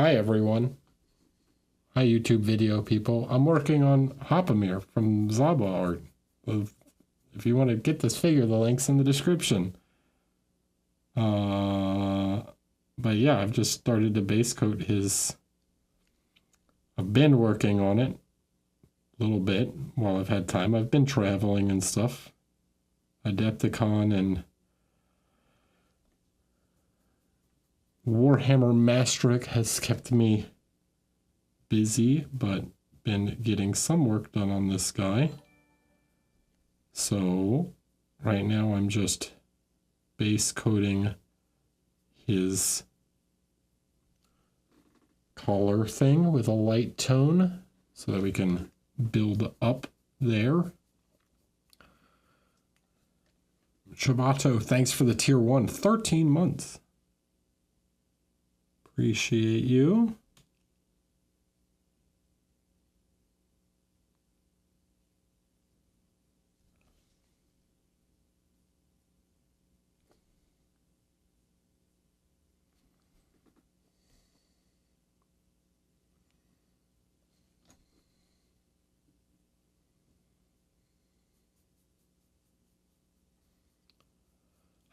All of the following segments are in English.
Hi everyone. Hi YouTube video people. I'm working on Hopemir from Zaba art. If you want to get this figure, the link's in the description. But yeah, I've just started to base coat his... I've been working on it a little bit while I've had time. I've been traveling and stuff. Adepticon and Warhammer Maastricht has kept me busy, but been getting some work done on this guy. So right now I'm just base coating his collar thing with a light tone so that we can build up there. Shabato, thanks for the tier 1, 13 months. Appreciate you.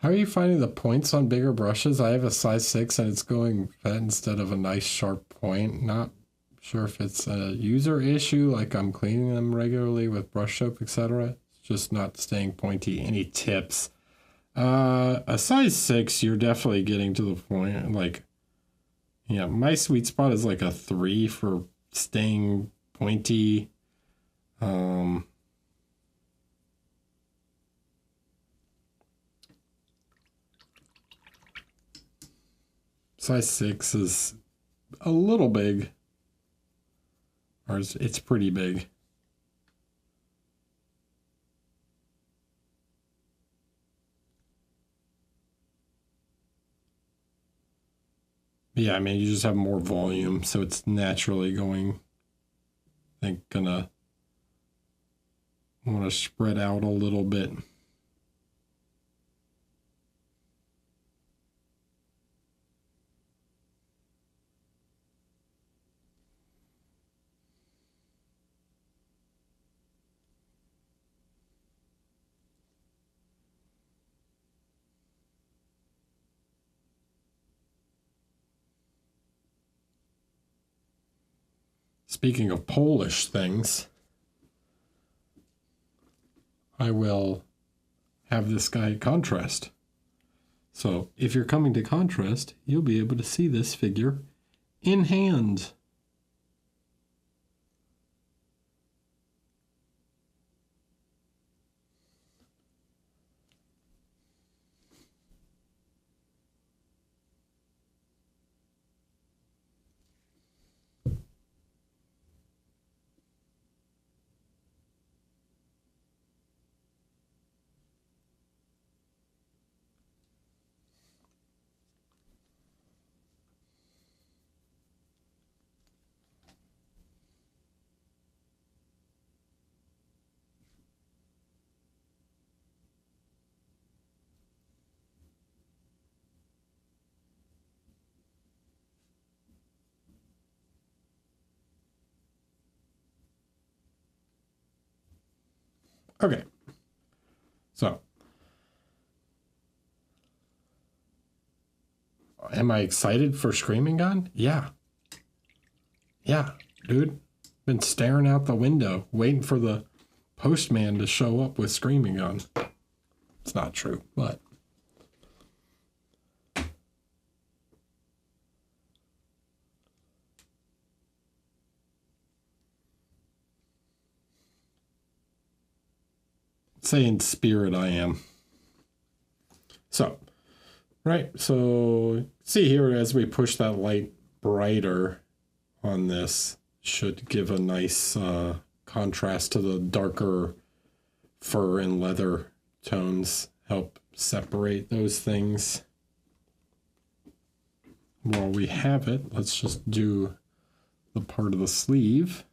How are you finding the points on bigger brushes? I have a size 6 and it's going fat instead of a nice sharp point. Not sure if it's a user issue, like I'm cleaning them regularly with brush soap, etc. It's just not staying pointy. Any tips? A size 6, you're definitely getting to the point. Like, yeah, my sweet spot is like a 3 for staying pointy. Size 6 is a little big. Or it's pretty big. Yeah, I mean, you just have more volume, so it's naturally going, I think, gonna want to spread out a little bit. Speaking of Polish things, I will have this guy contrast. So if you're coming to contrast, you'll be able to see this figure in hand. Okay, so am I excited for Screaming Gun? Yeah. Yeah, dude. Been staring out the window, waiting for the postman to show up with Screaming Gun. It's not true, but... say in spirit I am. So, right, so see here as we push that light brighter on this, should give a nice contrast to the darker fur and leather tones, help separate those things. While we have it, let's just do the part of the sleeve.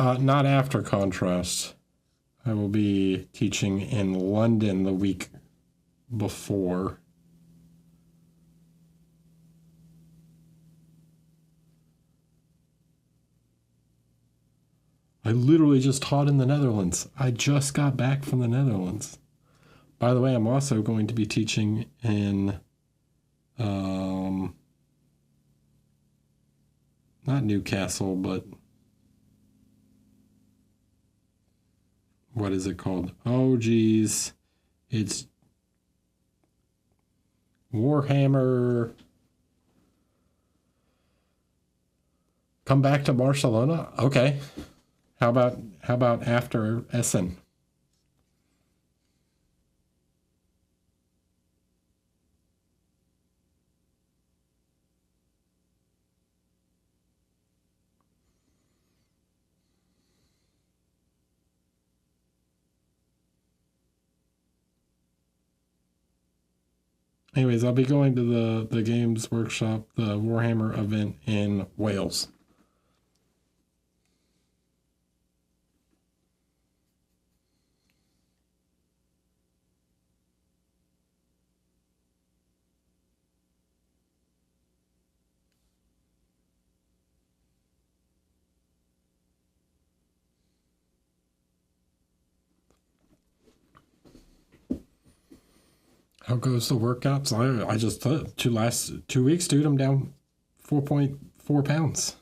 Not after contrast. I will be teaching in London the week before. I literally just taught in the Netherlands. I just got back from the Netherlands. By the way, I'm also going to be teaching in, not Newcastle, but what is it called? Oh, geez. It's Warhammer. Come back to Barcelona? Okay. How about after Essen? Anyways, I'll be going to the Games Workshop, the Warhammer event in Wales. How goes the workouts? I just last 2 weeks, dude, I'm down 4.4 pounds.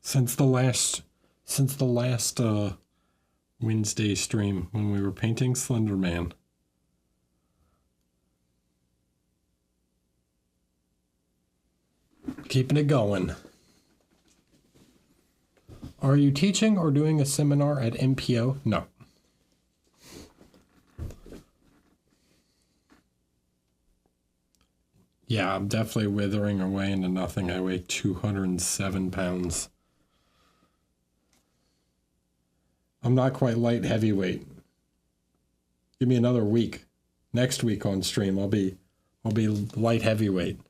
Since the last Wednesday stream when we were painting Slender Man. Keeping it going. Are you teaching or doing a seminar at MPO? No. Yeah, I'm definitely withering away into nothing. I weigh 207 pounds. I'm not quite light heavyweight. Give me another week. Next week on stream, I'll be light heavyweight.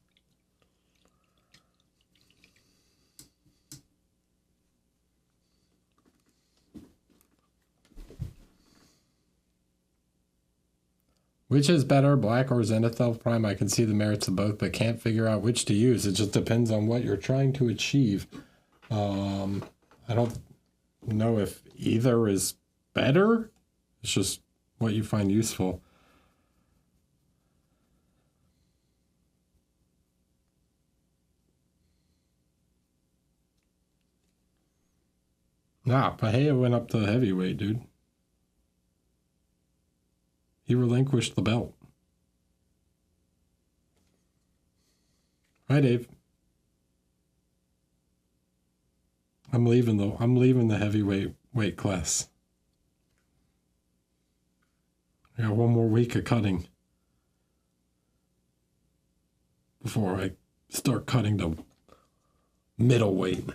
Which is better, Black or Zenithal Prime? I can see the merits of both, but can't figure out which to use. It just depends on what you're trying to achieve. I don't know if either is better. It's just what you find useful. Nah, Pahea went up to heavyweight, dude. He relinquished the belt. Hi, Dave. I'm leaving the heavyweight weight class. I got one more week of cutting before I start cutting to middleweight.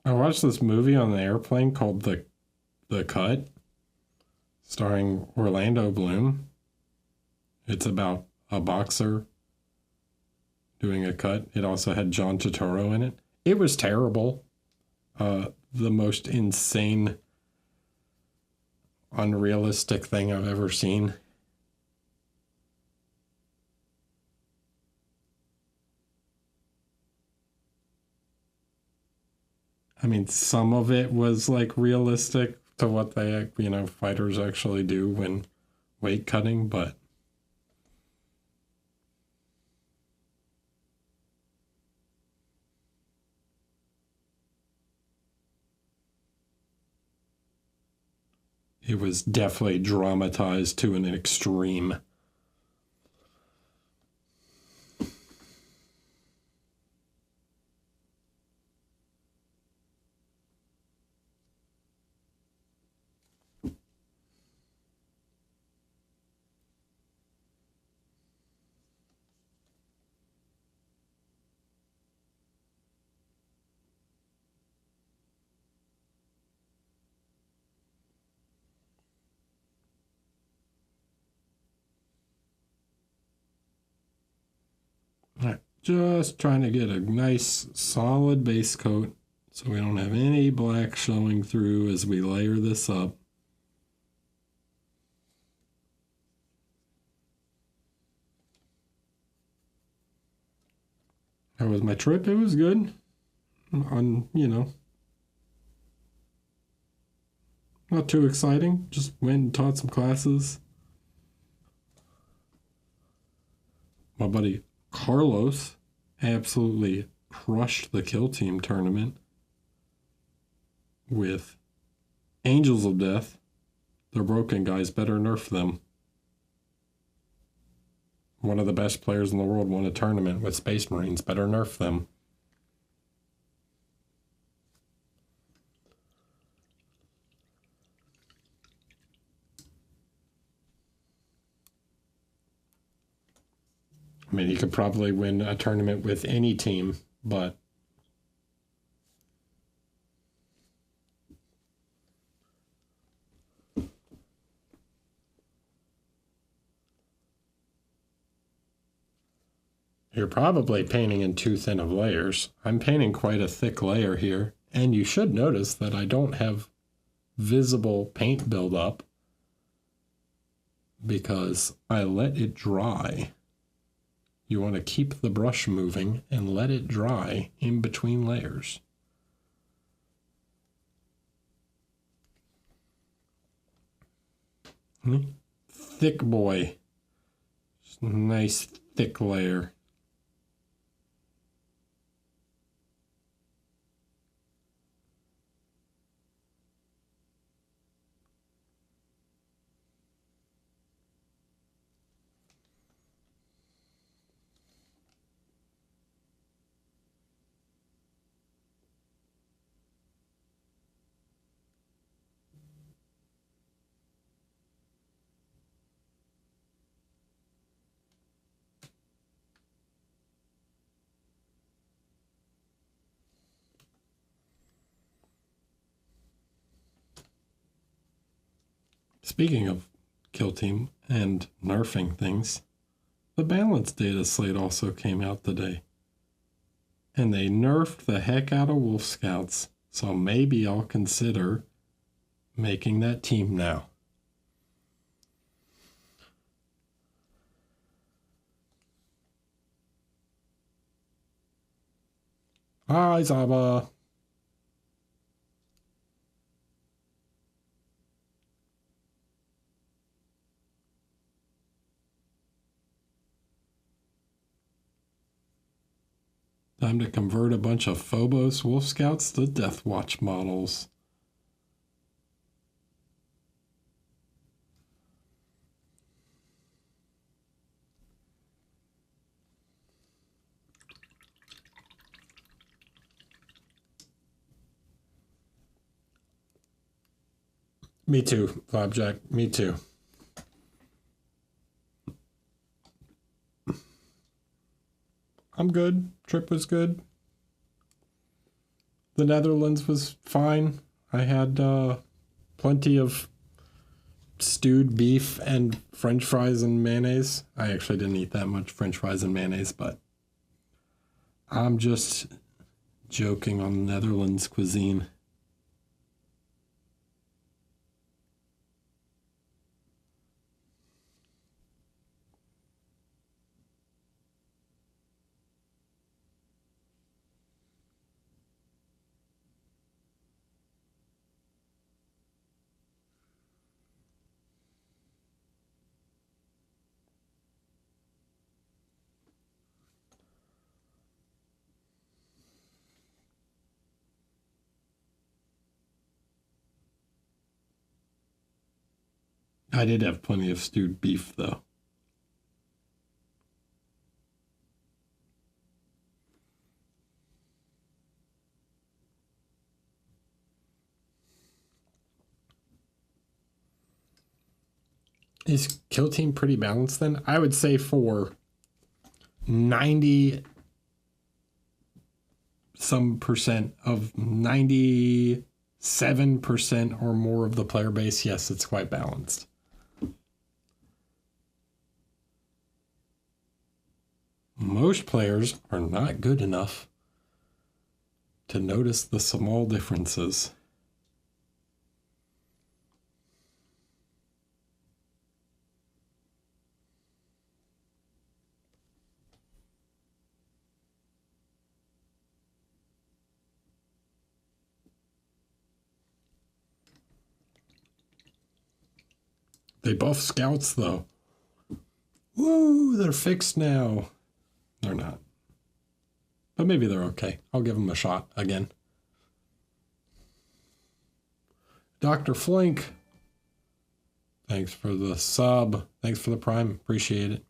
I watched this movie on the airplane called The Cut, starring Orlando Bloom. It's about a boxer doing a cut. It also had John Turturro in it. It was terrible. The most insane, unrealistic thing I've ever seen. I mean, some of it was like realistic to what they, fighters actually do when weight cutting, but it was definitely dramatized to an extreme. Just trying to get a nice solid base coat so we don't have any black showing through as we layer this up. How was my trip? It was good. Not too exciting. Just went and taught some classes. My buddy Carlos absolutely crushed the Kill Team tournament with Angels of Death. They're broken, guys. Better nerf them. One of the best players in the world won a tournament with Space Marines. Better nerf them. I mean, you could probably win a tournament with any team, but you're probably painting in too thin of layers. I'm painting quite a thick layer here, and you should notice that I don't have visible paint buildup because I let it dry. You want to keep the brush moving and let it dry in between layers. Thick boy. Just nice thick layer. Speaking of Kill Team and nerfing things, the balance data slate also came out today. And they nerfed the heck out of Wolf Scouts, so maybe I'll consider making that team now. Hi, Zaba. Time to convert a bunch of Phobos Wolf Scouts to Death Watch models. Me too, Flapjack. Me too. I'm good. Trip was good. The Netherlands was fine. I had plenty of stewed beef and French fries and mayonnaise. I actually didn't eat that much French fries and mayonnaise, but I'm just joking on Netherlands cuisine. I did have plenty of stewed beef, though. Is Kill Team pretty balanced then? I would say for 90 some percent of 97% or more of the player base, yes, it's quite balanced. Most players are not good enough to notice the small differences. They buff scouts, though. Woo, they're fixed now. They're not. But maybe they're okay. I'll give them a shot again. Dr. Flink. Thanks for the sub. Thanks for the prime. Appreciate it.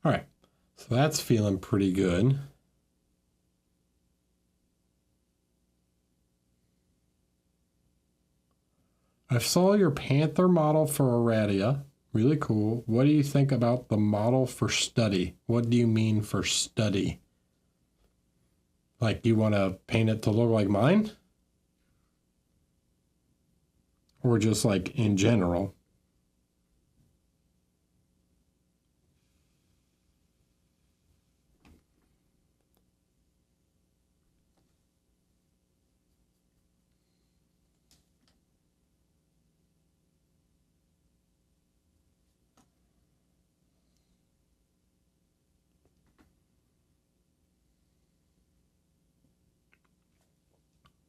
All right. So that's feeling pretty good. I saw your Panther model for Aradia. Really cool. What do you think about the model for study? What do you mean for study? Like, you want to paint it to look like mine? Or just like in general?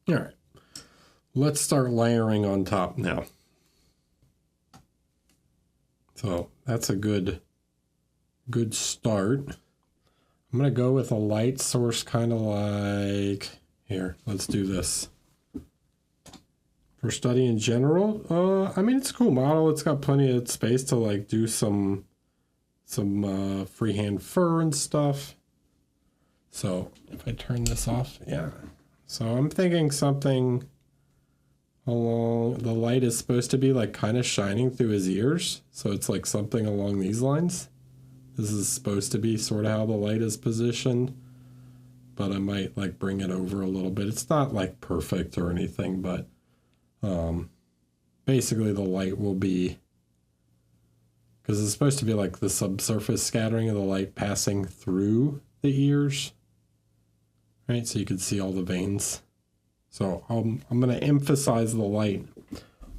All right, let's start layering on top now. So that's a good start. I'm going to go with a light source, kind of like here. Let's do this. For study in general, I mean, it's a cool model. It's got plenty of space to like do some freehand fur and stuff. So if I turn this off, yeah. So I'm thinking something along, the light is supposed to be like kind of shining through his ears. So it's like something along these lines. This is supposed to be sort of how the light is positioned, but I might like bring it over a little bit. It's not like perfect or anything, but basically the light will be, because it's supposed to be like the subsurface scattering of the light passing through the ears. Right, so you can see all the veins. So I'm going to emphasize the light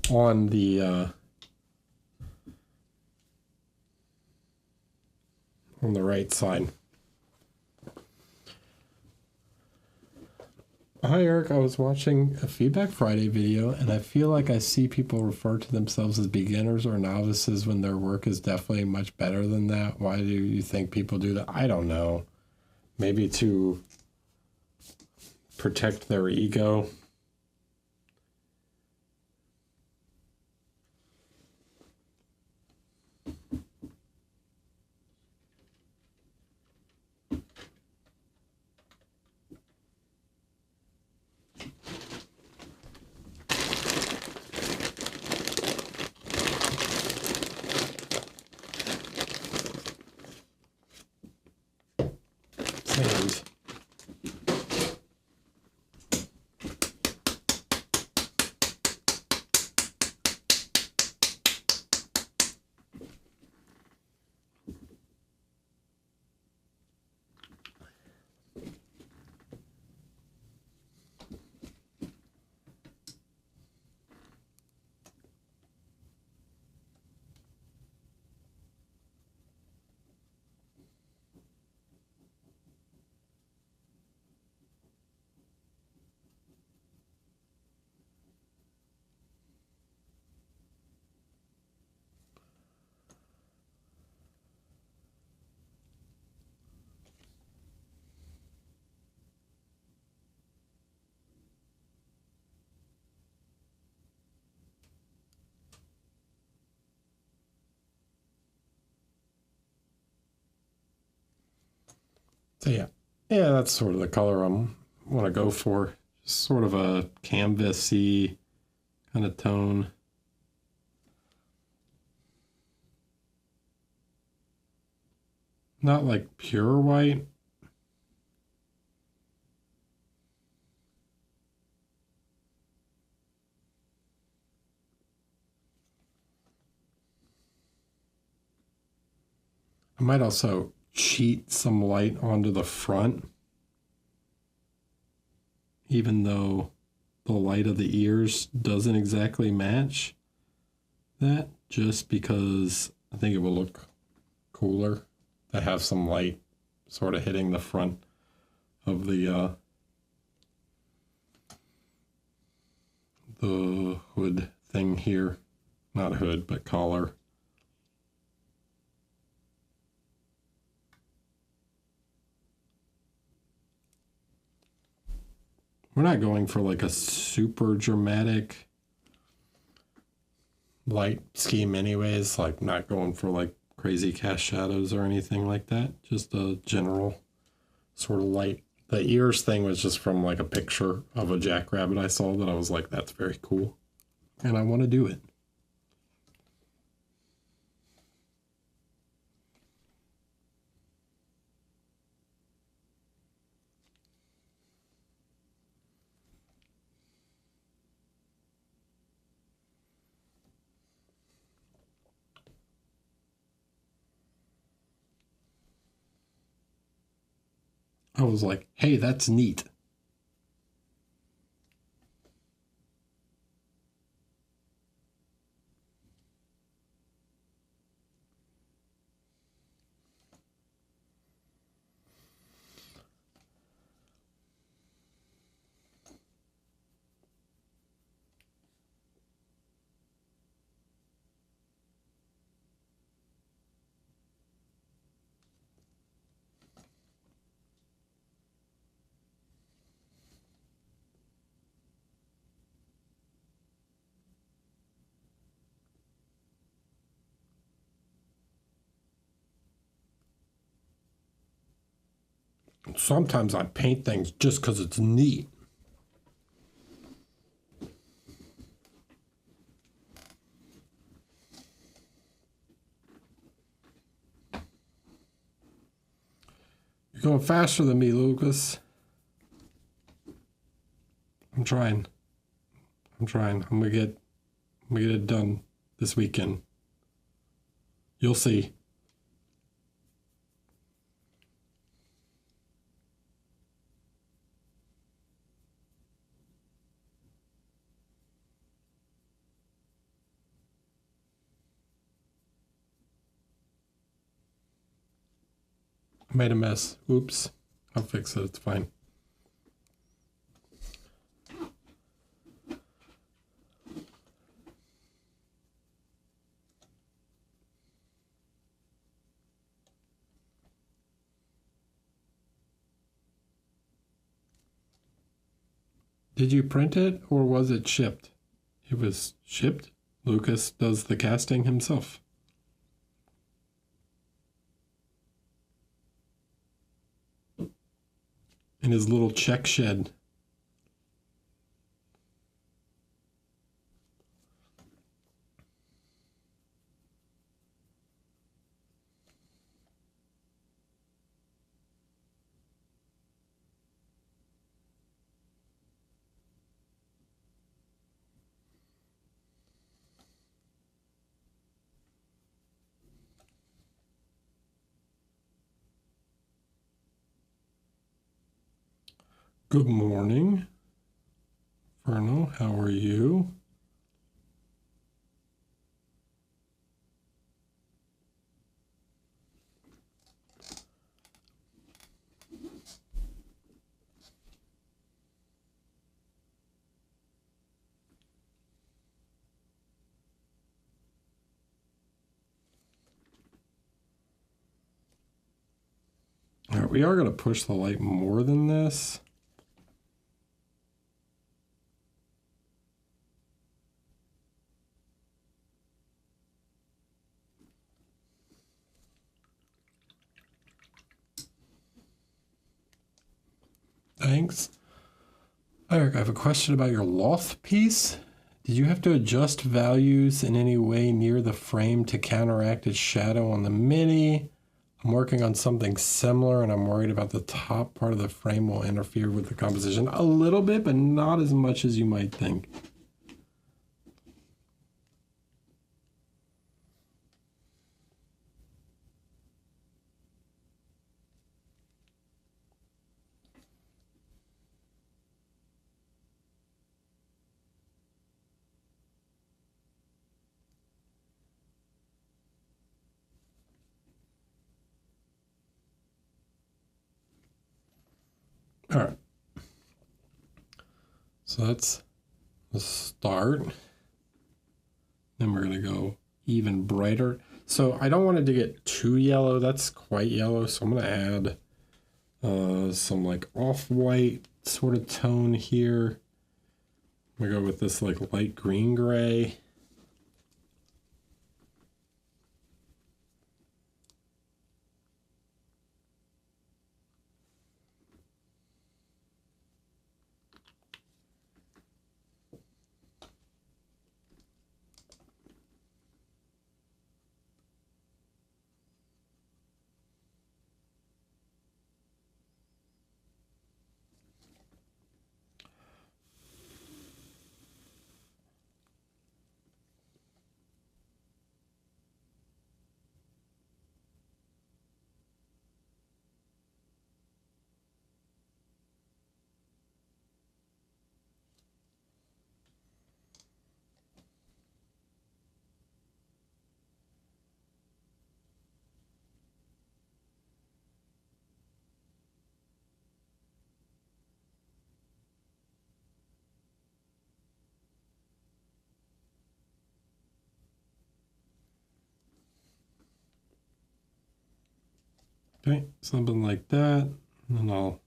on the right side. Hi Eric, I was watching a Feedback Friday video and I feel like I see people refer to themselves as beginners or novices when their work is definitely much better than that. Why do you think people do that? I don't know. Maybe to protect their ego. Sand. So yeah, that's sort of the color I want to go for. Just sort of a canvasy kind of tone. Not like pure white. I might also cheat some light onto the front, even though the light of the ears doesn't exactly match that, just because I think it will look cooler to have some light sort of hitting the front of the hood thing here. Not hood, but collar. We're not going for like a super dramatic light scheme anyways, like not going for like crazy cast shadows or anything like that. Just a general sort of light. The ears thing was just from like a picture of a jackrabbit I saw that I was like, that's very cool. And I want to do it. I was like, hey, that's neat. Sometimes I paint things just because it's neat. You're going faster than me, Lucas. I'm trying. I'm gonna get it done this weekend. You'll see. I made a mess. Oops. I'll fix it. It's fine. Did you print it or was it shipped? It was shipped. Lucas does the casting himself. In his little check shed. Good morning, Verno. How are you? All right, we are going to push the light more than this. Thanks. Eric, I have a question about your loft piece. Did you have to adjust values in any way near the frame to counteract its shadow on the mini? I'm working on something similar and I'm worried about the top part of the frame will interfere with the composition a little bit, but not as much as you might think. All right. So that's the start. Then we're going to go even brighter. So I don't want it to get too yellow. That's quite yellow. So I'm going to add some like off-white sort of tone here. I'm going to go with this like light green gray. Okay, something like that. And then I'll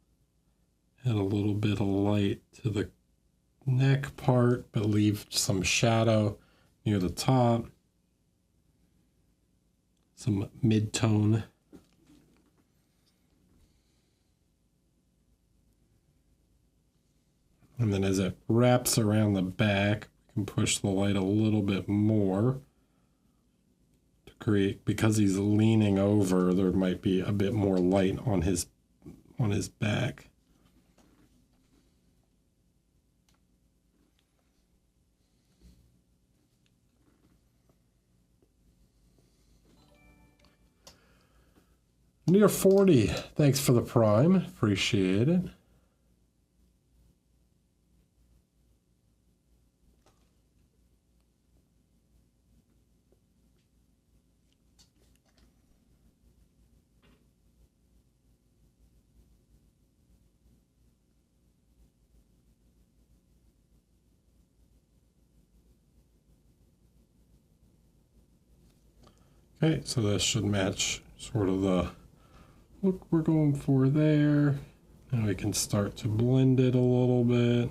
add a little bit of light to the neck part, but leave some shadow near the top. Some mid-tone. And then as it wraps around the back, we can push the light a little bit more to create, because he's leaning over, there might be a bit more light on his back. Near 40. Thanks for the prime. Appreciate it. Okay, so this should match sort of the look we're going for there. And we can start to blend it a little bit.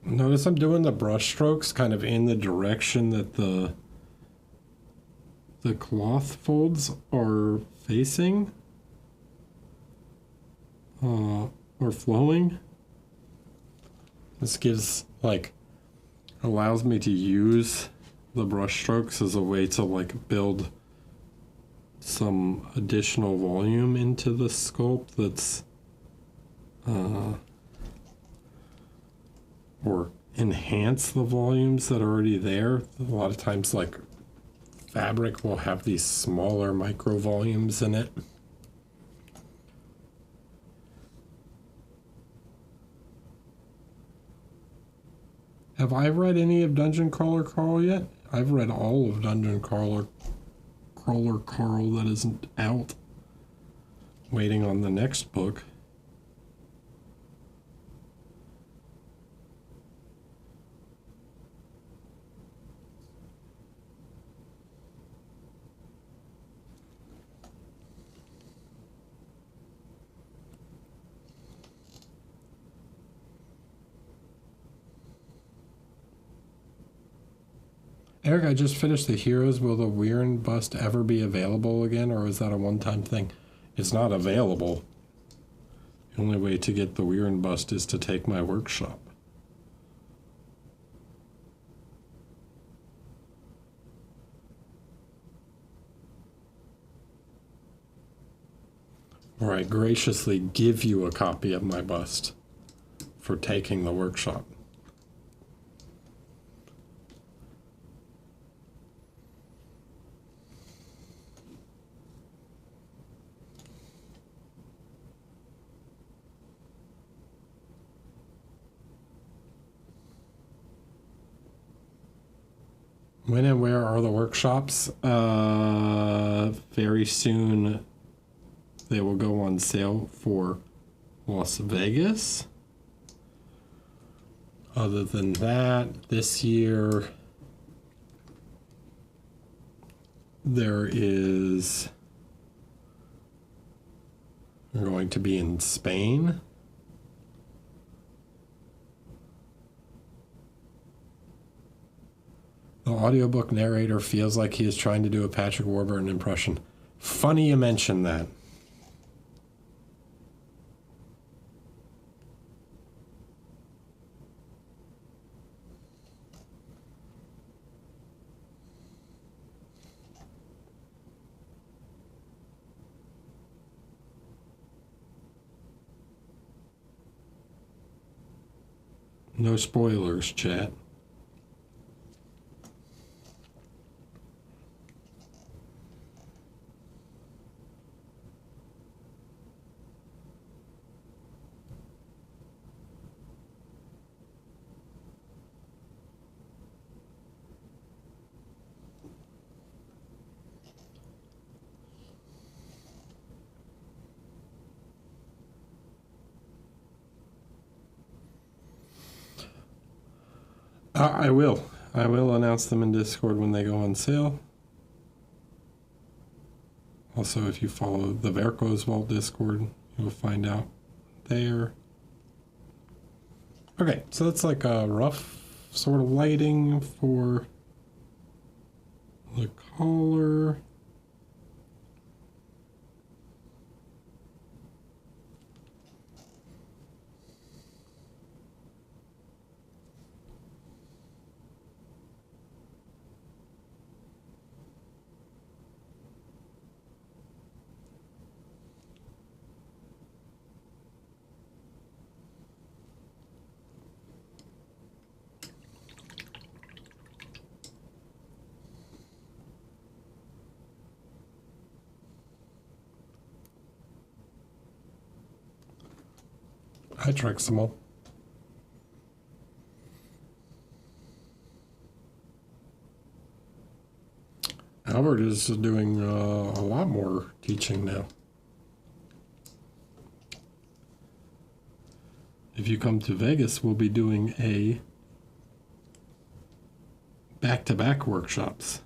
Notice I'm doing the brush strokes kind of in the direction that the cloth folds are facing or flowing. This gives allows me to use the brush strokes as a way to build some additional volume into the sculpt that's or enhance the volumes that are already there. A lot of times fabric will have these smaller micro volumes in it. Have I read any of Dungeon Crawler Carl yet? I've read all of Dungeon Crawler Carl that isn't out. Waiting on the next book. Eric, I just finished the Heroes. Will the Weirin bust ever be available again, or is that a one-time thing? It's not available. The only way to get the Weirin bust is to take my workshop. Or I graciously give you a copy of my bust for taking the workshop. When and where are the workshops? Very soon they will go on sale for Las Vegas. Other than that, this year we're going to be in Spain. The audiobook narrator feels like he is trying to do a Patrick Warburton impression. Funny you mention that. No spoilers, chat. I will. I will announce them in Discord when they go on sale. Also, if you follow the Verco's Vault Discord, you'll find out there. Okay, so that's like a rough sort of lighting for the collar. Hi, Treximal. Albert is doing a lot more teaching now. If you come to Vegas, we'll be doing a back-to-back workshops.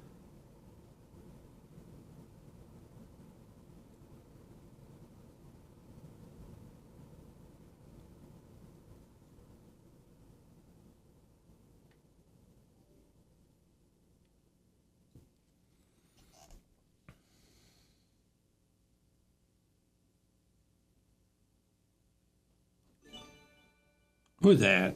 Who's that?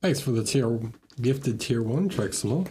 Thanks for the gifted tier 1, Treximal.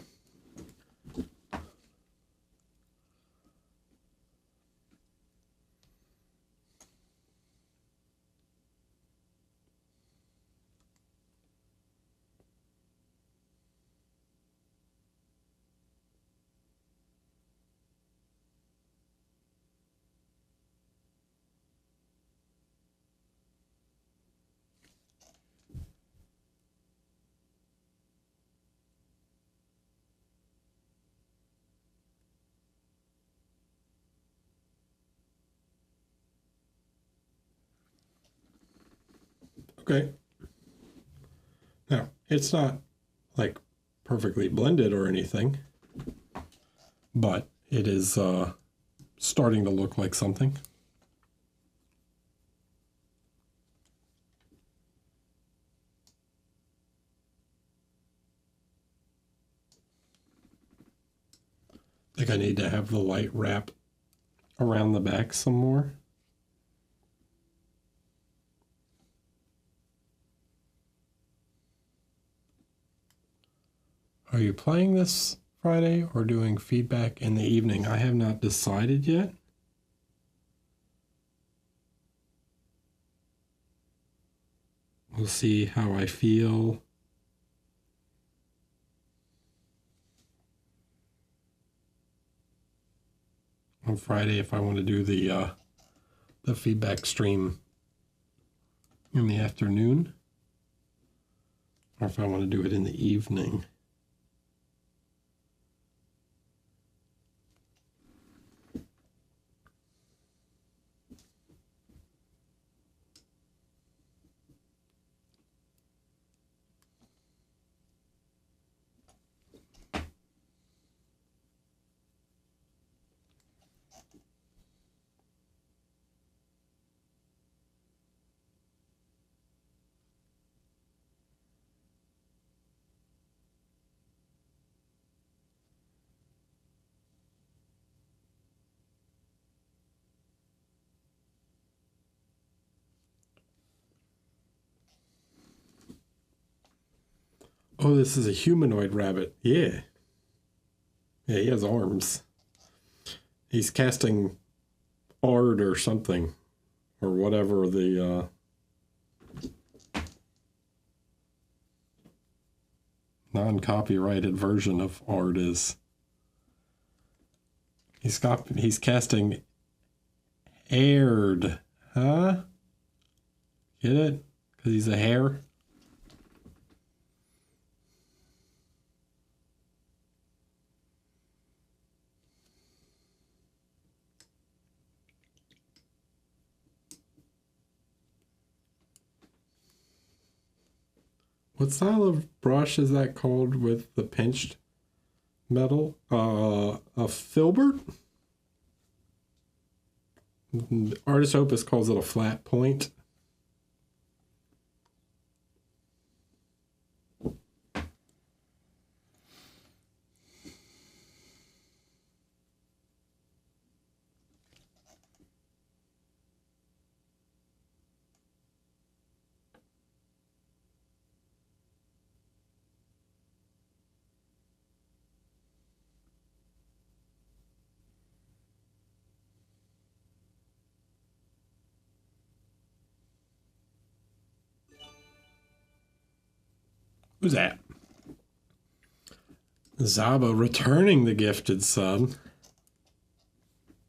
Okay. Now, it's not like perfectly blended or anything, but it is starting to look like something. I think I need to have the light wrap around the back some more. Are you playing this Friday or doing feedback in the evening? I have not decided yet. We'll see how I feel. On Friday, if I want to do the feedback stream in the afternoon. or if I want to do it in the evening. Oh, this is a humanoid rabbit. Yeah. Yeah, he has arms. He's casting art or something. Or whatever the non-copyrighted version of art is. He's casting aired. Huh? Get it? Because he's a hare? What style of brush is that called with the pinched metal? A filbert? Artist Opus calls it a flat point. Who's that? Zaba returning the gifted sub.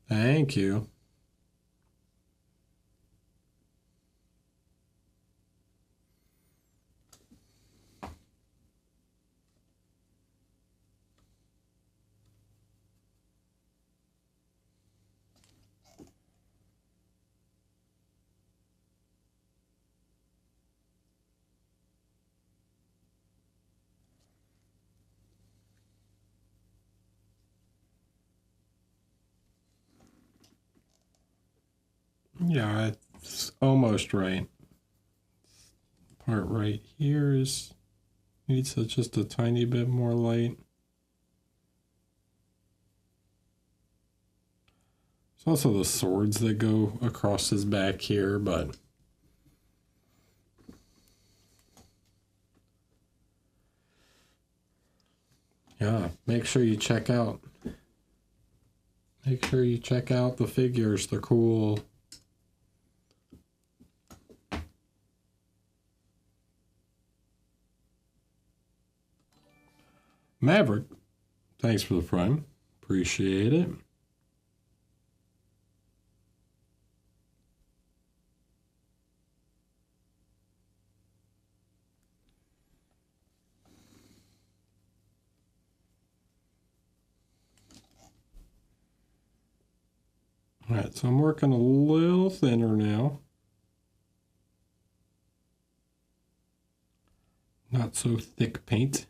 Thank you. Yeah, it's almost right. Part right here needs just a tiny bit more light. There's also the swords that go across his back here, but yeah, make sure you check out the figures. They're cool. Maverick, thanks for the prime. Appreciate it. All right, so I'm working a little thinner now. Not so thick paint.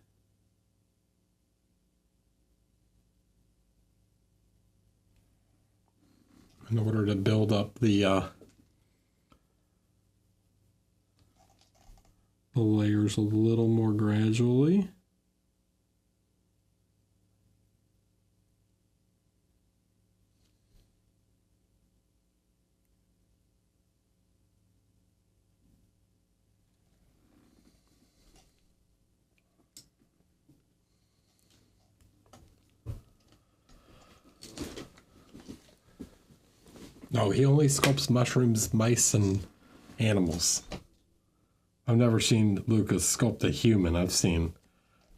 In order to build up the layers a little more gradually. No, he only sculpts mushrooms, mice, and animals. I've never seen Lucas sculpt a human. I've seen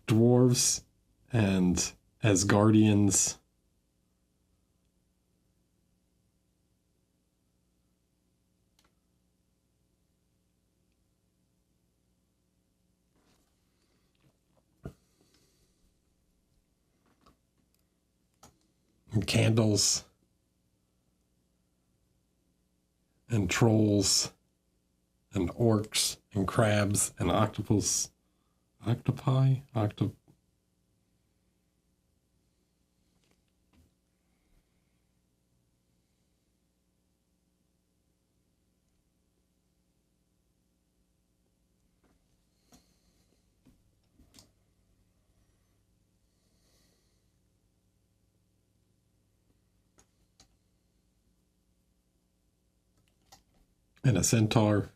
dwarves and Asgardians. and candles and trolls and orcs and crabs and octopus, octopi, and a centaur.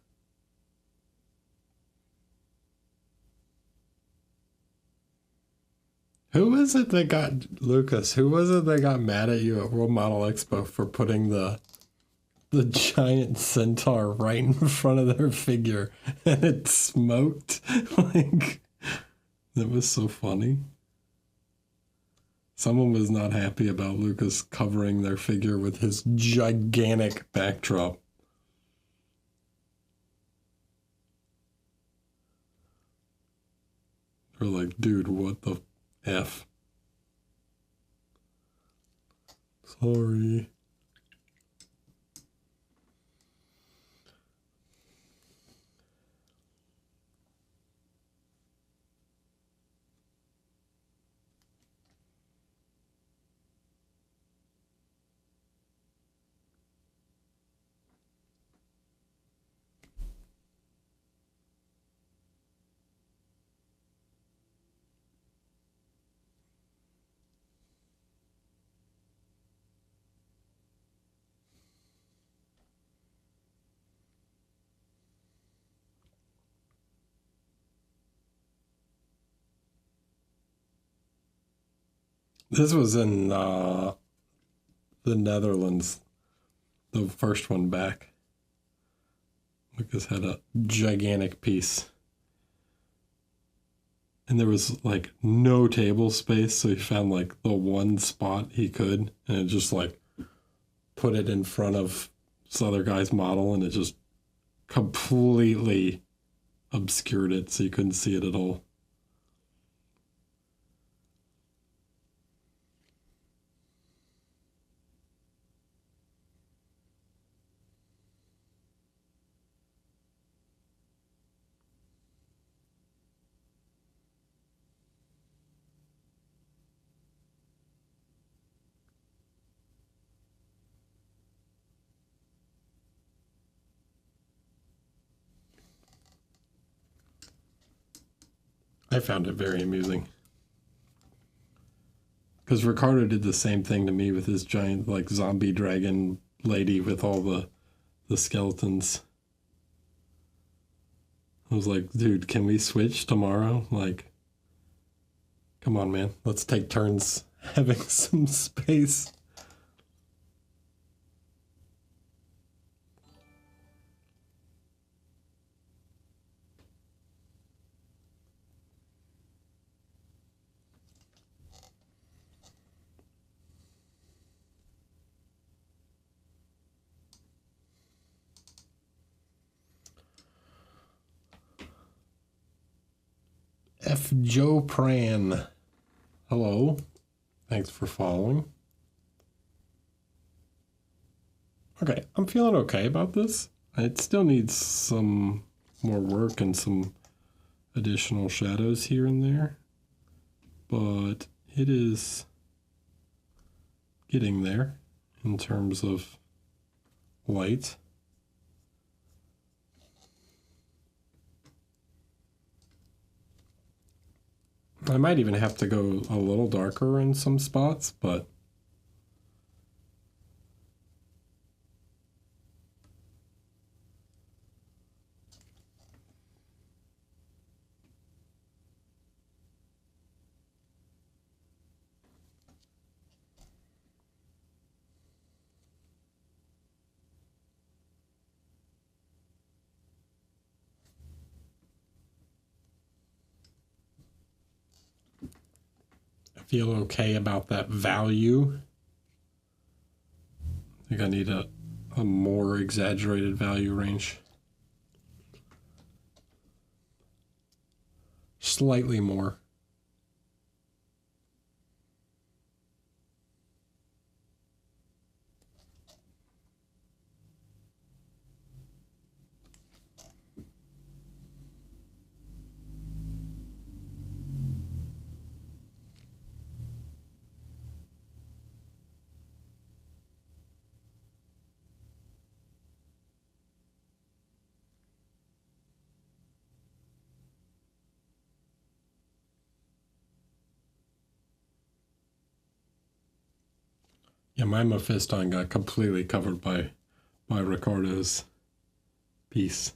Who was it that got, Lucas, who was it that got mad at you at World Model Expo for putting the giant centaur right in front of their figure and it smoked? Like, that was so funny. Someone was not happy about Lucas covering their figure with his gigantic backdrop. They're like, dude, what the F? Sorry. This was in the Netherlands, the first one back. Lucas had a gigantic piece. And there was like no table space, so he found like the one spot he could, and it just like put it in front of this other guy's model, and it just completely obscured it so you couldn't see it at all. I found it very amusing. Because Ricardo did the same thing to me with his giant, like, zombie dragon lady with all the skeletons. I was like, dude, can we switch tomorrow? Like, come on, man. Let's take turns having some space. F. Joe Pran. Hello. Thanks for following. Okay, I'm feeling okay about this. It still needs some more work and some additional shadows here and there, but it is getting there in terms of light. I might even have to go a little darker in some spots, but I feel okay about that value. I think I need a more exaggerated value range. Slightly more. Yeah, my Mephiston got completely covered by Ricardo's piece.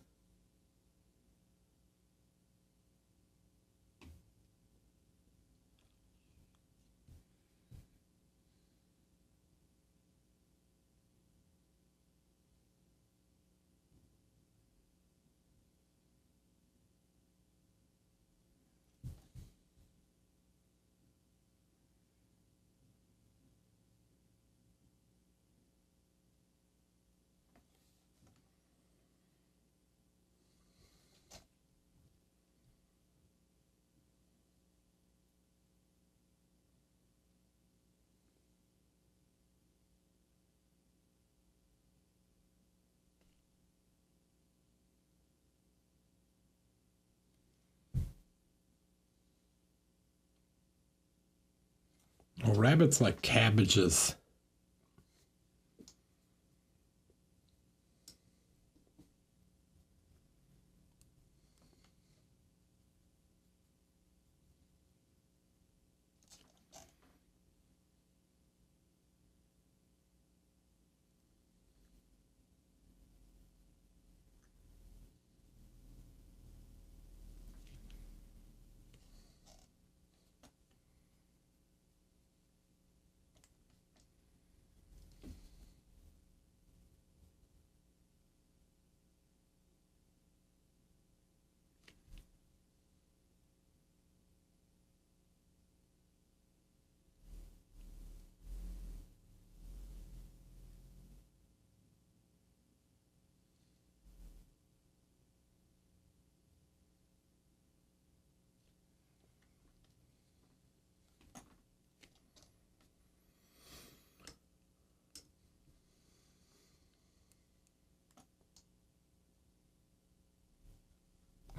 Oh, rabbits like cabbages.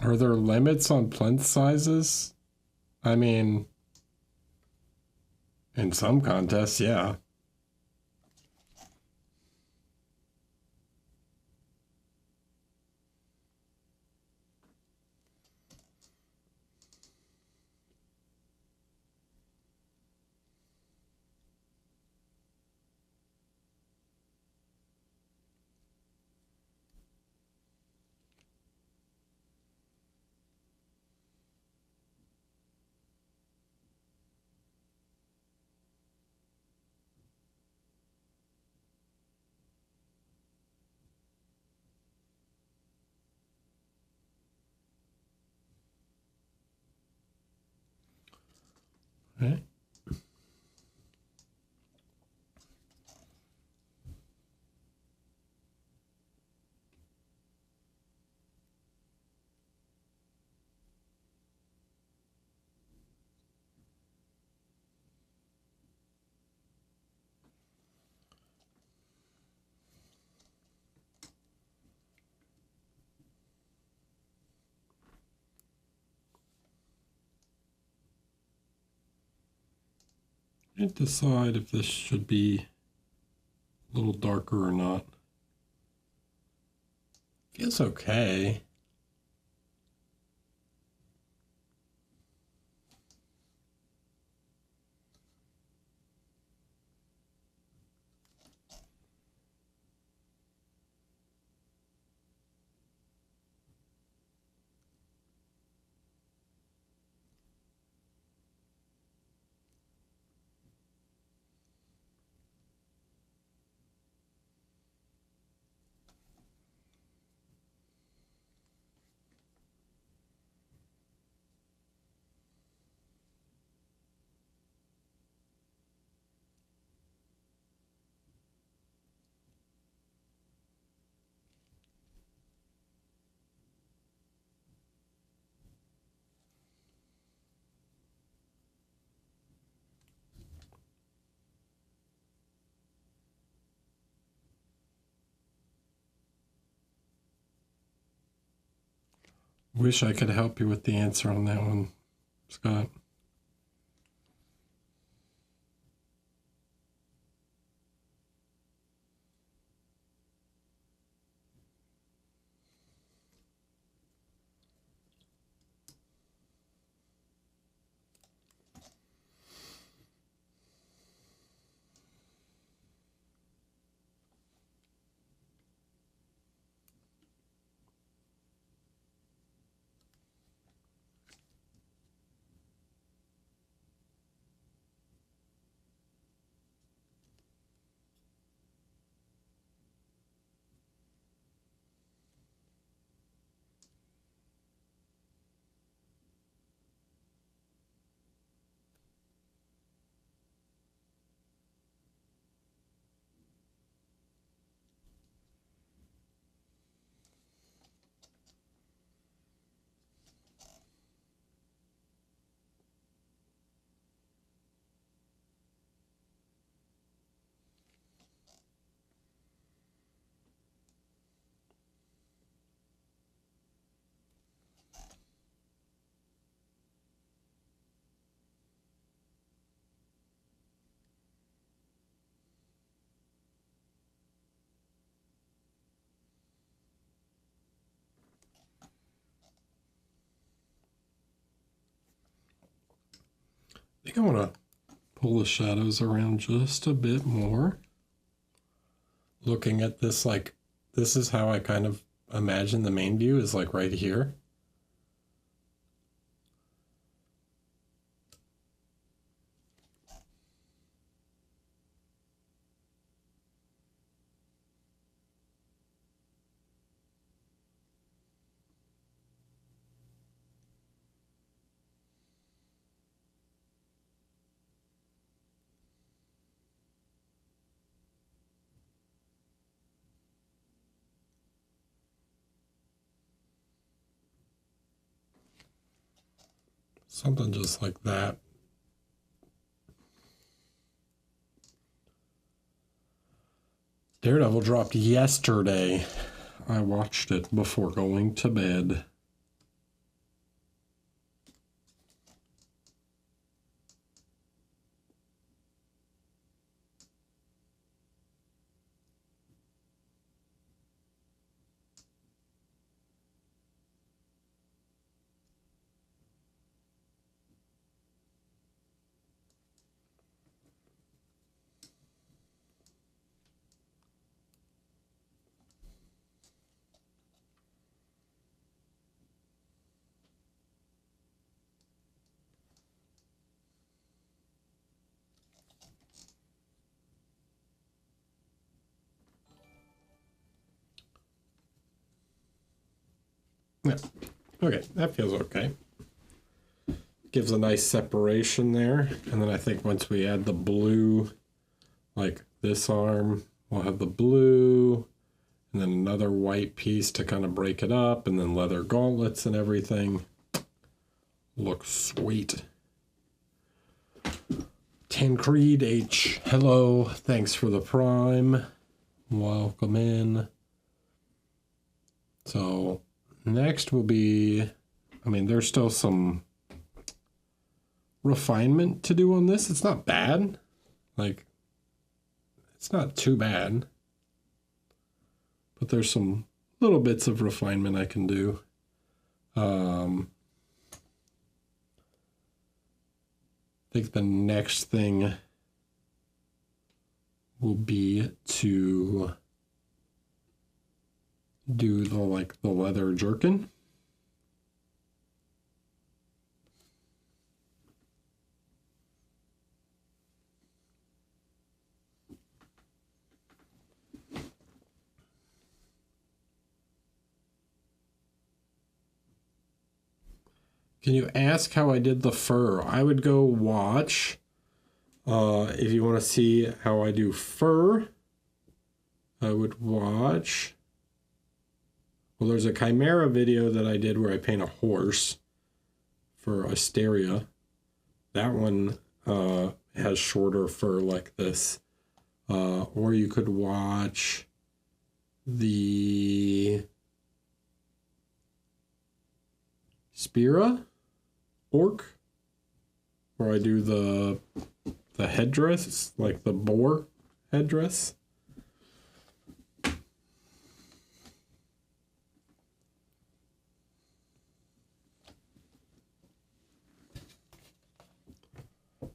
Are there limits on plinth sizes? I mean, in some contests, yeah. Right? And decide if this should be a little darker or not. Feels okay. Wish I could help you with the answer on that one, Scott. I want to pull the shadows around just a bit more. Looking at this, like, this is how I kind of imagine the main view is like right here. Something just like that. Daredevil dropped yesterday. I watched it before going to bed. Yeah. Okay, that feels okay. Gives a nice separation there. And then I think once we add the blue, like this arm, we'll have the blue, and then another white piece to kind of break it up, and then leather gauntlets and everything. Looks sweet. Tancred H. Hello. Thanks for the prime. Welcome in. So next will be, I mean, there's still some refinement to do on this. It's not bad. Like, it's not too bad. But there's some little bits of refinement I can do. I think the next thing will be to do the leather jerkin. Can you ask how I did the fur? I would go watch. If you want to see how I do fur, I would watch. Well, there's a Chimera video that I did where I paint a horse for Asteria. That one has shorter fur like this. Or you could watch the Spira orc, where I do the headdress, like the boar headdress.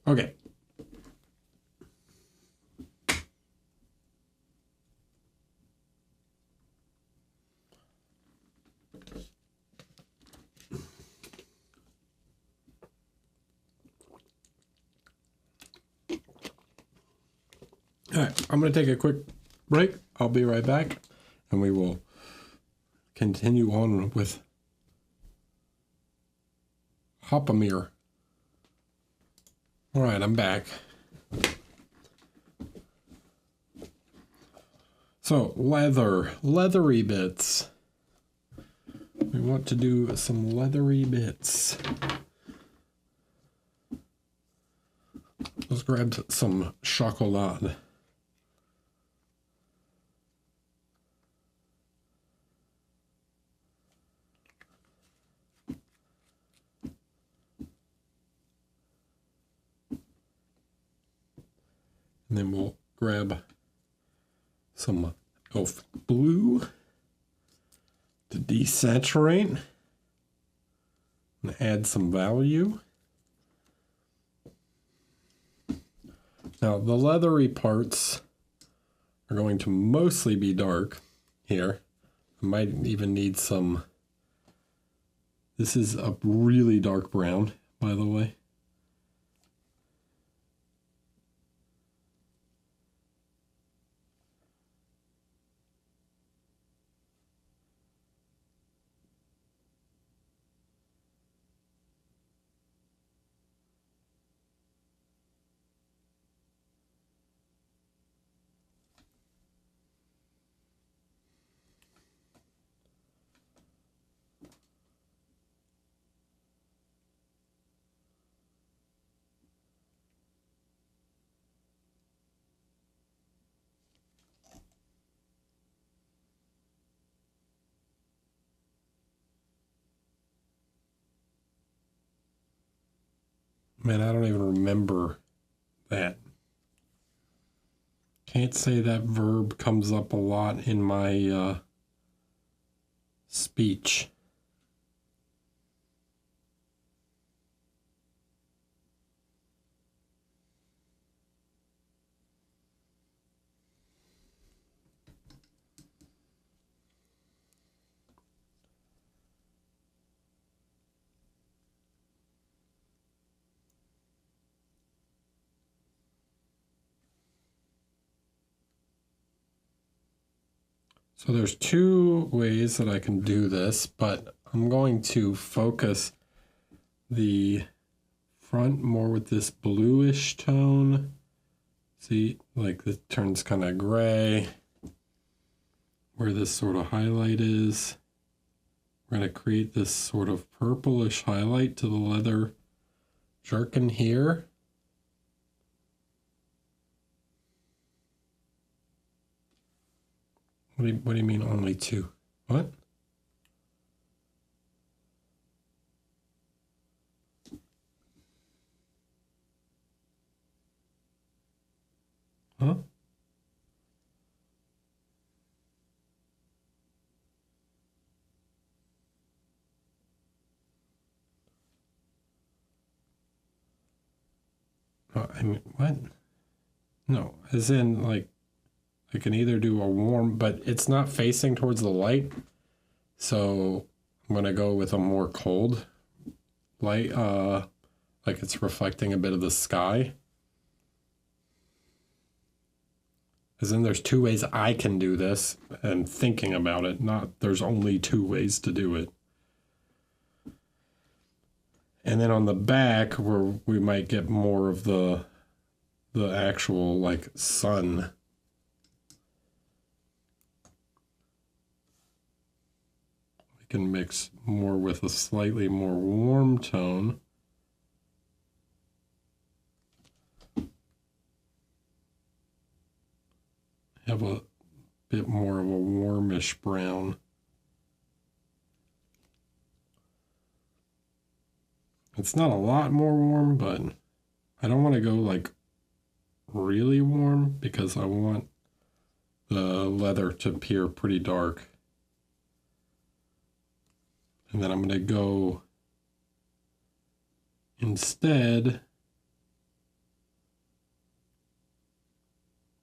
Okay. All right, I'm going to take a quick break. I'll be right back, and we will continue on with Hopemir. All right, I'm back. So, leathery bits. We want to do some leathery bits. Let's grab some chocolate. And then we'll grab some elf blue to desaturate and add some value. Now the leathery parts are going to mostly be dark here. I might even need some. This is a really dark brown, by the way. Man, I don't even remember that. Can't say that verb comes up a lot in my speech. So there's two ways that I can do this, but I'm going to focus the front more with this bluish tone. See, like it turns kind of gray where this sort of highlight is. We're going to create this sort of purplish highlight to the leather jerkin here. What do you mean only two? What? Huh? I mean, what? No, as in like I can either do a warm, but it's not facing towards the light. So I'm going to go with a more cold light, like it's reflecting a bit of the sky. As in there's two ways I can do this and thinking about it, not there's only two ways to do it. And then on the back where we might get more of the actual like sun. We can mix more with a slightly more warm tone. Have a bit more of a warmish brown. It's not a lot more warm, but I don't want to go like really warm because I want the leather to appear pretty dark. And then I'm going to go instead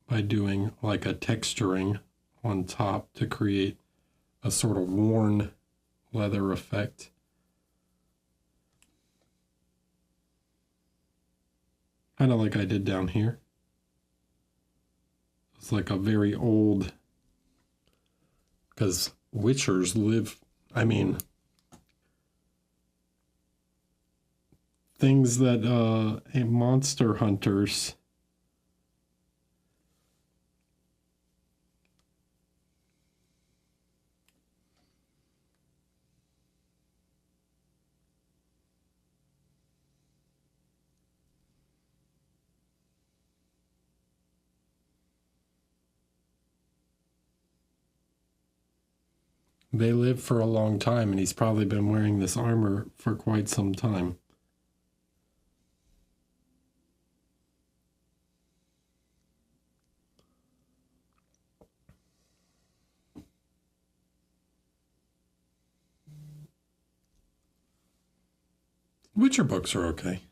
by doing like a texturing on top to create a sort of worn leather effect. Kind of like I did down here. It's like a very old, because witchers live, I mean, things that monster hunters they live for a long time, and he's probably been wearing this armor for quite some time. Witcher books are okay.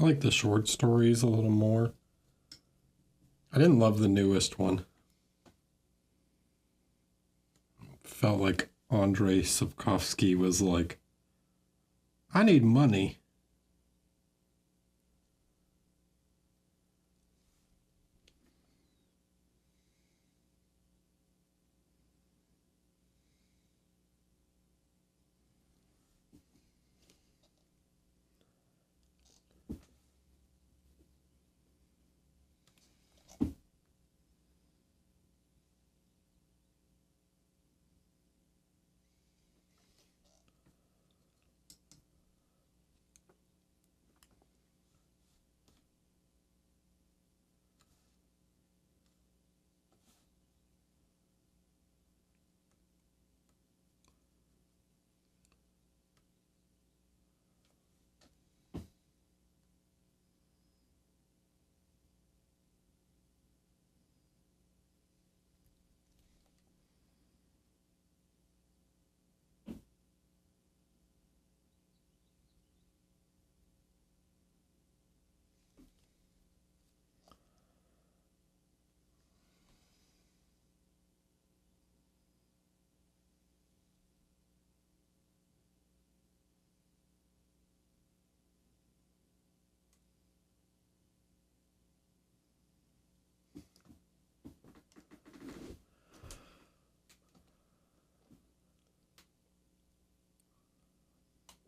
I like the short stories a little more. I didn't love the newest one. Felt like Andrei Sapkowski was like, I need money.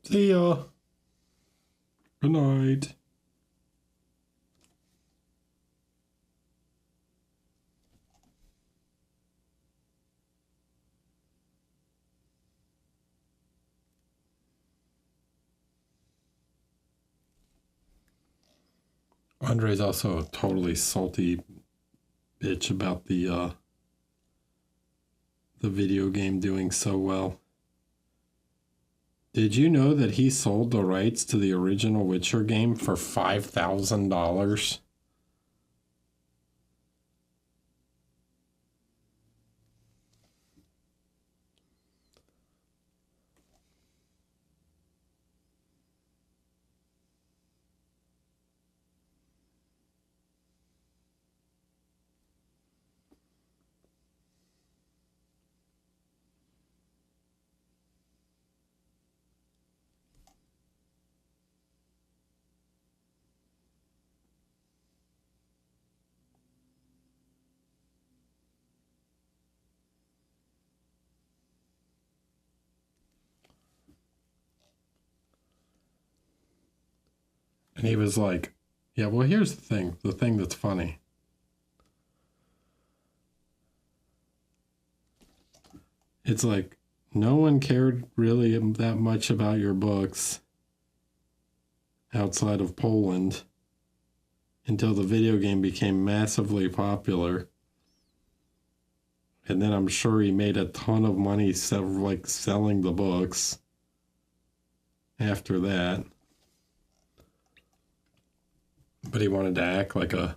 See ya. Good night. Andre's also a totally salty bitch about the video game doing so well. Did you know that he sold the rights to the original Witcher game for $5,000? And he was like, yeah, well, here's the thing that's funny. It's like, no one cared really that much about your books outside of Poland until the video game became massively popular. And then I'm sure he made a ton of money selling the books after that. But he wanted to act like oh,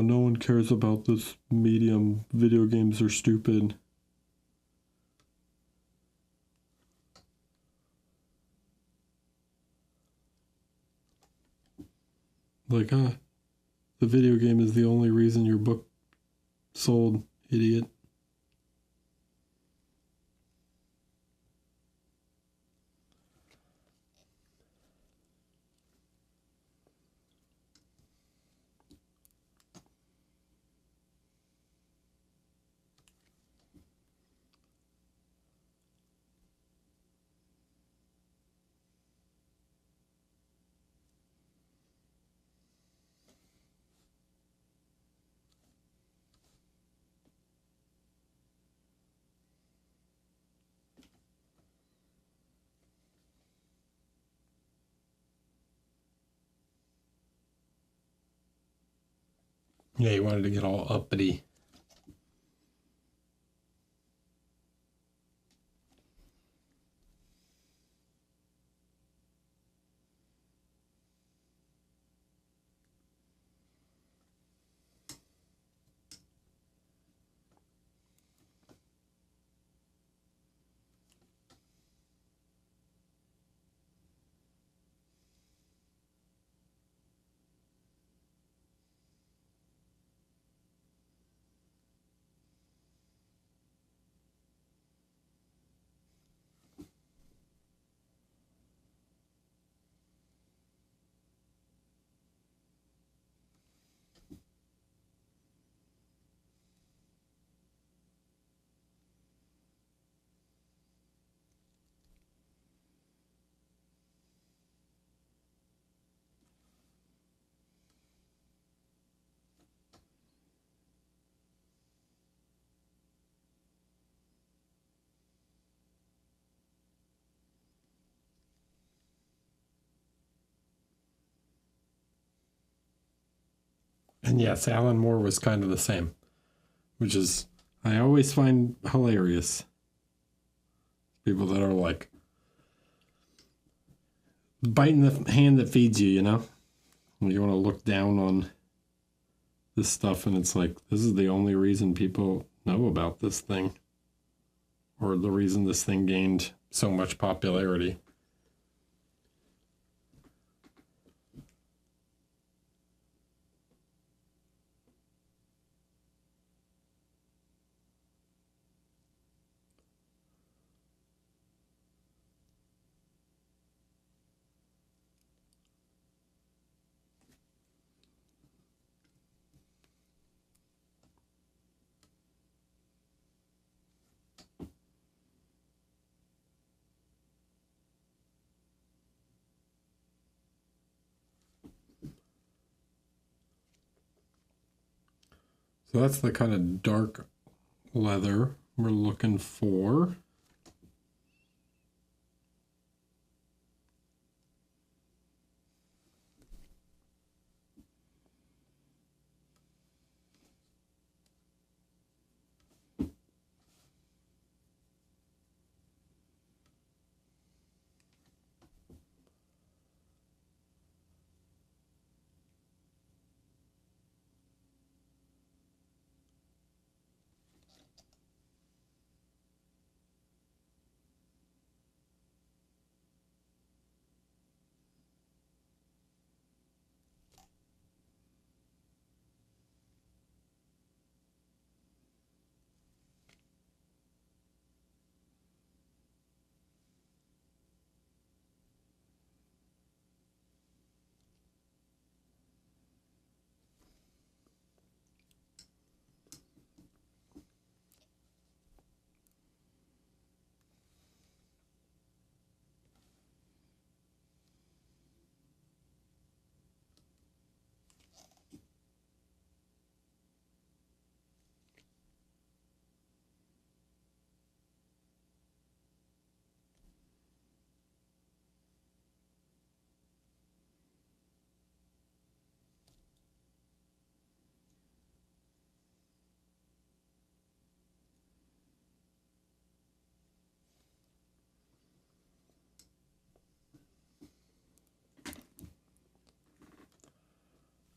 no one cares about this medium. Video games are stupid. Like, the video game is the only reason your book sold, idiot. Yeah, he wanted to get all uppity. And yes, Alan Moore was kind of the same, which is, I always find hilarious. People that are like biting the hand that feeds you, you know? You want to look down on this stuff, and it's like, this is the only reason people know about this thing, or the reason this thing gained so much popularity. So that's the kind of dark leather we're looking for.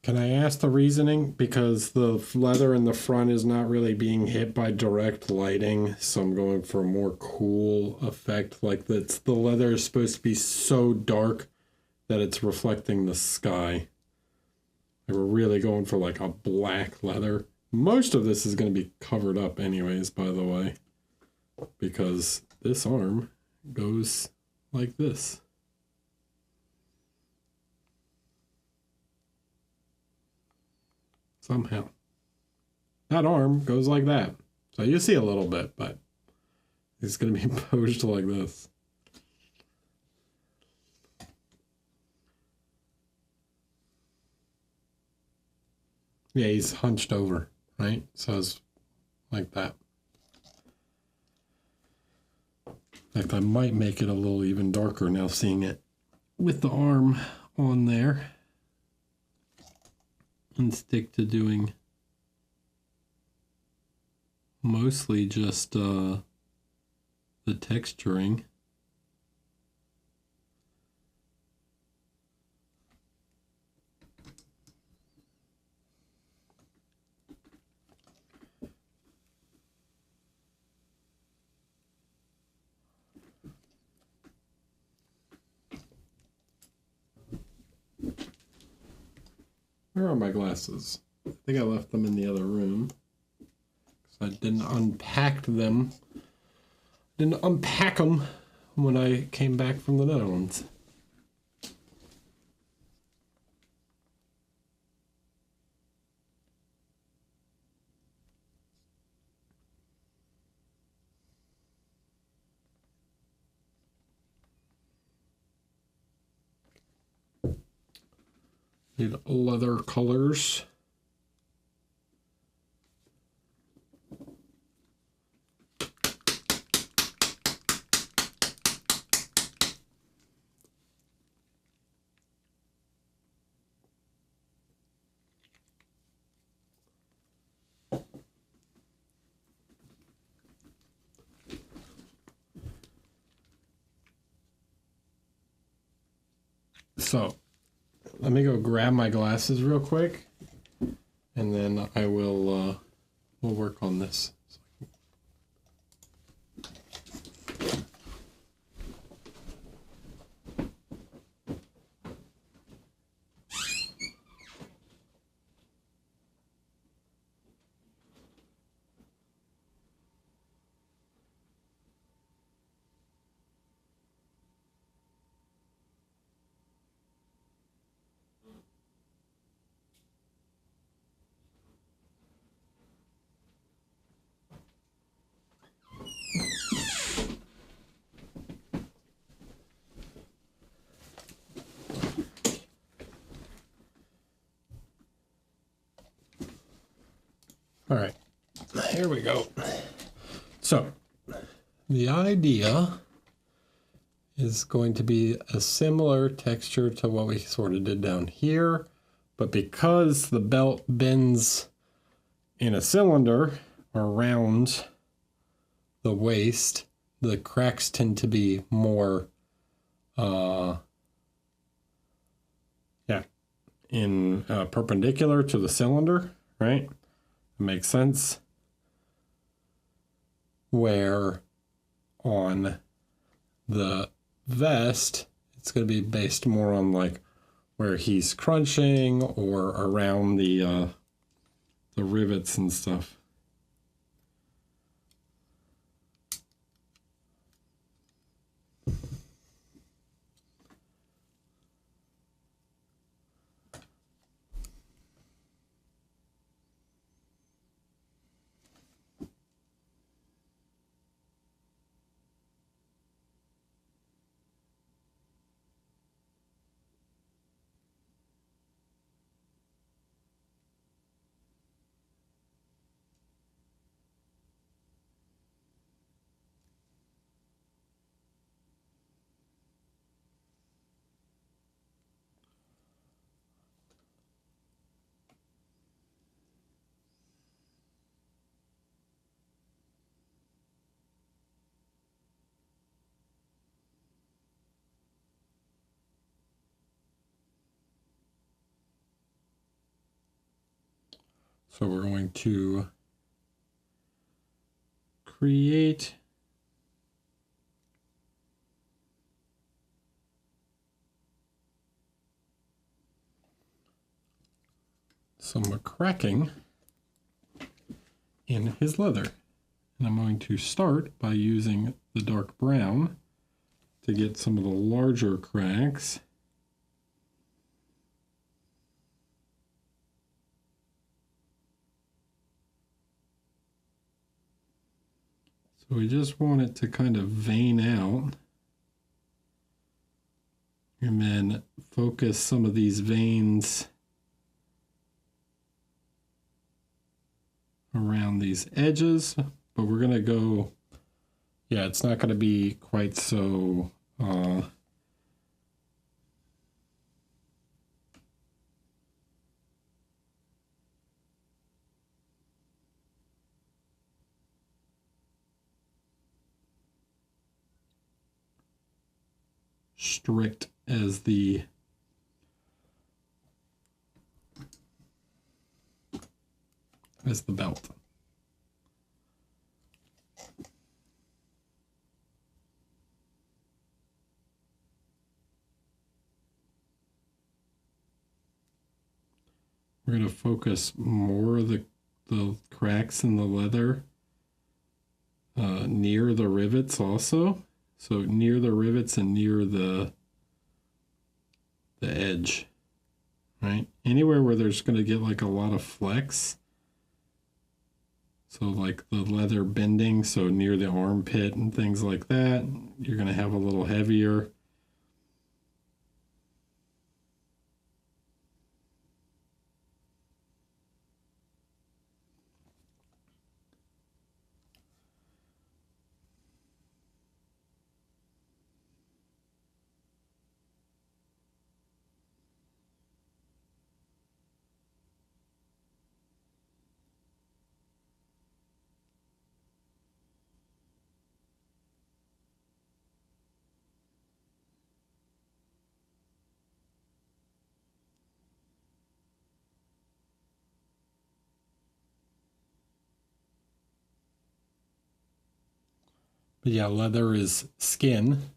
Can I ask the reasoning? Because the leather in the front is not really being hit by direct lighting, so I'm going for a more cool effect. Like the leather is supposed to be so dark that it's reflecting the sky. And we're really going for like a black leather. Most of this is going to be covered up anyways, by the way, because this arm goes like this. Somehow. That arm goes like that. So you see a little bit, but it's going to be posed like this. Yeah, he's hunched over, right? So it's like that. In fact, I might make it a little even darker now, seeing it with the arm on there. And stick to doing mostly just the texturing. Where are my glasses? I think I left them in the other room. I didn't unpack them. Didn't unpack them when I came back from the Netherlands. Need leather colors. So let me go grab my glasses real quick, and then I will we'll work on this. All right, here we go. So the idea is going to be a similar texture to what we sort of did down here, but because the belt bends in a cylinder around the waist, the cracks tend to be more perpendicular to the cylinder, right? Makes sense. Where on the vest, it's going to be based more on like where he's crunching or around the rivets and stuff. So we're going to create some cracking in his leather. And I'm going to start by using the dark brown to get some of the larger cracks. So we just want it to kind of vein out and then focus some of these veins around these edges, but we're going to go, yeah, it's not going to be quite so strict as the belt. We're going to focus more of the cracks in the leather near the rivets also. So near the rivets and near the edge, right? Anywhere where there's going to get like a lot of flex. So like the leather bending, so near the armpit and things like that, you're going to have a little heavier. But yeah, leather is skin,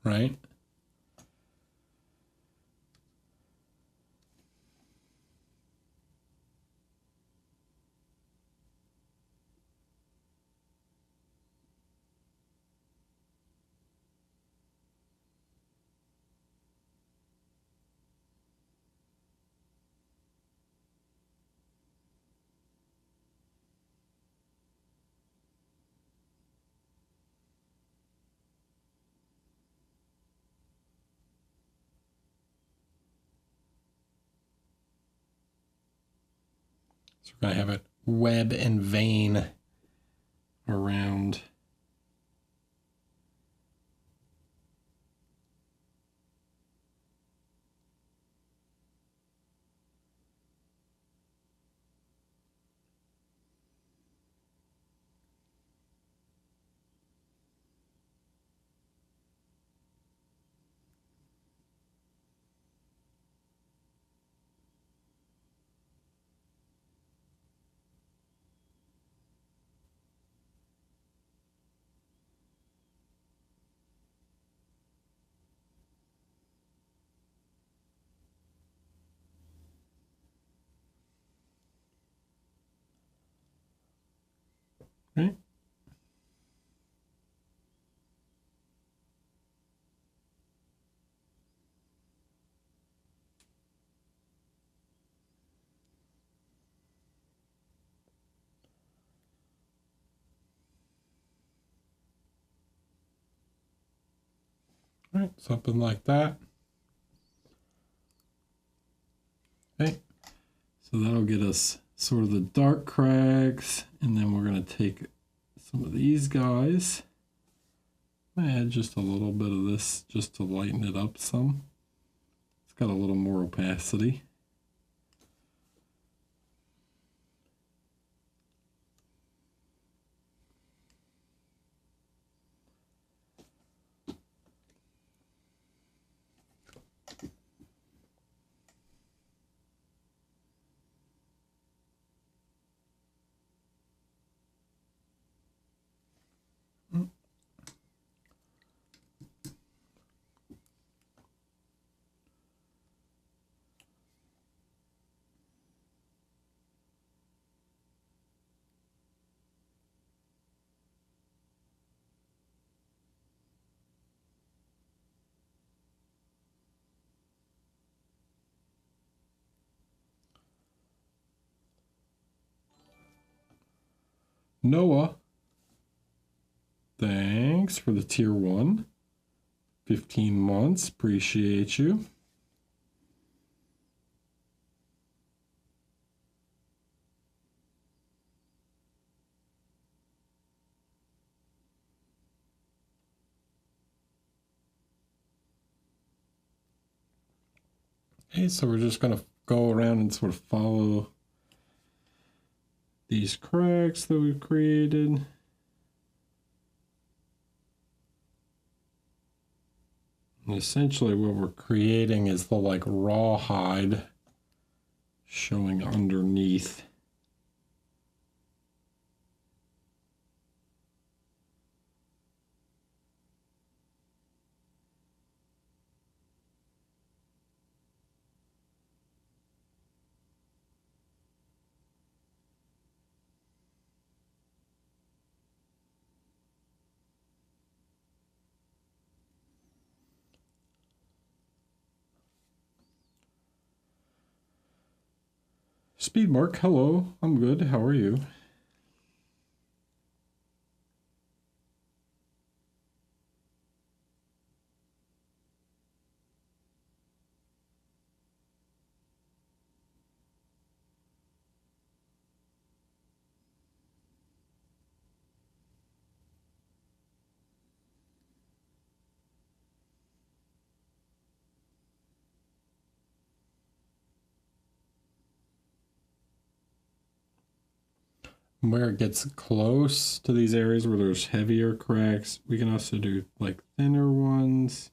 right? So we're going to have it web and vein around. Right? Right, something like that. Okay, so that'll get us sort of the dark crags, and then we're going to take some of these guys. Add just a little bit of this just to lighten it up some. It's got a little more opacity. Noah, thanks for the tier 1. 15 months, appreciate you. Okay, so we're just going to go around and sort of follow these cracks that we've created. And essentially what we're creating is the like rawhide showing underneath. Speedmark, hello, I'm good, how are you? Where it gets close to these areas where there's heavier cracks, we can also do like thinner ones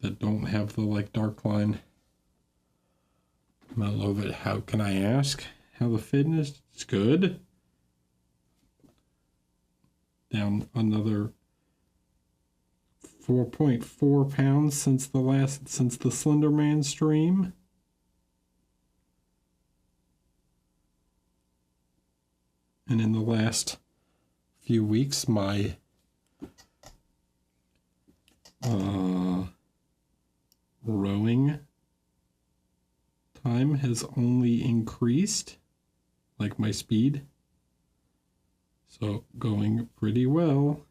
that don't have the like dark line. I love it. How can I ask how the fitness is good? down another 4.4 pounds since the Slender Man stream. And in the last few weeks, my rowing time has only increased, like my speed. So going pretty well.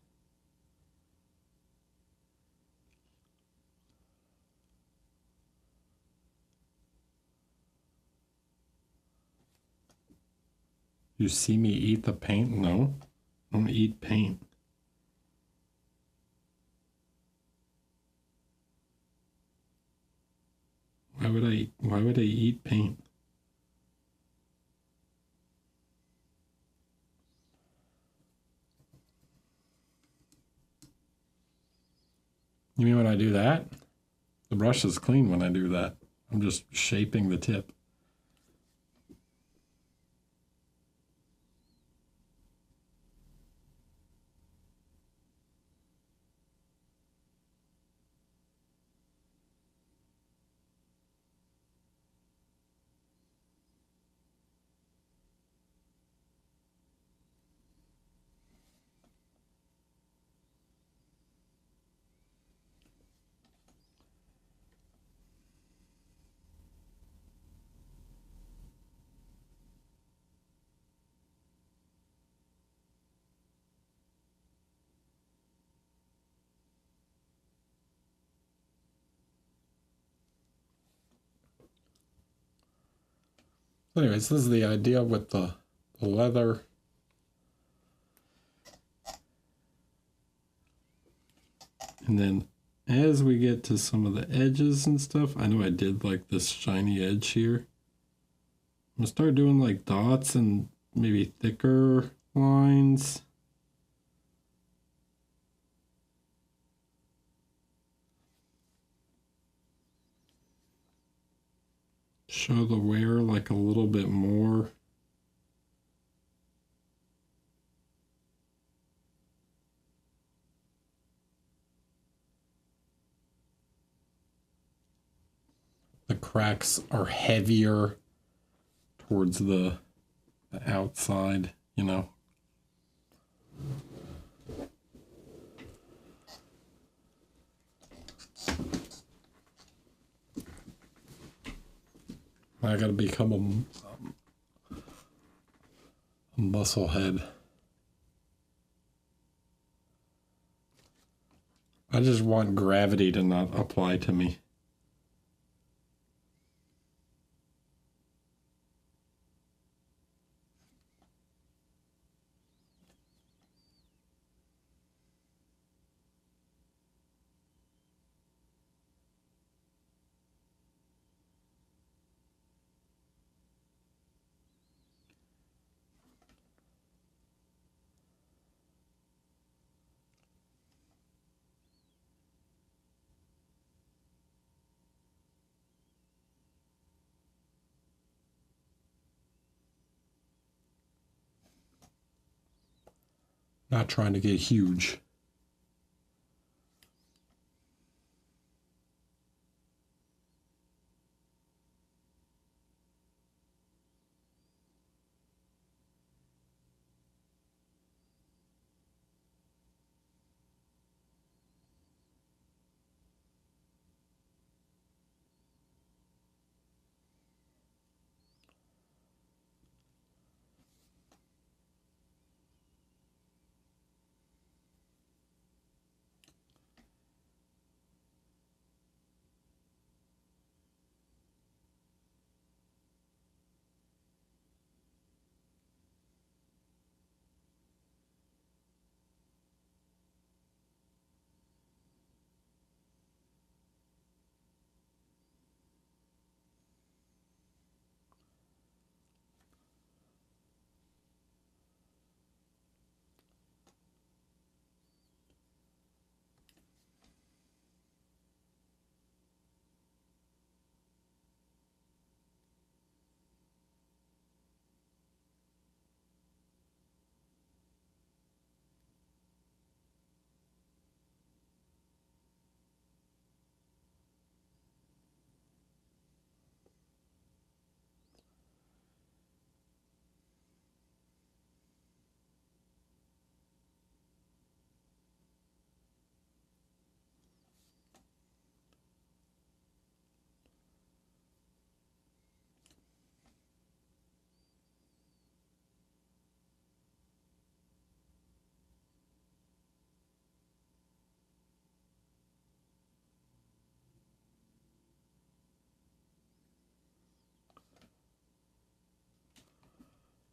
You see me eat the paint? No, I don't eat paint. Why would I eat paint? You mean when I do that? The brush is clean when I do that. I'm just shaping the tip. Anyways, this is the idea with the leather. And then as we get to some of the edges and stuff, I know I did like this shiny edge here. I'm gonna start doing like dots and maybe thicker lines. Show the wear like a little bit more. The cracks are heavier towards the outside, you know. I gotta become a muscle head. I just want gravity to not apply to me. Not trying to get huge.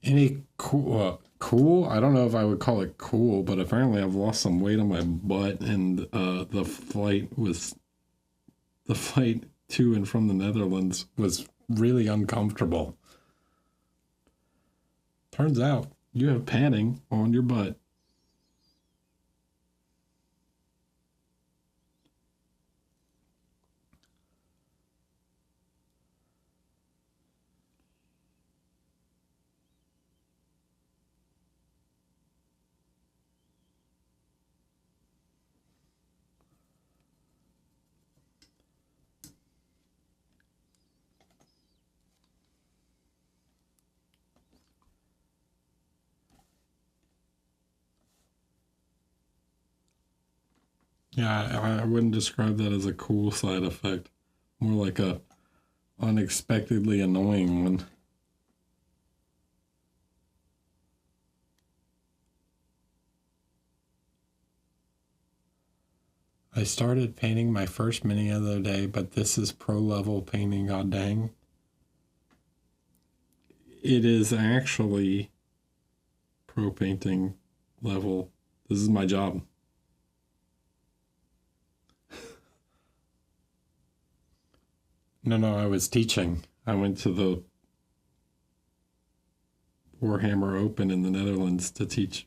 Any cool? I don't know if I would call it cool, but apparently I've lost some weight on my butt, and the flight to and from the Netherlands was really uncomfortable. Turns out you have padding on your butt. Yeah, I wouldn't describe that as a cool side effect. More like a unexpectedly annoying one. I started painting my first mini the other day, but this is pro level painting, god dang. It is actually pro painting level. This is my job. No, I was teaching. I went to the Warhammer Open in the Netherlands to teach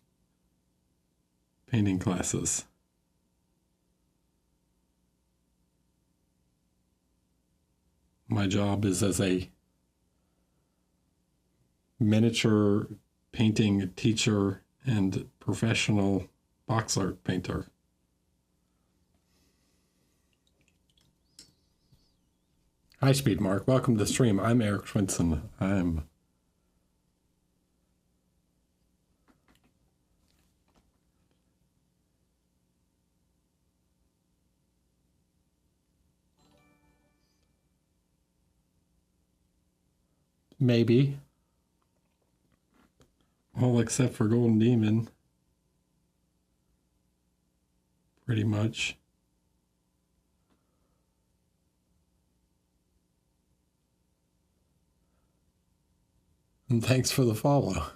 painting classes. My job is as a miniature painting teacher and professional box art painter. Hi, Speed Mark. Welcome to the stream. I'm Eric Schwinson. I'm maybe all except for Golden Demon. Pretty much. And thanks for the follow.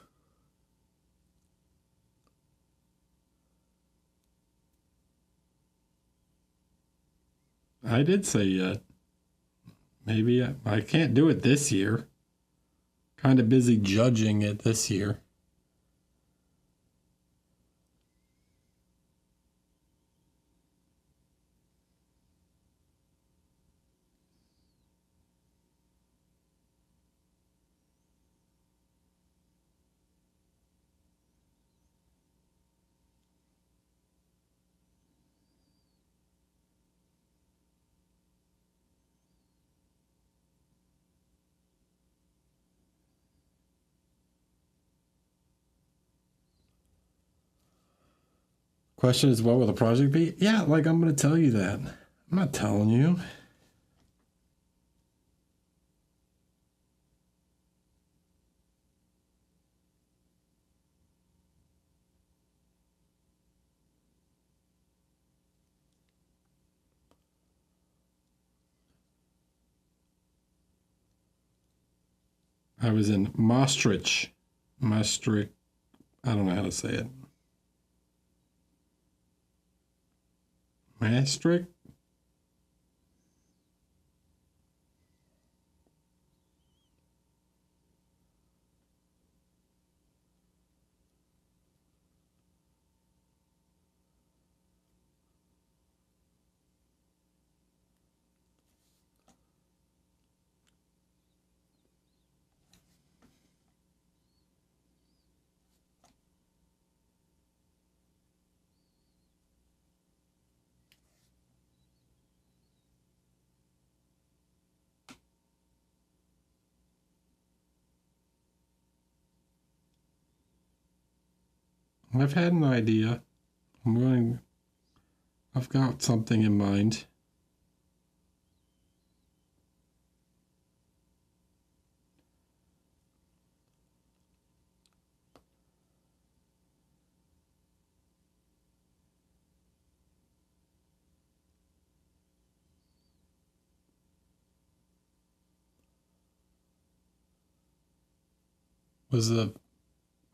I did say yet. Maybe I can't do it this year. Kind of busy judging it this year. Question is, what will the project be? Yeah, like I'm going to tell you that. I'm not telling you. I was in Maastricht. Maastricht. I don't know how to say it. Maastricht? I've had an idea. I've got something in mind. Was the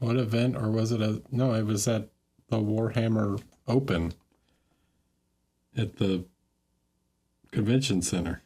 What event, or was it no, it was at the Warhammer Open at the convention center.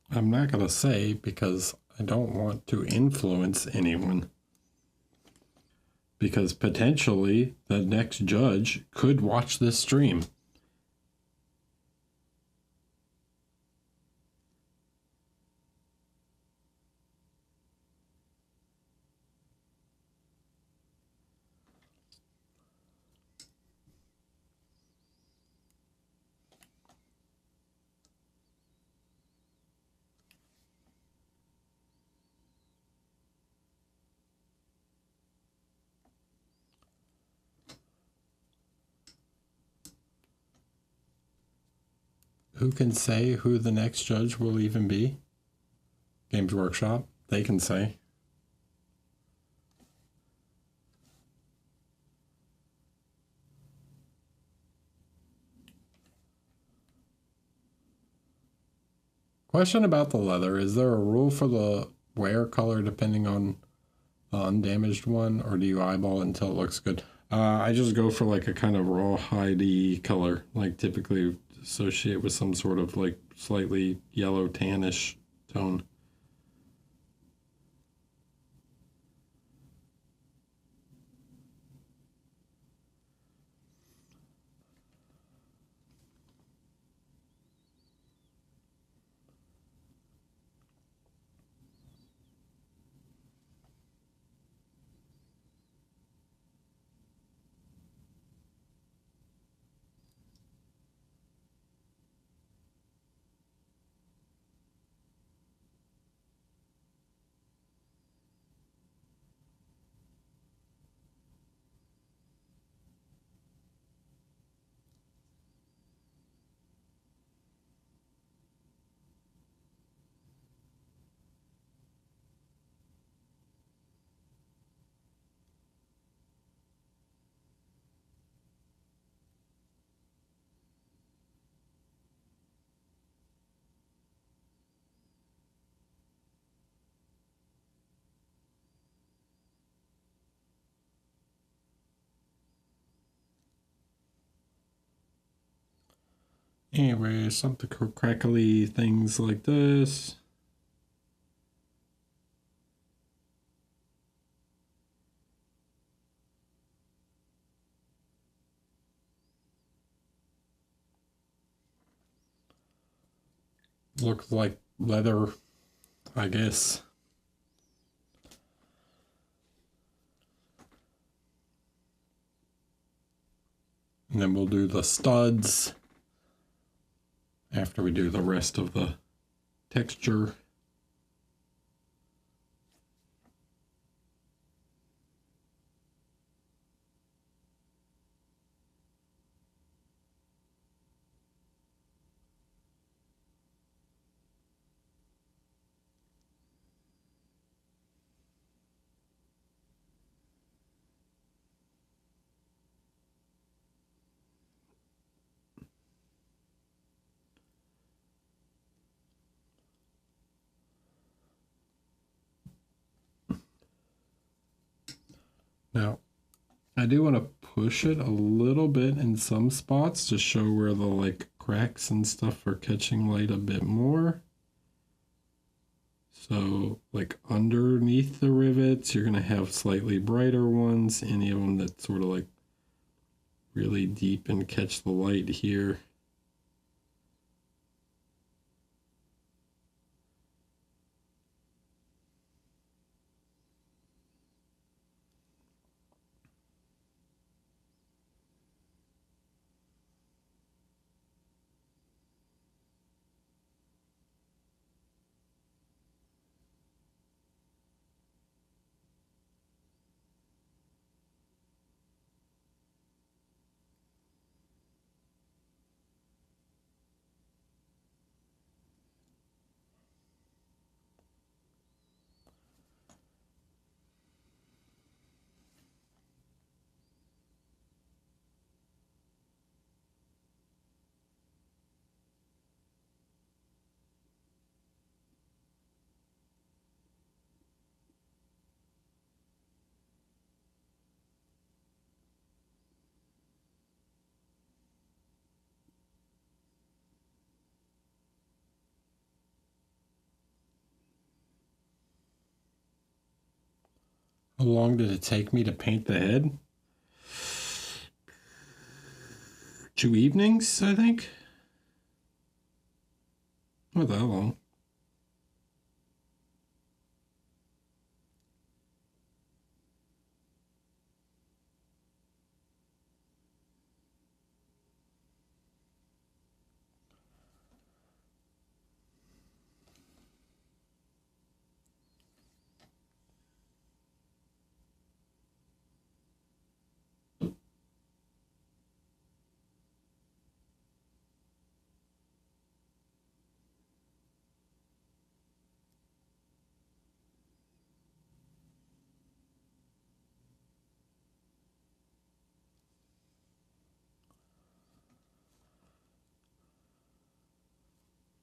I'm not going to say because I don't want to influence anyone. Because potentially the next judge could watch this stream. Who can say who the next judge will even be? Games Workshop, they can say. Question about the leather. Is there a rule for the wear color depending on the undamaged one, or do you eyeball it until it looks good? I just go for like a kind of rawhide-y color, like typically associate with some sort of like slightly yellow tannish tone. Anyway, something crackly things like this. Looks like leather, I guess. And then we'll do the studs after we do the rest of the texture. Now, I do want to push it a little bit in some spots to show where the like cracks and stuff are catching light a bit more. So like underneath the rivets, you're going to have slightly brighter ones. Any of them that sort of like really deep and catch the light here. How long did it take me to paint the head? 2 evenings, I think. Not that long.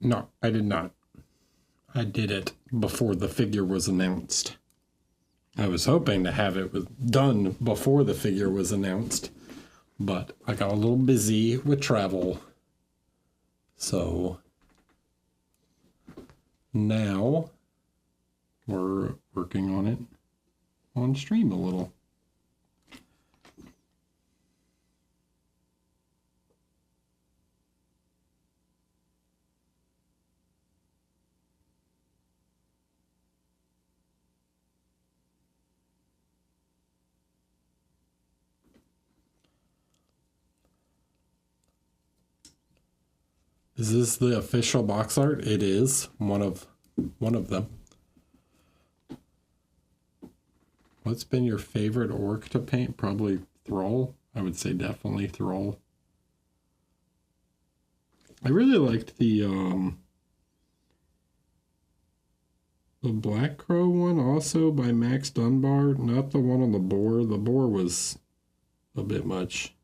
No, I did not. I did it before the figure was announced. I was hoping to have it done before the figure was announced, but I got a little busy with travel. So now we're working on it on stream a little. Is this the official box art? It is one of them. What's been your favorite orc to paint? Probably Thrall. I would say definitely Thrall. I really liked the Black Crow one also by Max Dunbar. Not the one on the boar. The boar was a bit much.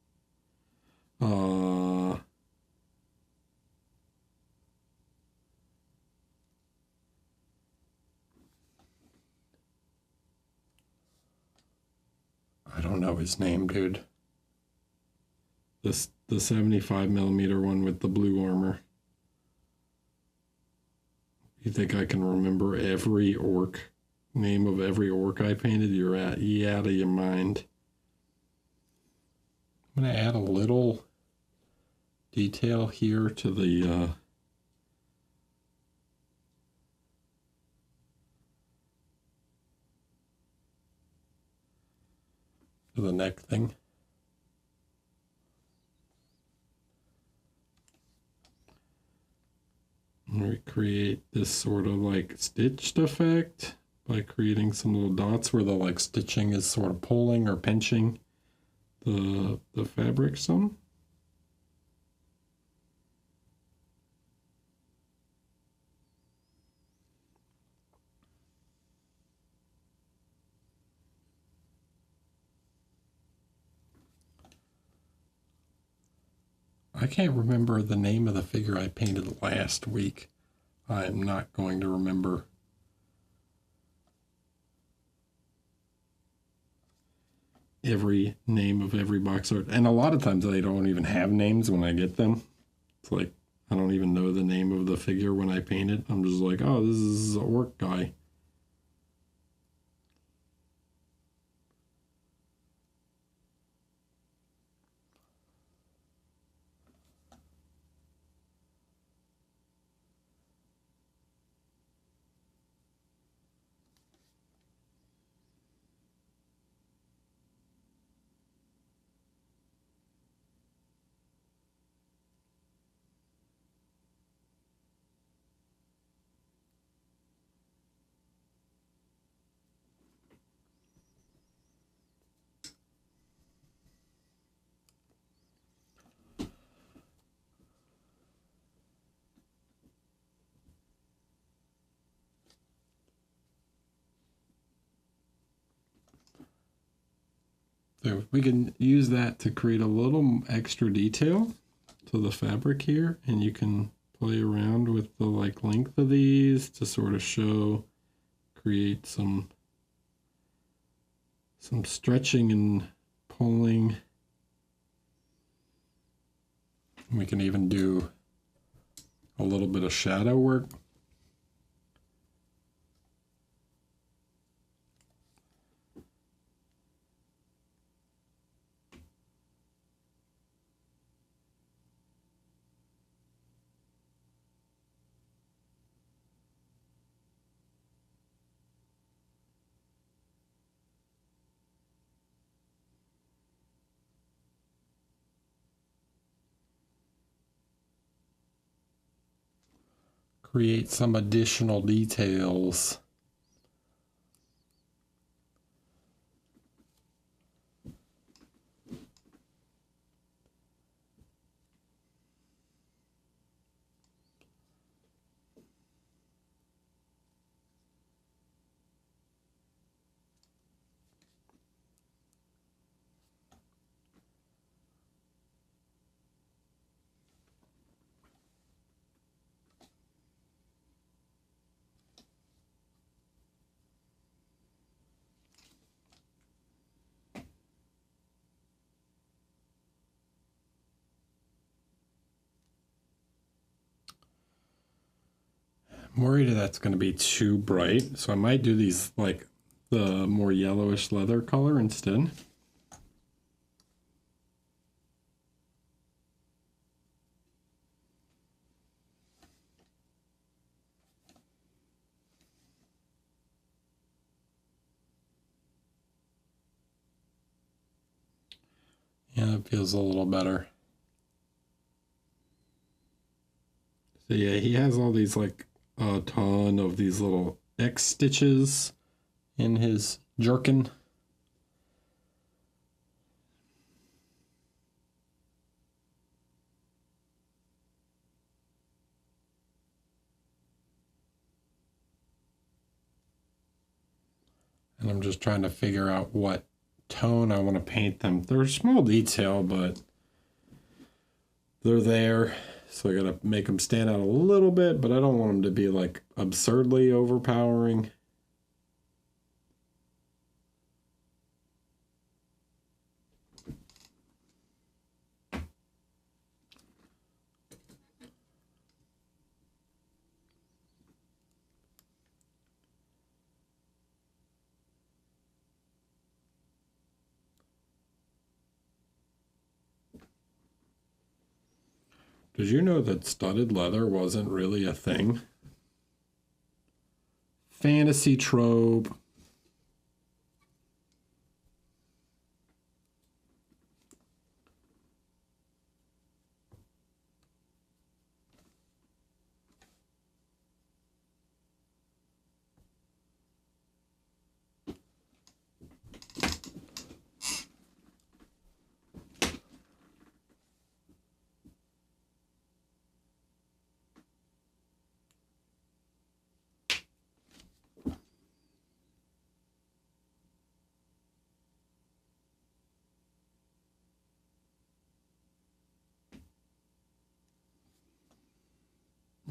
I don't know his name, dude. The 75mm one with the blue armor. You think I can remember every orc? Name of every orc I painted? You're out of your mind. I'm going to add a little detail here to the neck thing. And recreate this sort of like stitched effect by creating some little dots where the like stitching is sort of pulling or pinching the fabric some. I can't remember the name of the figure I painted last week. I'm not going to remember. Every name of every box art. And a lot of times they don't even have names when I get them. It's like, I don't even know the name of the figure when I paint it. I'm just like, oh, this is an orc guy. So we can use that to create a little extra detail to the fabric here, and you can play around with the like length of these to sort of show, create some stretching and pulling. We can even do a little bit of shadow work. create some additional details. I'm worried that's going to be too bright, so I might do these like the more yellowish leather color instead. Yeah, it feels a little better. So yeah, he has all these like a ton of these little X stitches in his jerkin. And I'm just trying to figure out what tone I want to paint them. They're a small detail, but they're there. So I gotta make them stand out a little bit, but I don't want them to be like absurdly overpowering. Did you know that studded leather wasn't really a thing? Fantasy trope.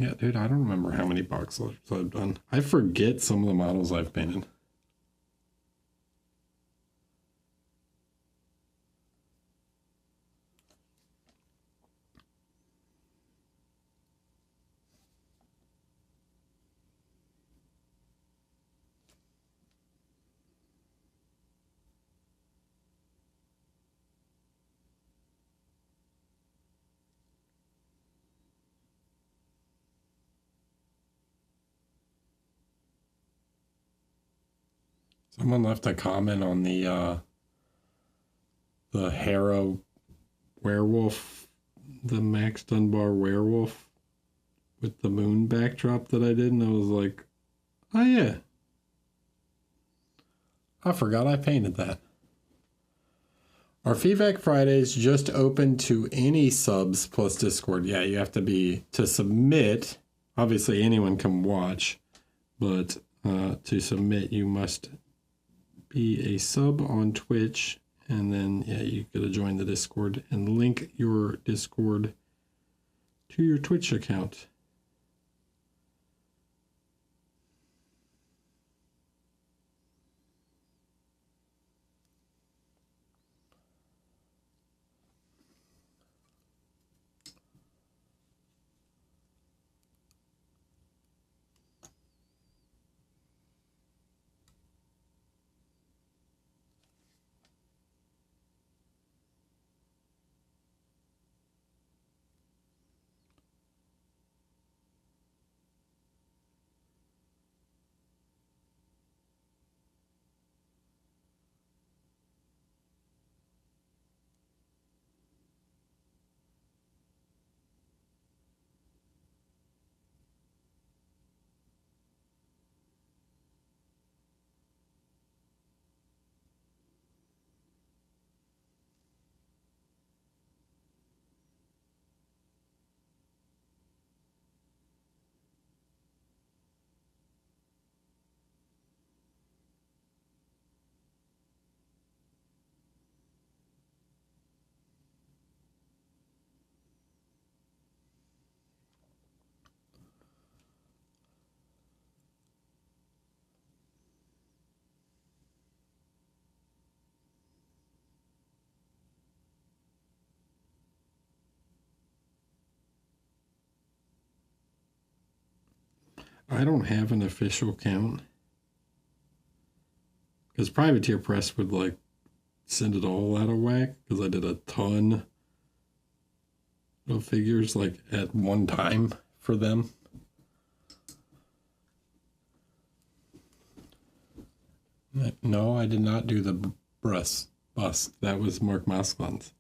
Yeah, dude, I don't remember how many box lifts I've done. I forget some of the models I've painted. Someone left a comment on the Harrow werewolf, the Max Dunbar werewolf with the moon backdrop that I did, and I was like, oh yeah, I forgot I painted that. Our feedback Fridays just open to any subs plus Discord. Yeah, you have to be to submit. Obviously, anyone can watch, but to submit, you must be a sub on Twitch, and then yeah, you gotta join the Discord and link your Discord to your Twitch account. I don't have an official count. Because Privateer Press would like send it all out of whack because I did a ton of figures like at one time for them. No, I did not do the bust. That was Mark Mosklin's.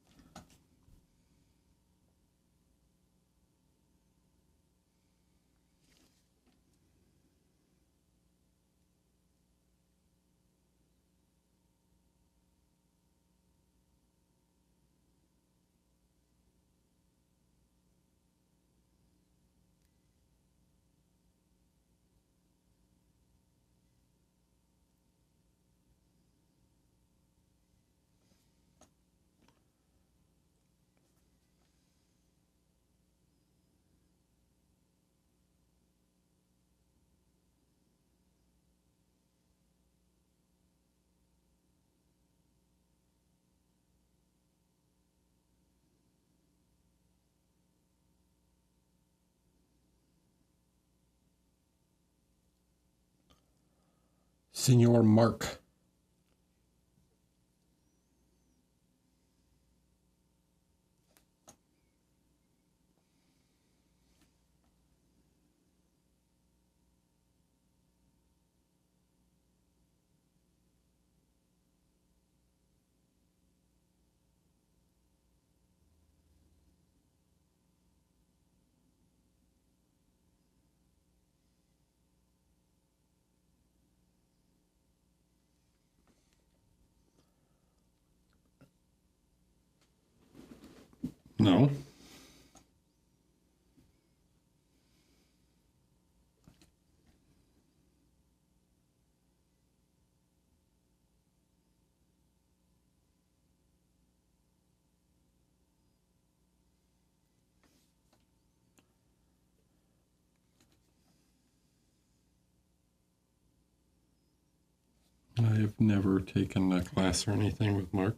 Senor Mark. No. I have never taken a class or anything with Mark.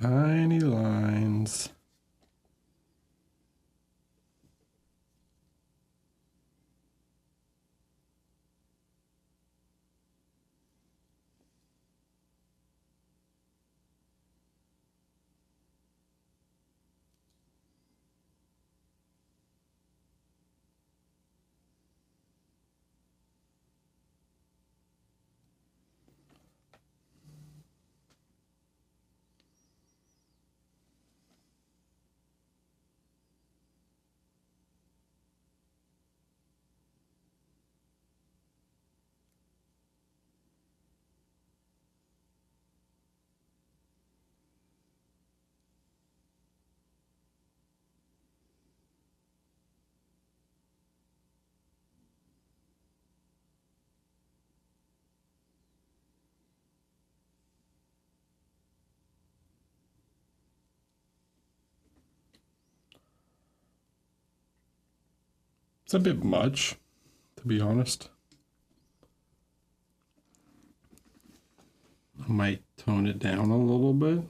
Tiny lines. It's a bit much, to be honest. I might tone it down a little bit.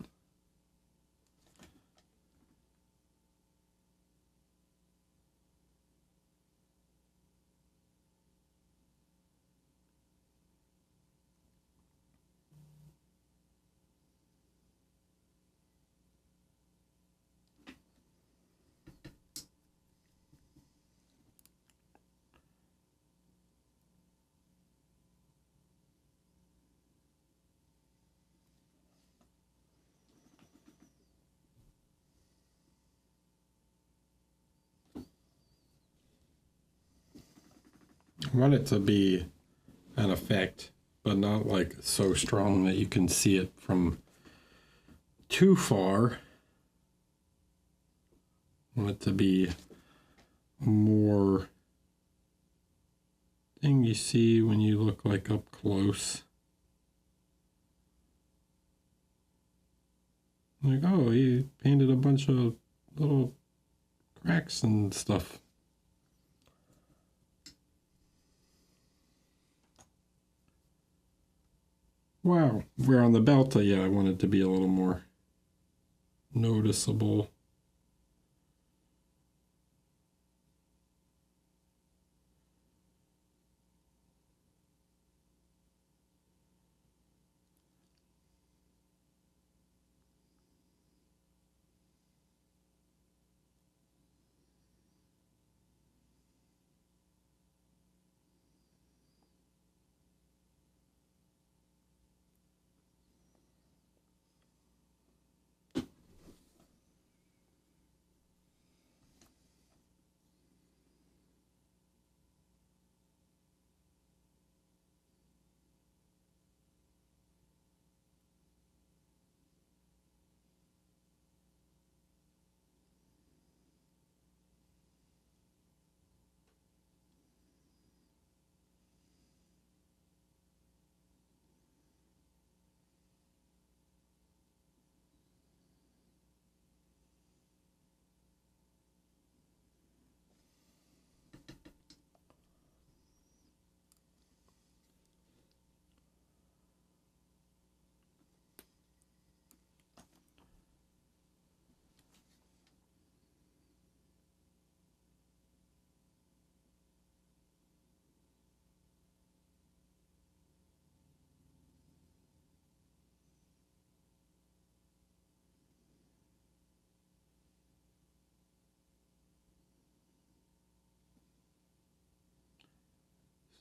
I want it to be an effect, but not like so strong that you can see it from too far. I want it to be more thing you see when you look like up close. Like, oh, he painted a bunch of little cracks and stuff. Wow, we're on the Belta. Yeah, I want it to be a little more noticeable.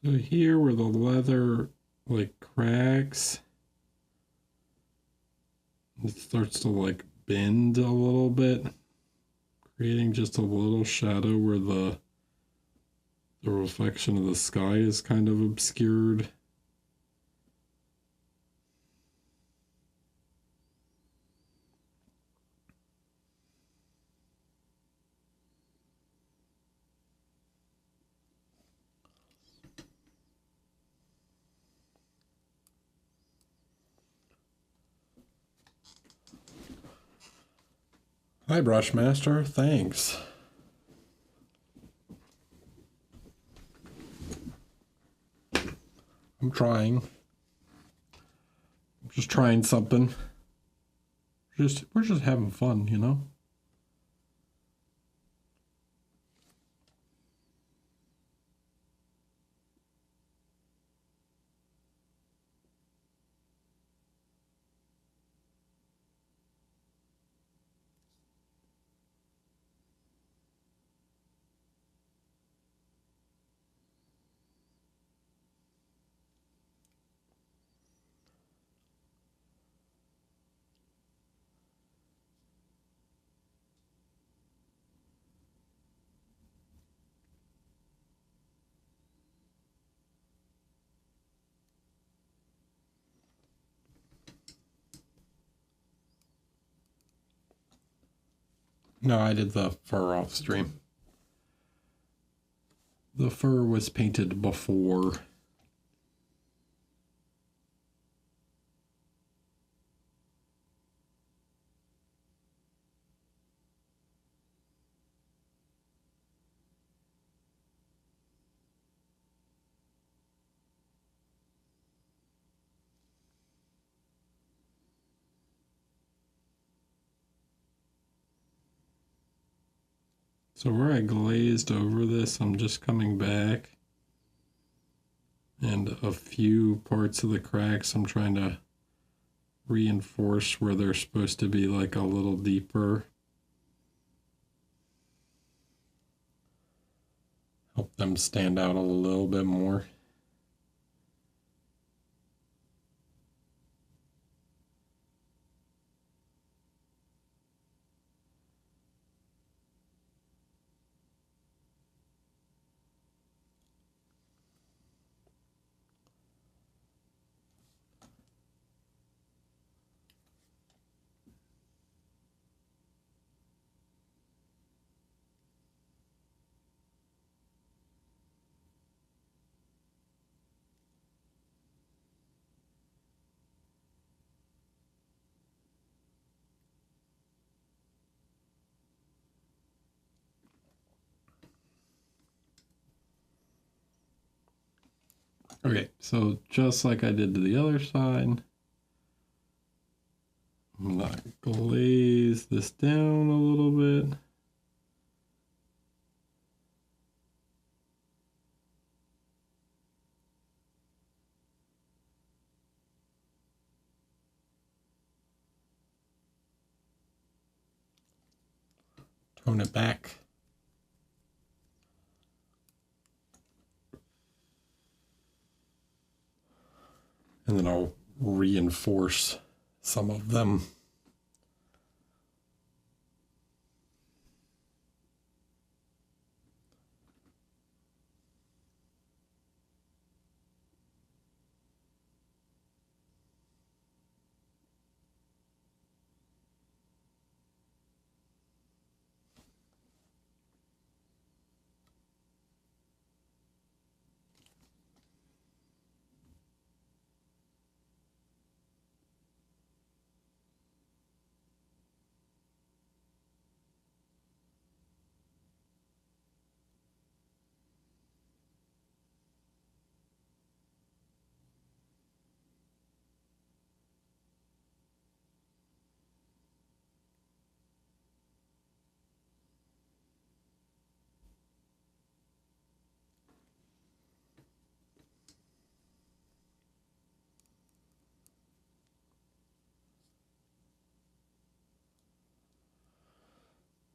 So here where the leather like cracks, it starts to like bend a little bit, creating just a little shadow where the reflection of the sky is kind of obscured. Hi, Brushmaster. Thanks. I'm trying. I'm just trying something. We're just having fun, you know? No, I did the fur off stream. The fur was painted before. So where I glazed over this, I'm just coming back. And a few parts of the cracks, I'm trying to reinforce where they're supposed to be like a little deeper. Help them stand out a little bit more. Okay, so just like I did to the other side, I'm gonna glaze this down a little bit. Tone it back. And then I'll reinforce some of them.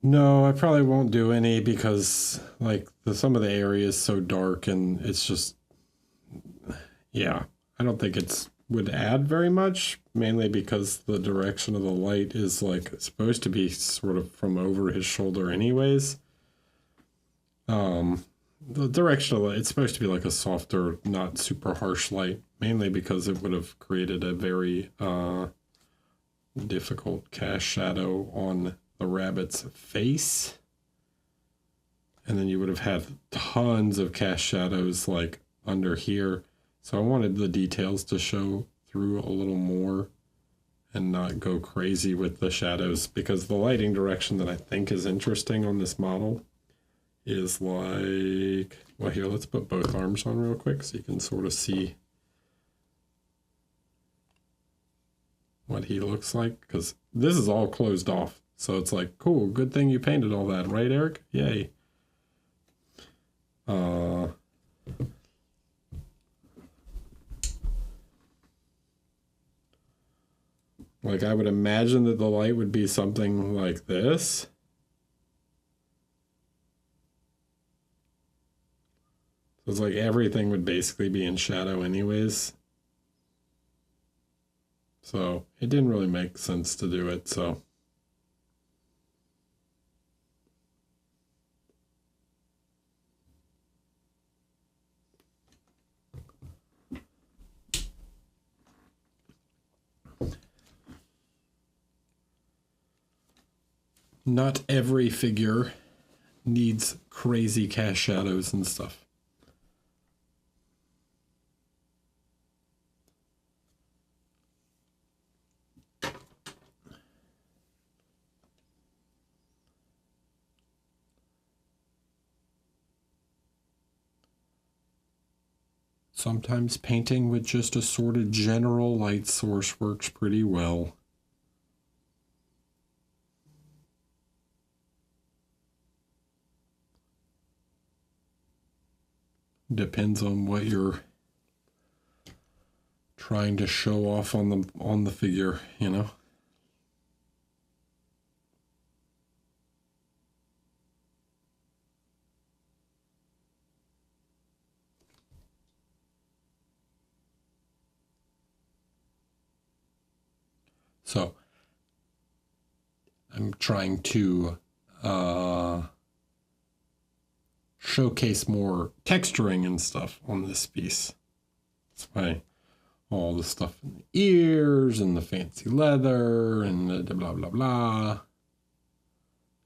No, I probably won't do any because like some of the area is so dark and it's just, yeah, I don't think it's would add very much, mainly because the direction of the light is like supposed to be sort of from over his shoulder anyways. The direction of the light, it's supposed to be like a softer, not super harsh light, mainly because it would have created a very difficult cast shadow on the rabbit's face. And then you would have had tons of cast shadows like under here. So I wanted the details to show through a little more and not go crazy with the shadows, because the lighting direction that I think is interesting on this model is like, well, here, let's put both arms on real quick so you can sort of see what he looks like, because this is all closed off. So it's like, cool, good thing you painted all that, right, Eric? Yay. Like I would imagine that the light would be something like this. So it's like everything would basically be in shadow anyways. So it didn't really make sense to do it, so. Not every figure needs crazy cast shadows and stuff. Sometimes painting with just a sort of general light source works pretty well. Depends on what you're trying to show off on the figure, you know. So I'm trying to showcase more texturing and stuff on this piece. That's why all the stuff in the ears and the fancy leather and the blah blah blah.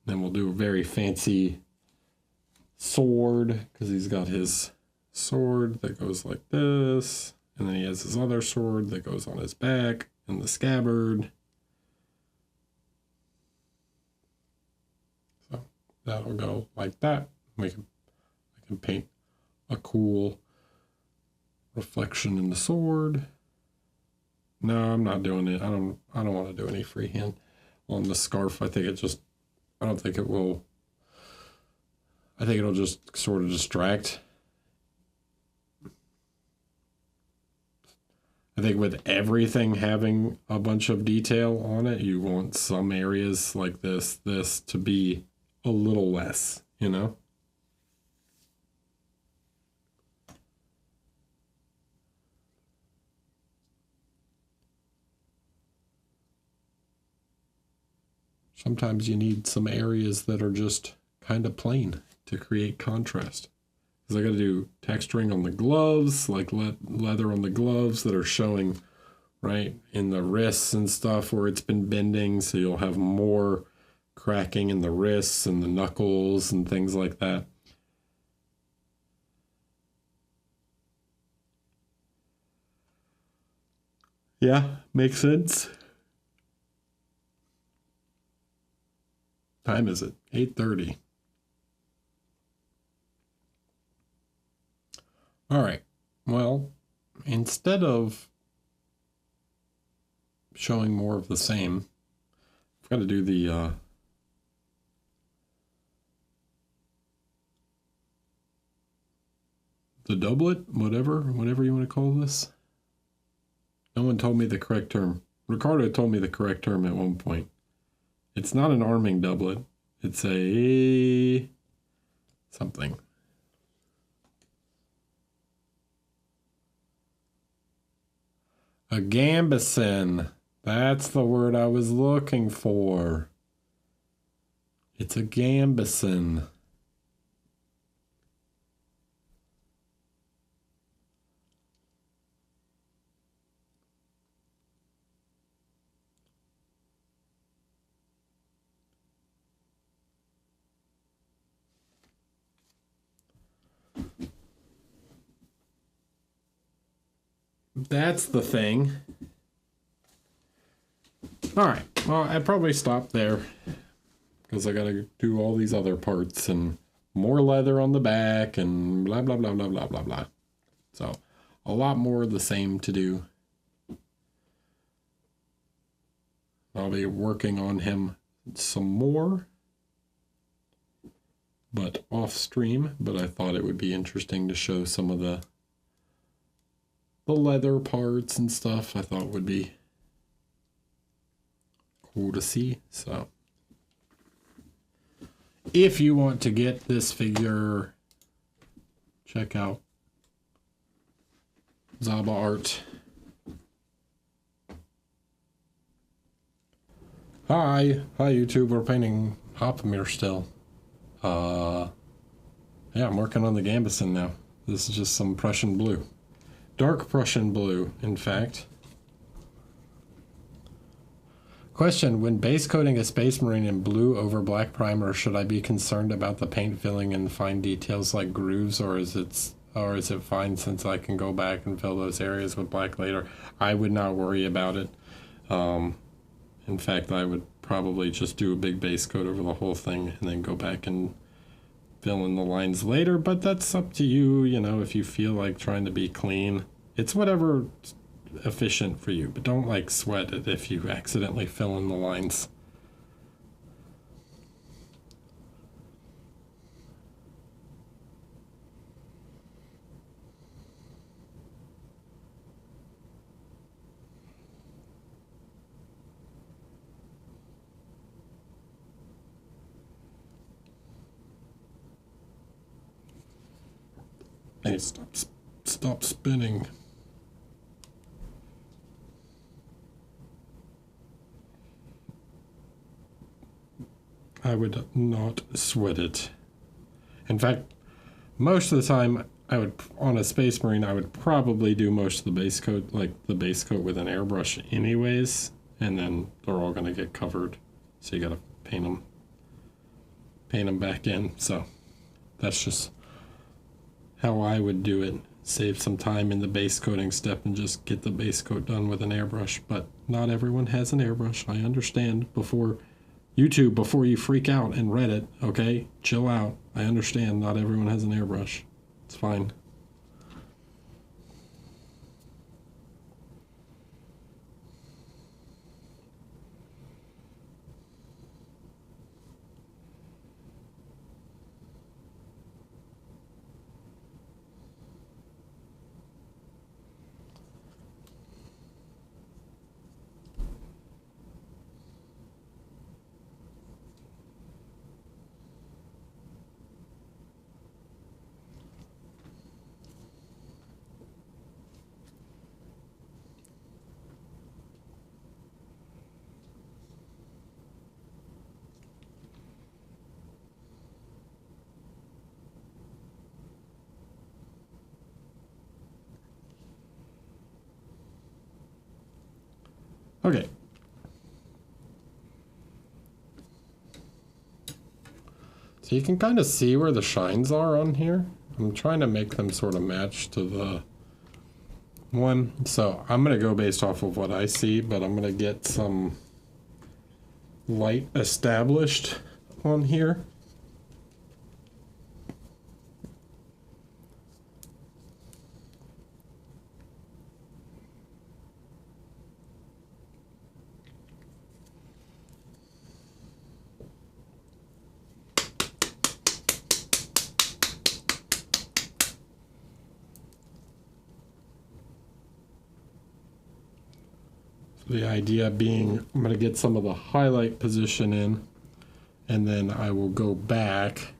Then we'll do a very fancy sword, because he's got his sword that goes like this, and then he has his other sword that goes on his back and the scabbard. So that'll go like that. I can paint a cool reflection in the sword. No, I'm not doing it. I don't want to do any freehand on the scarf. I think I don't think it will. I think it'll just sort of distract. I think with everything having a bunch of detail on it, you want some areas like this to be a little less, you know? Sometimes you need some areas that are just kind of plain to create contrast. Because I got to do texturing on the gloves, like leather on the gloves that are showing right in the wrists and stuff where it's been bending. So you'll have more cracking in the wrists and the knuckles and things like that. Yeah, makes sense. Time is it? 8:30. All right. Well, instead of showing more of the same, I've got to do the doublet, whatever you want to call this. No one told me the correct term. Ricardo told me the correct term at one point. It's not an arming doublet. It's a something. A Gambeson. That's the word I was looking for. It's a Gambeson. That's the thing. All right. Well, I'd probably stop there because I got to do all these other parts and more leather on the back and blah, blah, blah, blah, blah, blah, blah. So a lot more of the same to do. I'll be working on him some more, but off stream. But I thought it would be interesting to show some of the leather parts and stuff. I thought would be cool to see. So if you want to get this figure, check out Zaba Art. Hi YouTube, we're painting Hopemir still. Yeah, I'm working on the Gambeson now. This is just some Prussian blue. Dark Prussian blue, in fact. Question, when base coating a Space Marine in blue over black primer, should I be concerned about the paint filling and fine details like grooves, or is it fine since I can go back and fill those areas with black later? I would not worry about it. In fact, I would probably just do a big base coat over the whole thing and then go back and fill in the lines later, but that's up to you, you know, if you feel like trying to be clean. It's whatever efficient for you, but don't like sweat it if you accidentally fill in the lines. Hey, stop spinning. I would not sweat it. In fact, most of the time, on a Space Marine, I would probably do most of the base coat, like the base coat with an airbrush anyways, and then they're all gonna get covered. So you gotta paint them back in. So that's just how I would do it. Save some time in the base coating step and just get the base coat done with an airbrush. But not everyone has an airbrush. I understand. Before you freak out and Reddit, okay? Chill out. I understand not everyone has an airbrush. It's fine. So you can kind of see where the shines are on here. I'm trying to make them sort of match to the one. So I'm going to go based off of what I see, but I'm going to get some light established on here. The idea being I'm going to get some of the highlight position in, and then I will go back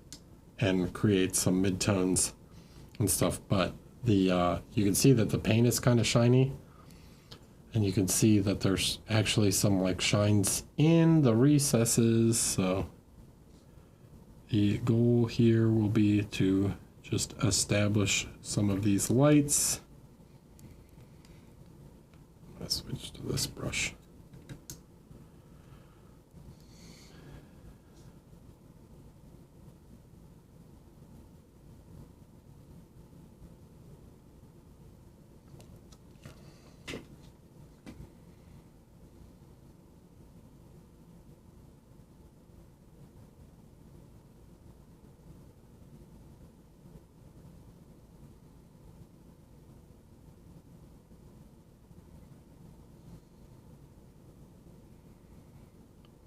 and create some midtones and stuff. But the you can see that the paint is kind of shiny, and you can see that there's actually some like shines in the recesses. So the goal here will be to just establish some of these lights. Let's switch to this brush.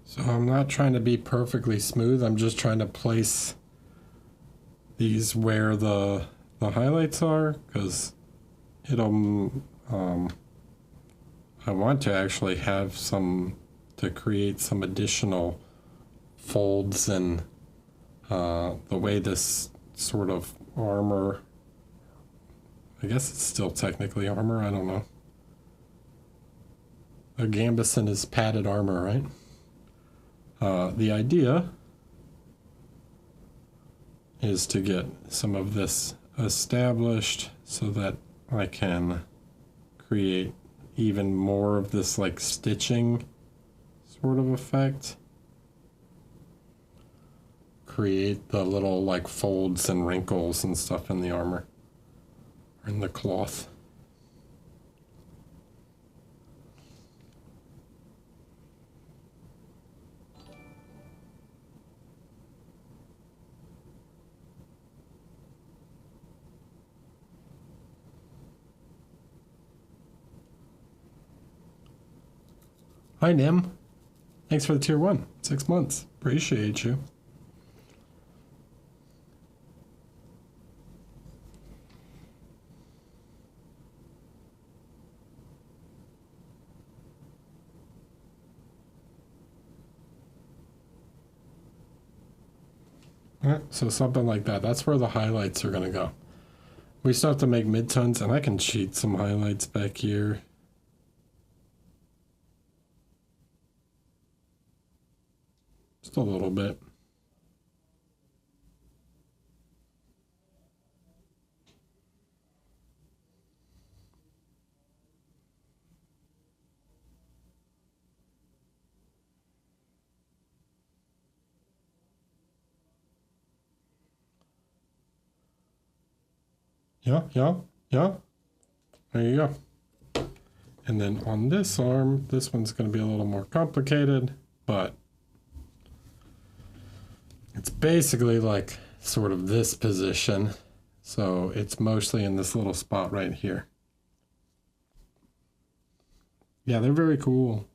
So I'm not trying to be perfectly smooth. I'm just trying to place these where the highlights are, because it'll I want to actually have some to create some additional folds and the way this sort of armor, I guess it's still technically armor, I don't know. A Gambeson is padded armor, right? The idea is to get some of this established so that I can create even more of this like stitching sort of effect. Create the little like folds and wrinkles and stuff in the armor, or in the cloth. Hi, Nim. Thanks for the tier 1. 6 months. Appreciate you. So something like that. That's where the highlights are going to go. We still have to make midtones, and I can cheat some highlights back here. Just a little bit. Yeah. There you go. And then on this arm, this one's going to be a little more complicated, but it's basically like sort of this position. So it's mostly in this little spot right here. Yeah, they're very cool.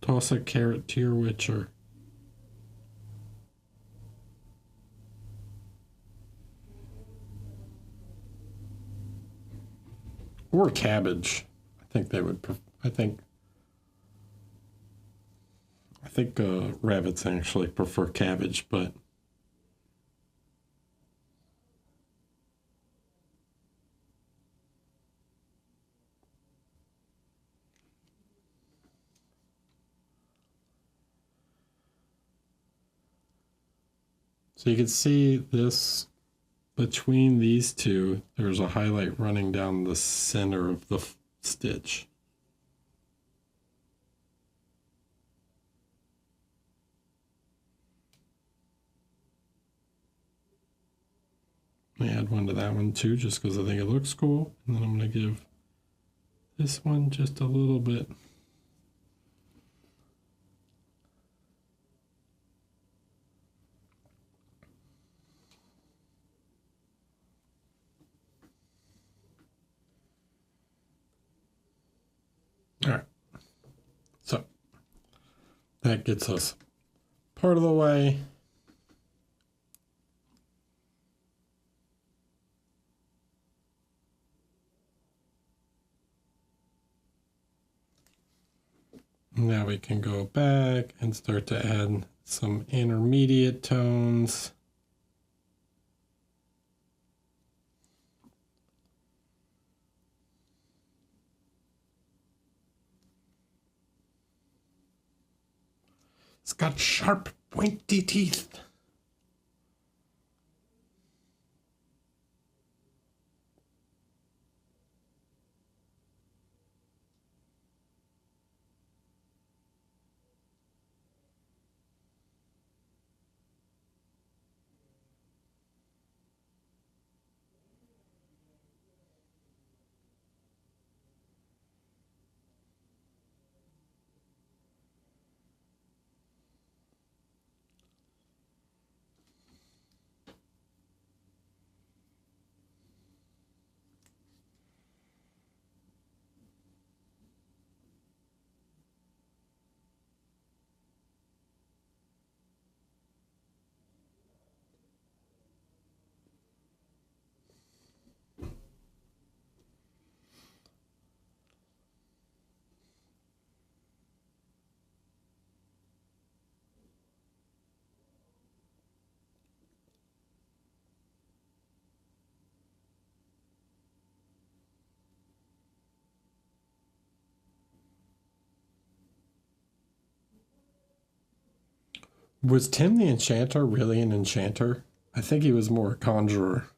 Toss a carrot to your witcher. Or cabbage. I think they would. I think rabbits actually prefer cabbage, but so you can see this between these two. There's a highlight running down the center of the stitch. me add one to that one too, just because I think it looks cool. And then I'm going to give this one just a little bit. All right. So that gets us part of the way. Now we can go back and start to add some intermediate tones. It's got sharp, pointy teeth. Was Tim the Enchanter really an enchanter? I think he was more a conjurer.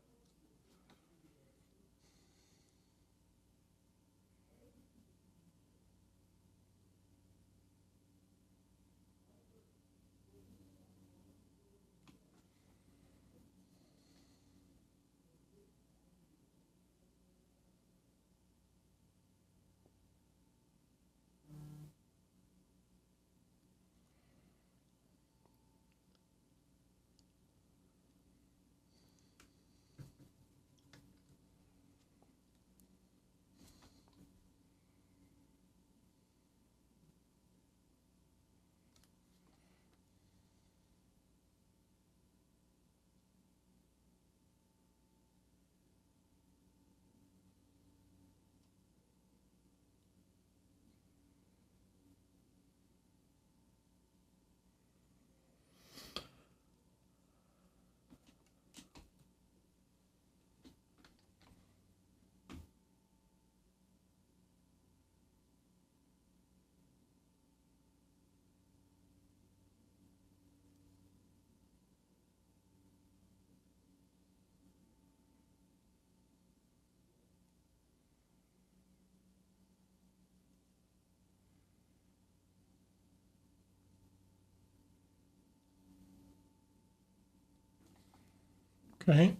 Okay.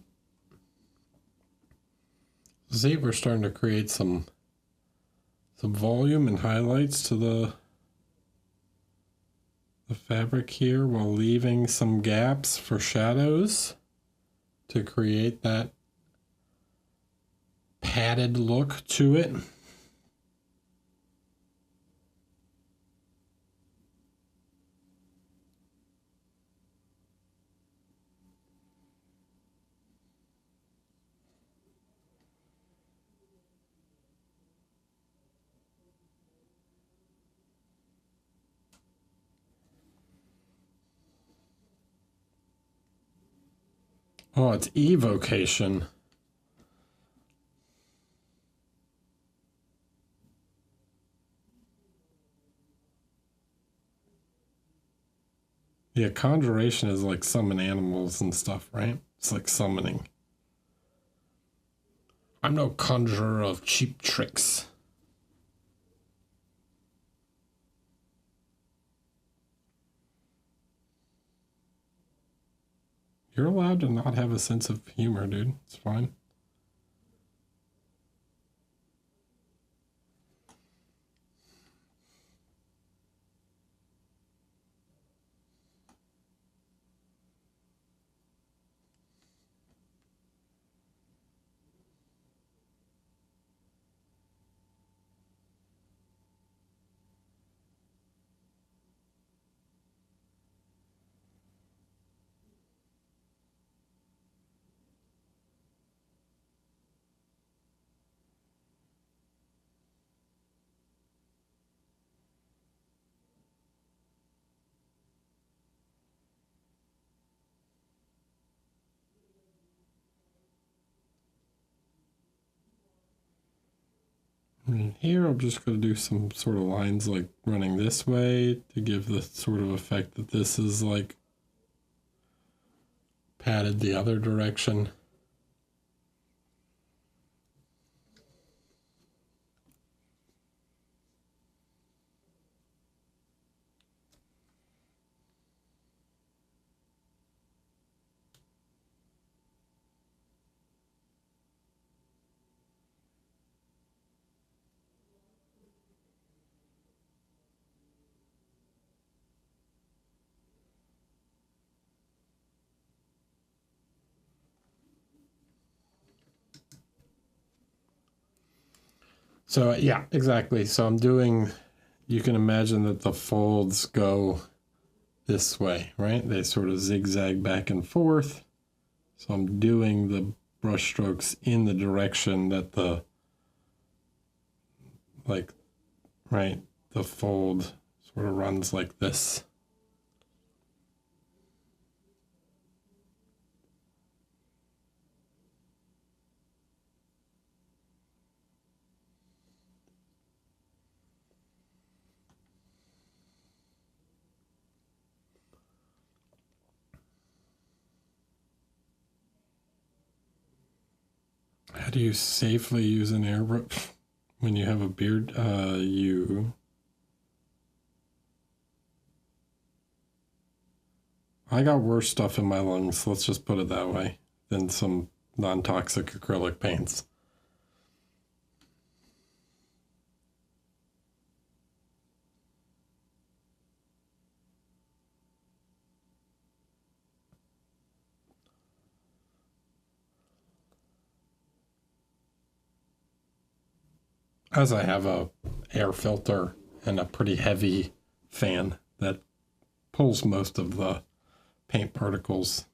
See, we're starting to create some volume and highlights to the fabric here while leaving some gaps for shadows to create that padded look to it. Oh, it's evocation. Yeah, conjuration is like summon animals and stuff, right? It's like summoning. I'm no conjurer of cheap tricks. You're allowed to not have a sense of humor, dude. It's fine. And here I'm just going to do some sort of lines like running this way to give the sort of effect that this is like padded the other direction. So yeah, exactly. So I'm doing, you can imagine that the folds go this way, right? They sort of zigzag back and forth. So I'm doing the brush strokes in the direction that the, like, right, the fold sort of runs like this. How do you safely use an airbrush when you have a beard? I got worse stuff in my lungs, let's just put it that way, than some non-toxic acrylic paints. As I have a air filter and a pretty heavy fan that pulls most of the paint particles.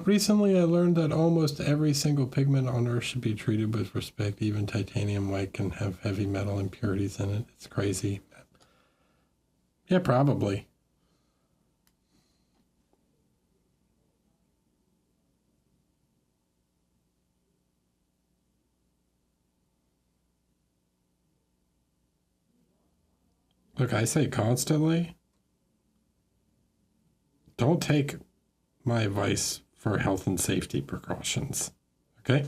Recently, I learned that almost every single pigment on Earth should be treated with respect. Even titanium white can have heavy metal impurities in it. It's crazy. Yeah, probably. Look, I say constantly, don't take my advice for health and safety precautions. Okay?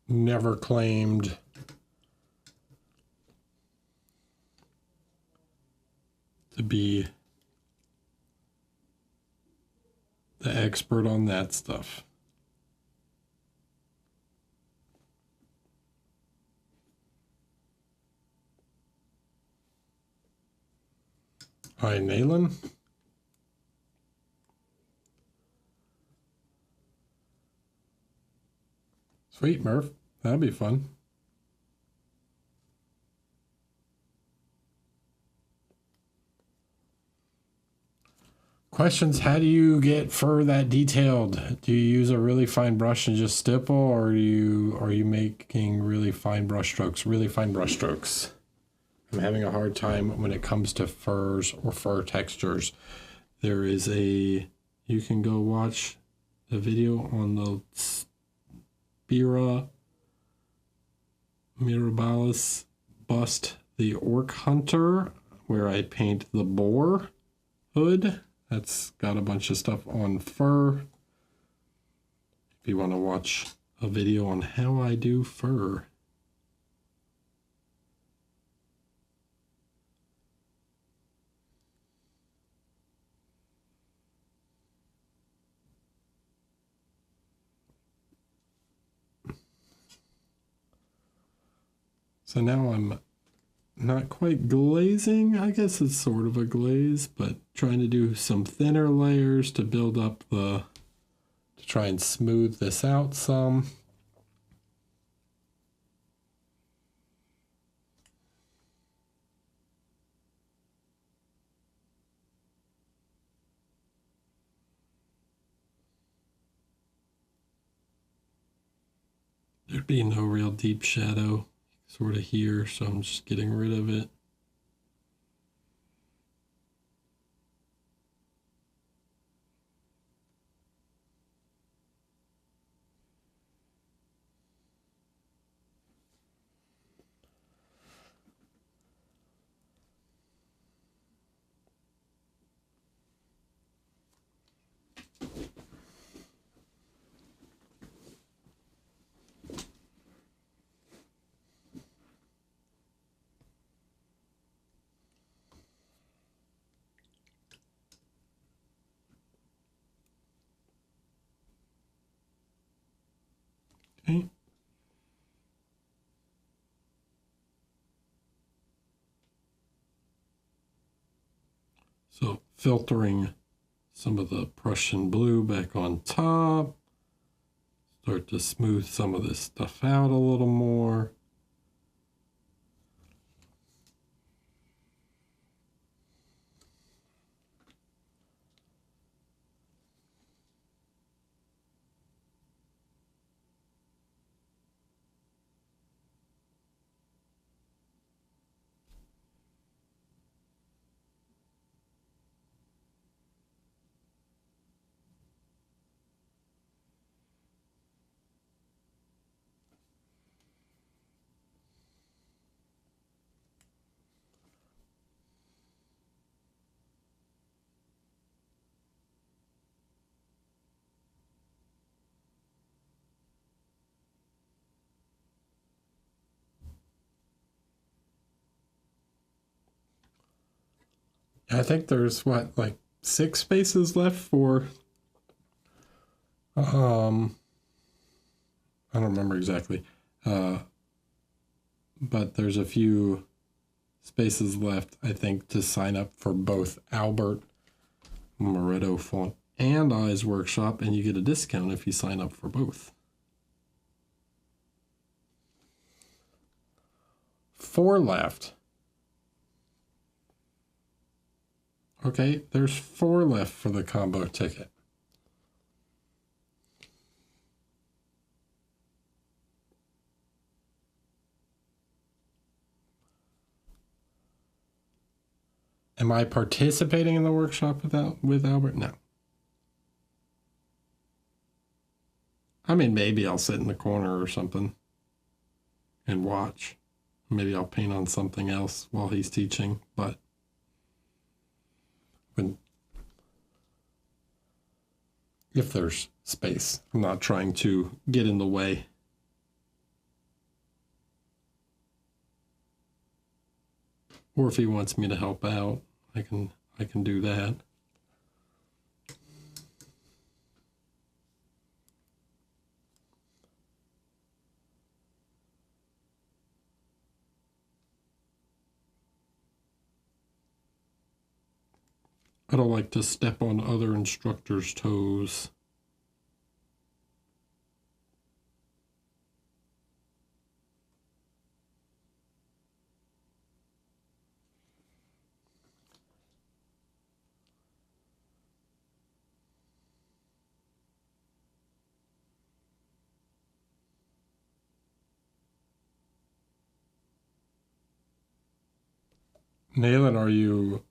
never claimed to be the expert on that stuff. Hi, Nayland. Sweet, Murph. That'd be fun. Questions: how do you get fur that detailed? Do you use a really fine brush and just stipple, or are you making really fine brush strokes? Really fine brush strokes. I'm having a hard time when it comes to furs or fur textures. There is you can go watch the video on the Spira Mirabilis bust, the Orc Hunter, where I paint the boar hood. That's got a bunch of stuff on fur. If you want to watch a video on how I do fur. So now I'm not quite glazing. I guess it's sort of a glaze, but trying to do some thinner layers to build up to try and smooth this out some. There'd be no real deep shadow sort of here, so I'm just getting rid of it. Okay. So filtering some of the Prussian blue back on top. Start to smooth some of this stuff out a little more. I think there's what, like 6 spaces left for I don't remember exactly. But there's a few spaces left, I think, to sign up for both Albert Moretto Font and Eyes Workshop, and you get a discount if you sign up for both. 4 left. Okay, there's 4 left for the combo ticket. Am I participating in the workshop with Albert? No. I mean, maybe I'll sit in the corner or something and watch. Maybe I'll paint on something else while he's teaching, but if there's space, I'm not trying to get in the way. Or if he wants me to help out, I can do that. I don't like to step on other instructors' toes. Nayland, are you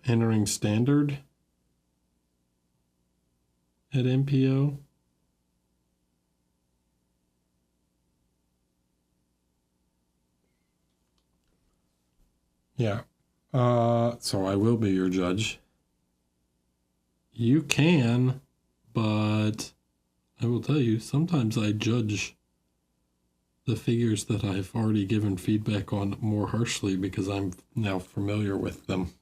entering standard at MPO? Yeah. So I will be your judge. You can, but I will tell you, sometimes I judge the figures that I've already given feedback on more harshly because I'm now familiar with them.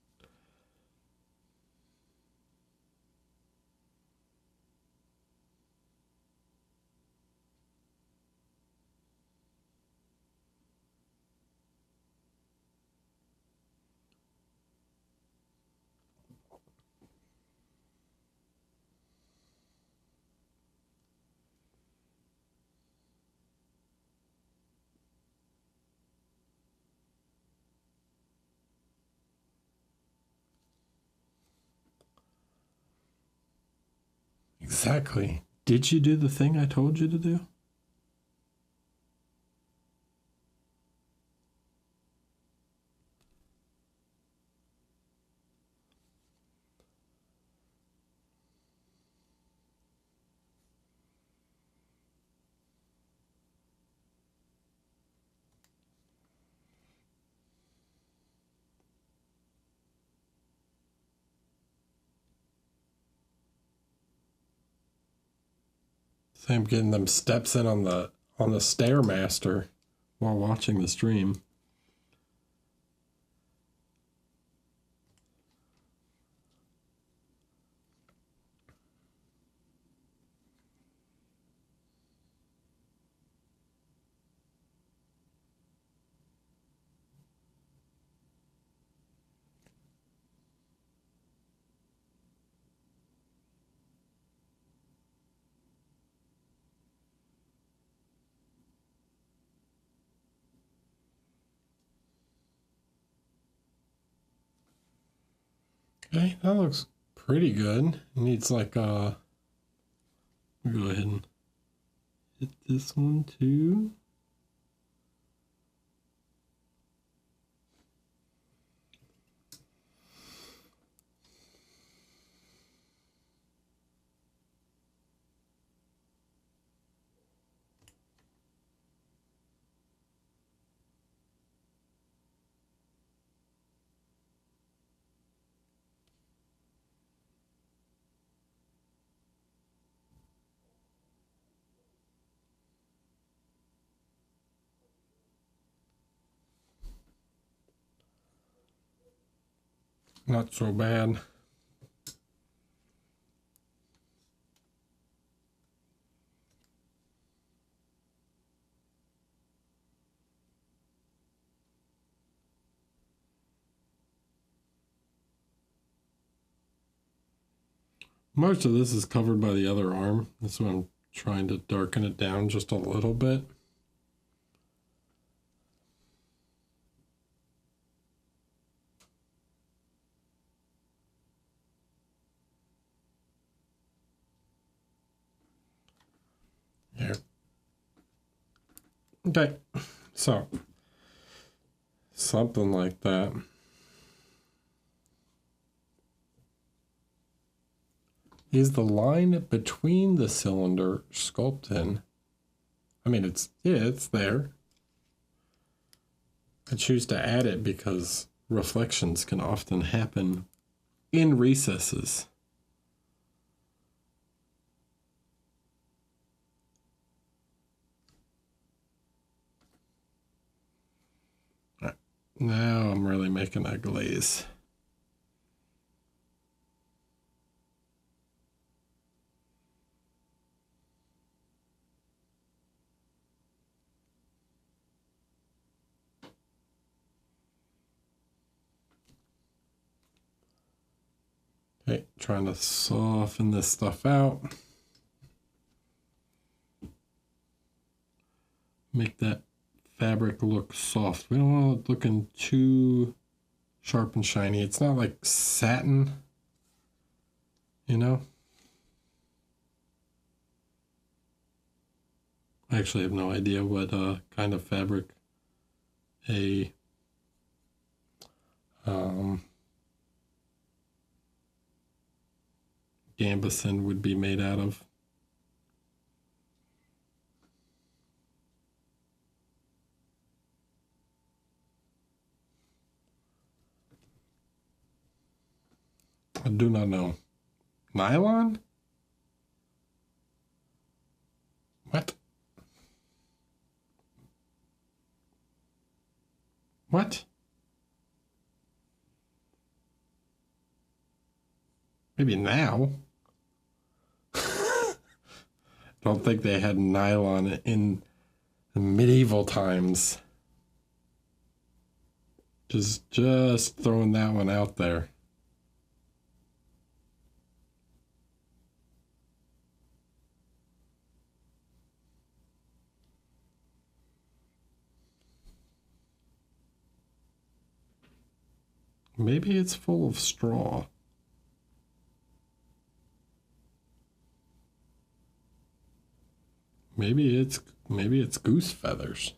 Exactly. Did you do the thing I told you to do? So I'm getting them steps in on the Stairmaster while watching the stream. Okay, that looks pretty good. It needs like we'll go ahead and hit this one too. Not so bad. Most of this is covered by the other arm. That's why I'm trying to darken it down just a little bit. Here. Okay, so something like that. Is the line between the cylinder sculpted? I mean, it's there. I choose to add it because reflections can often happen in recesses. Now I'm really making that glaze. Okay, trying to soften this stuff out. Make that fabric look soft. We don't want it looking too sharp and shiny. It's not like satin, you know? I actually have no idea what kind of fabric a Gambeson would be made out of. I do not know. Nylon? What? What? Maybe now. Don't think they had nylon in the medieval times. Just throwing that one out there. Maybe it's full of straw. Maybe it's goose feathers.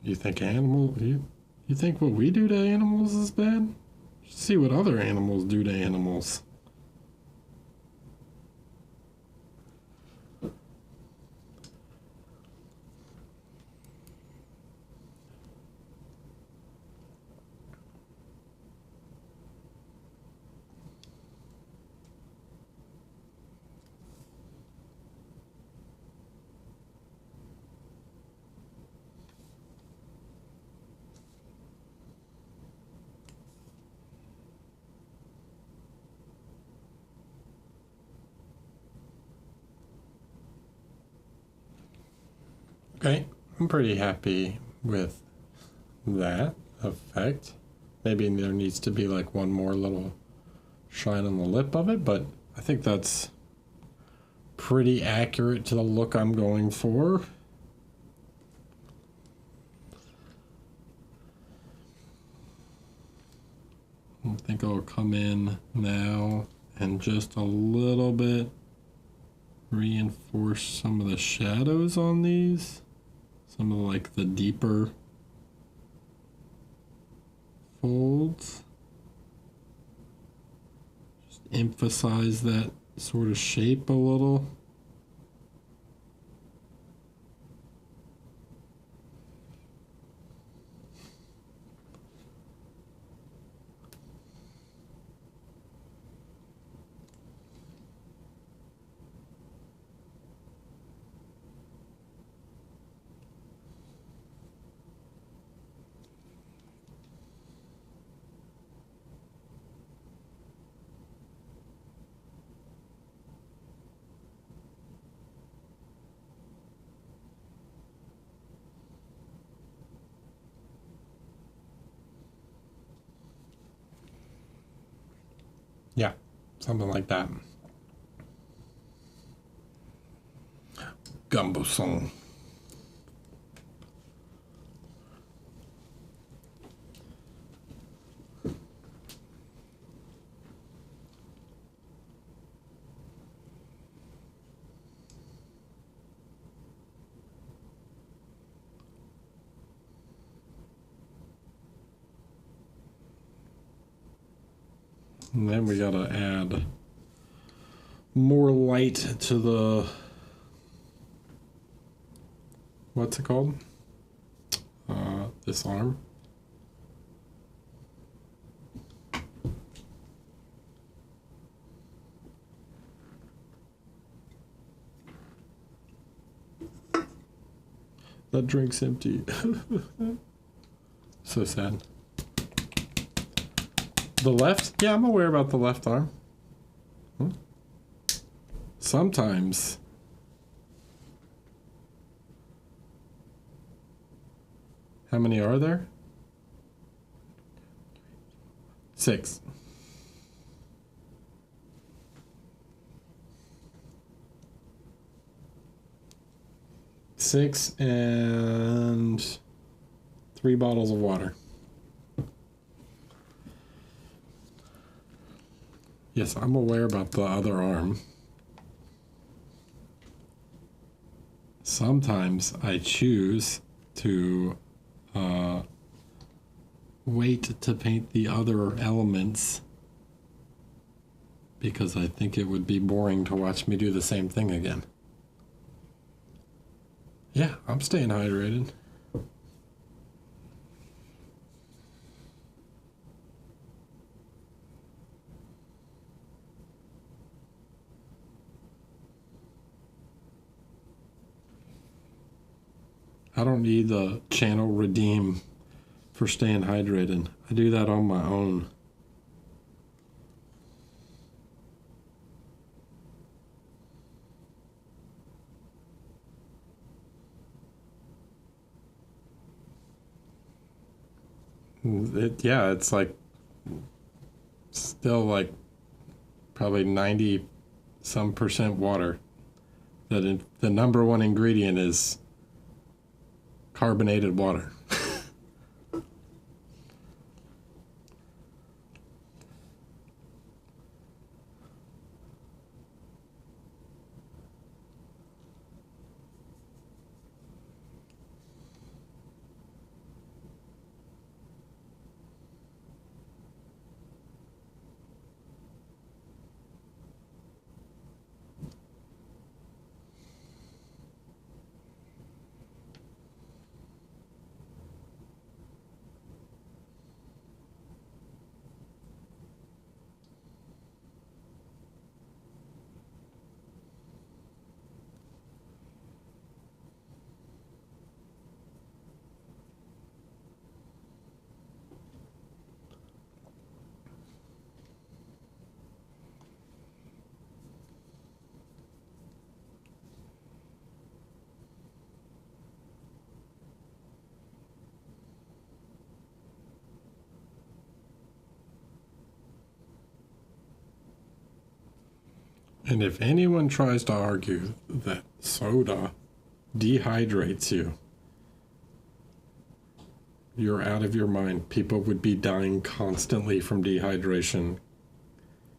You think you think what we do to animals is bad? See what other animals do to animals. Okay, I'm pretty happy with that effect. Maybe there needs to be like one more little shine on the lip of it, but I think that's pretty accurate to the look I'm going for. I think I'll come in now and just a little bit reinforce some of the shadows on these. Some of like the deeper folds. Just emphasize that sort of shape a little. Yeah, something like that. Gambeson. And then we gotta add more light to the, what's it called? This arm. That drink's empty. So sad. The left? Yeah, I'm aware about the left arm. Sometimes. How many are there? 6. Six and 3 bottles of water. Yes, I'm aware about the other arm. Sometimes I choose to wait to paint the other elements because I think it would be boring to watch me do the same thing again. Yeah, I'm staying hydrated. I don't need the channel redeem for staying hydrated. I do that on my own. It's like still like probably 90 some percent water. The number one ingredient is carbonated water. And if anyone tries to argue that soda dehydrates you, you're out of your mind. People would be dying constantly from dehydration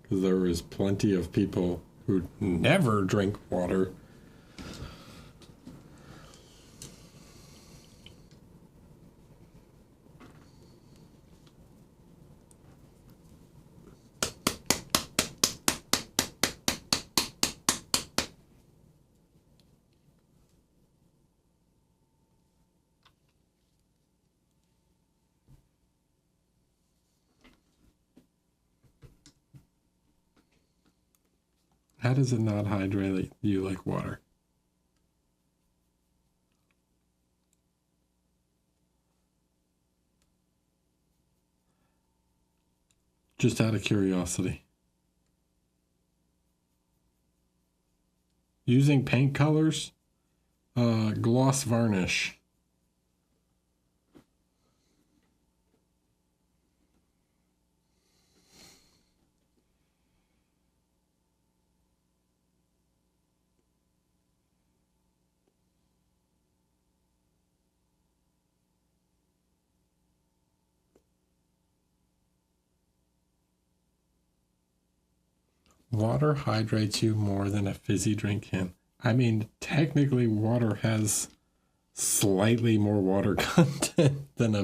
because there is plenty of people who never drink water. How does it not hydrate you like water? Just out of curiosity. Using paint colors, gloss varnish. Water hydrates you more than a fizzy drink can. I mean, technically water has slightly more water content than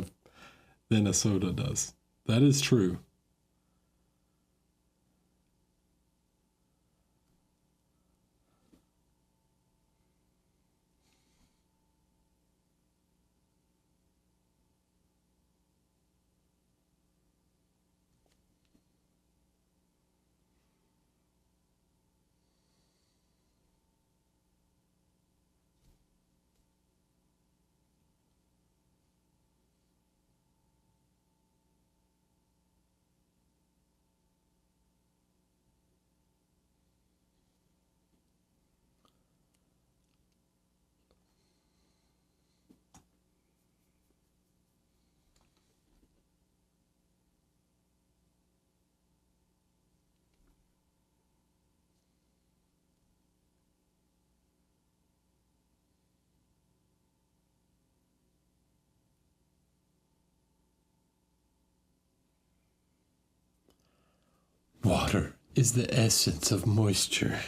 a soda does. That is true. is the essence of moisture.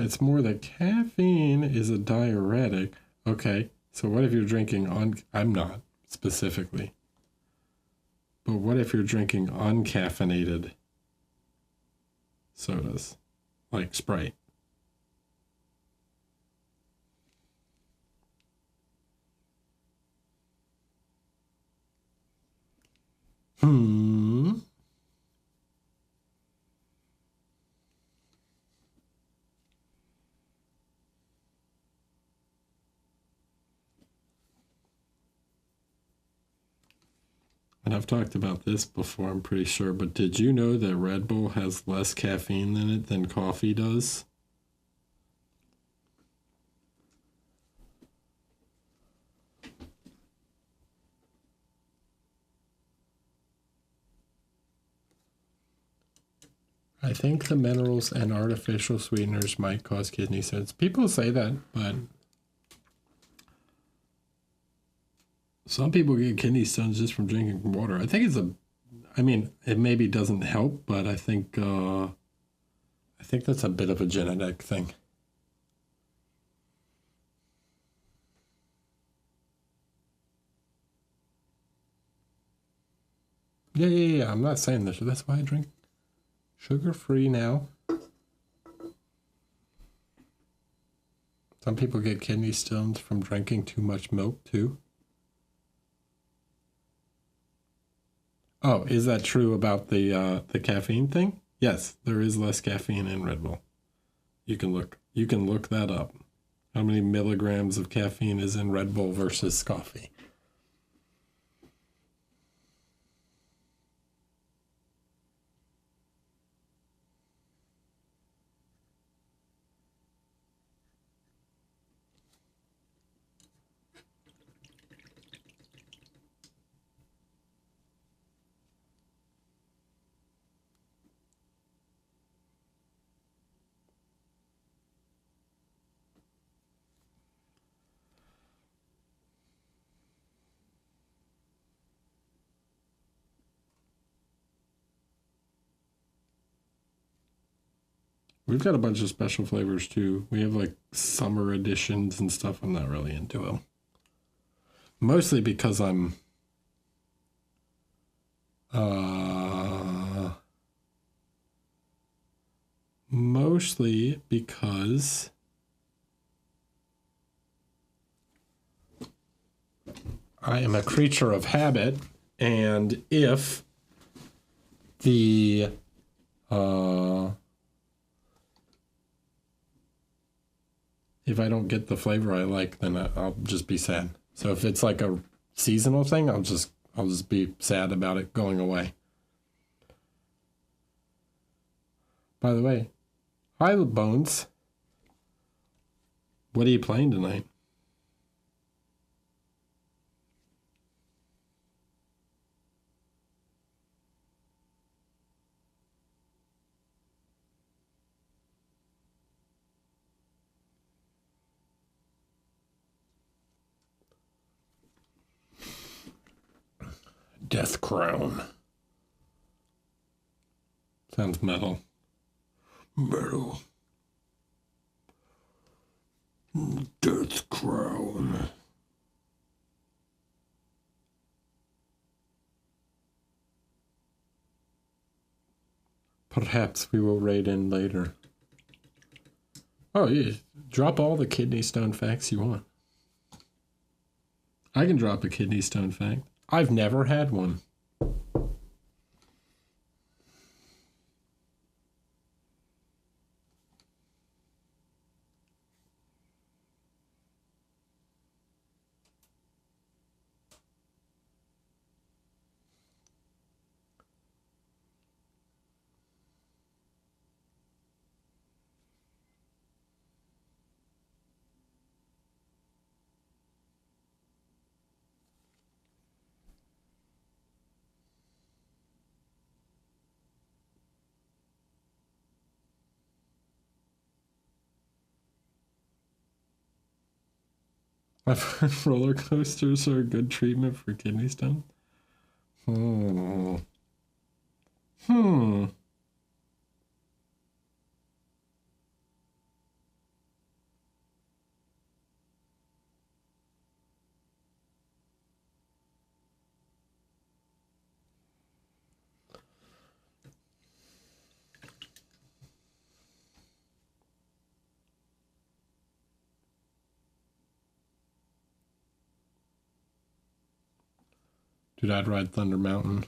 It's more that caffeine is a diuretic. Okay, so what if you're drinking I'm not specifically. But what if you're drinking uncaffeinated sodas, like Sprite? And I've talked about this before, I'm pretty sure, but did you know that Red Bull has less caffeine in it than coffee does? I think the minerals and artificial sweeteners might cause kidney stones. People say that, but some people get kidney stones just from drinking water. I think it maybe doesn't help, but I think that's a bit of a genetic thing. Yeah. I'm not saying this. That's why I drink sugar-free now. Some people get kidney stones from drinking too much milk too. Oh, is that true about the caffeine thing? Yes, there is less caffeine in Red Bull. You can look that up. How many milligrams of caffeine is in Red Bull versus coffee? We've got a bunch of special flavors too. We have like summer editions and stuff. I'm not really into them. Mostly because I'm mostly because I am a creature of habit, and if the if I don't get the flavor I like, then I'll just be sad. So if it's like a seasonal thing, I'll just be sad about it going away. By the way, hi Bones. What are you playing tonight? Death Crown. Sounds metal. Metal. Death Crown. Perhaps we will raid in later. Oh, yeah. Drop all the kidney stone facts you want. I can drop a kidney stone fact. I've never had one. I've heard roller coasters are a good treatment for kidney stone. Hmm. Hmm. Dude, I'd ride Thunder Mountain.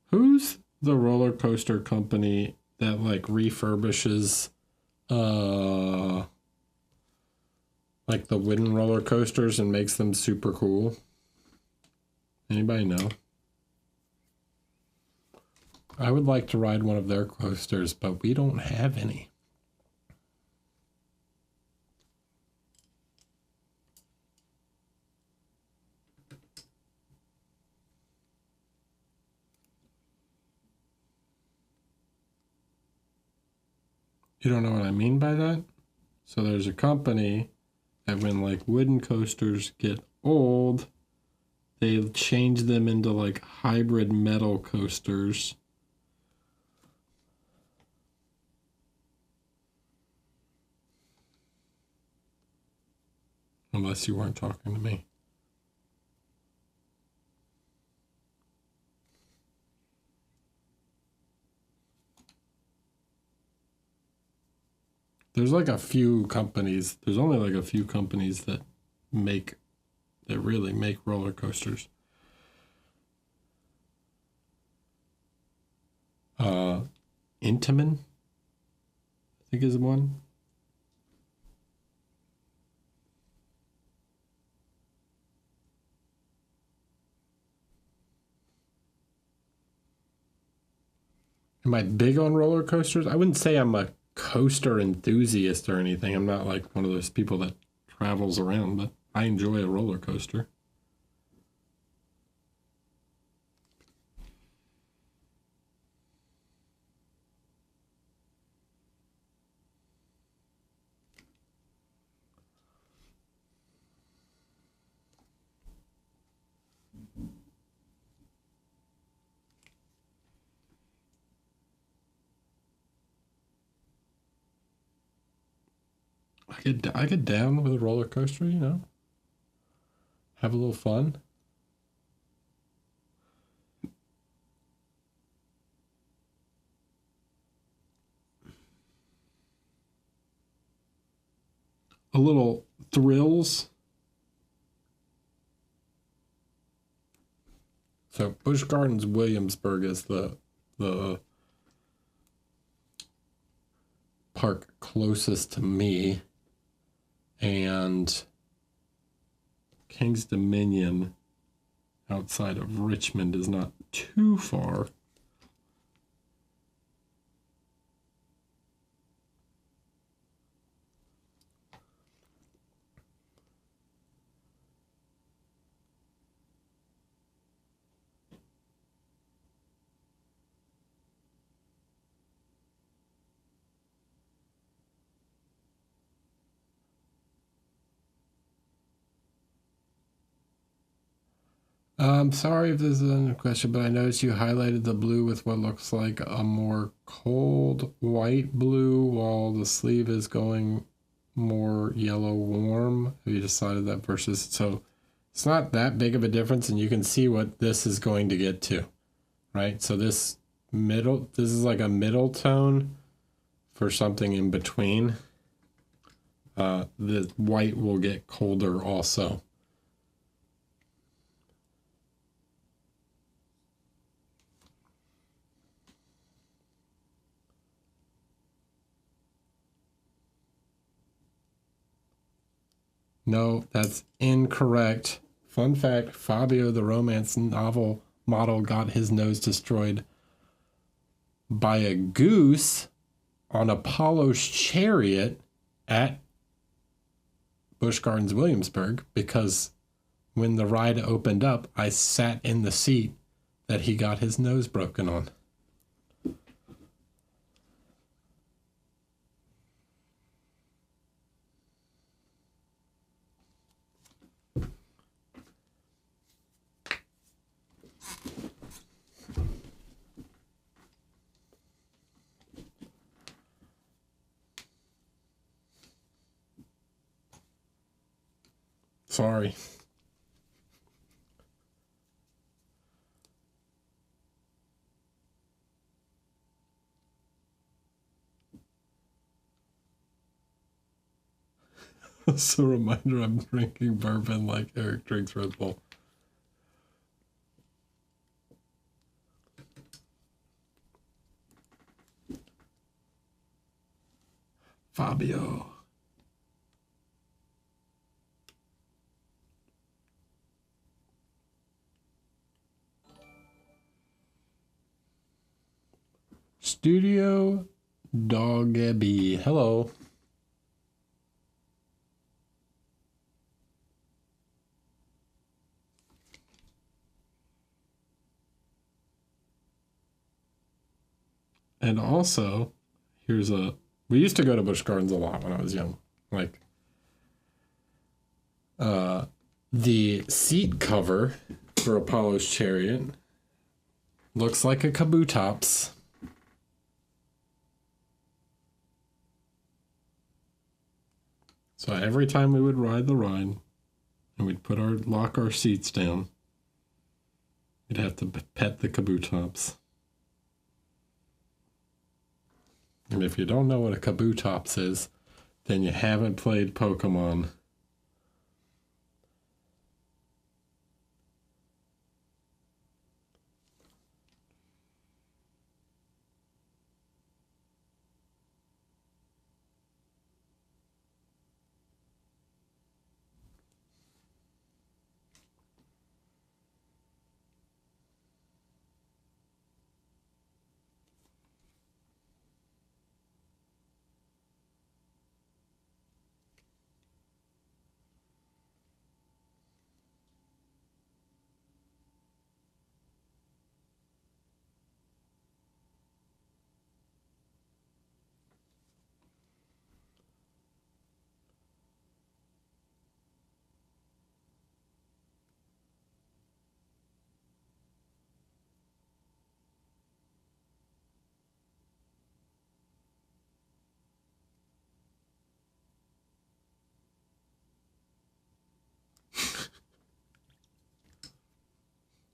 Who's the roller coaster company that like refurbishes like the wooden roller coasters and makes them super cool? Anybody know? I would like to ride one of their coasters, but we don't have any. You don't know what I mean by that? So there's a company that when like wooden coasters get old, they change them into like hybrid metal coasters. Unless you weren't talking to me. There's like a few companies. There's only like a few companies that really make roller coasters. Intamin, I think is one. Am I big on roller coasters? I wouldn't say I'm a coaster enthusiast or anything. I'm not like one of those people that travels around, but I enjoy a roller coaster. I get down with a roller coaster, you know. Have a little fun. A little thrills. So Busch Gardens Williamsburg is the park closest to me, and King's Dominion outside of Richmond is not too far. Sorry if this isn't a question, but I noticed you highlighted the blue with what looks like a more cold white blue while the sleeve is going more yellow warm. Have you decided that versus, so it's not that big of a difference, and you can see what this is going to get to, right? So this is like a middle tone for something in between. The white will get colder also. No, that's incorrect. Fun fact, Fabio the romance novel model got his nose destroyed by a goose on Apollo's chariot at Busch Gardens Williamsburg because when the ride opened up, I sat in the seat that he got his nose broken on. Sorry. It's a reminder I'm drinking bourbon like Eric drinks Red Bull. Fabio. Studio Doggy. Hello. And also, here's a... We used to go to Busch Gardens a lot when I was young. Like, the seat cover for Apollo's Chariot looks like a Kabutops. So every time we would ride the ride, and we'd lock our seats down, we'd have to pet the Kabutops. And if you don't know what a Kabutops is, then you haven't played Pokemon.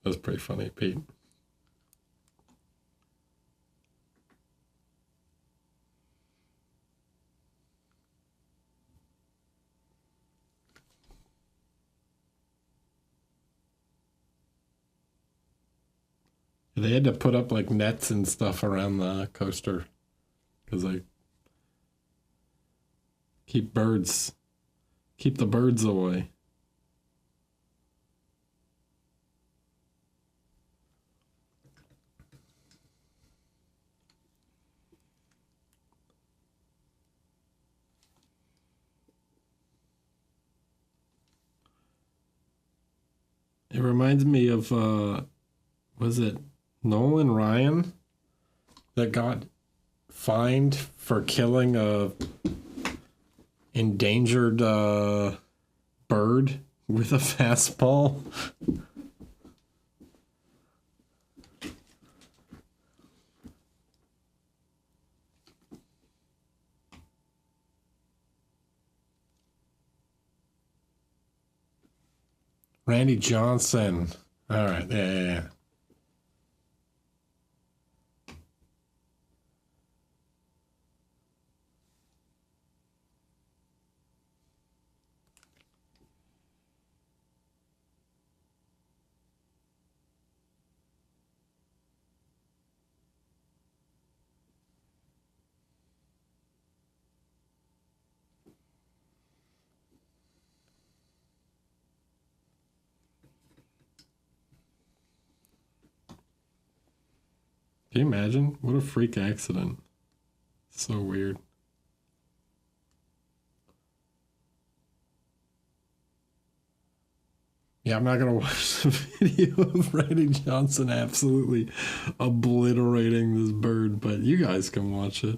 That's pretty funny, Pete. They had to put up like nets and stuff around the coaster because they keep the birds away. It reminds me of, was it Nolan Ryan that got fined for killing a endangered bird with a fastball? Randy Johnson. All right, yeah. Can you imagine? What a freak accident. So weird. Yeah, I'm not going to watch the video of Randy Johnson absolutely obliterating this bird, but you guys can watch it.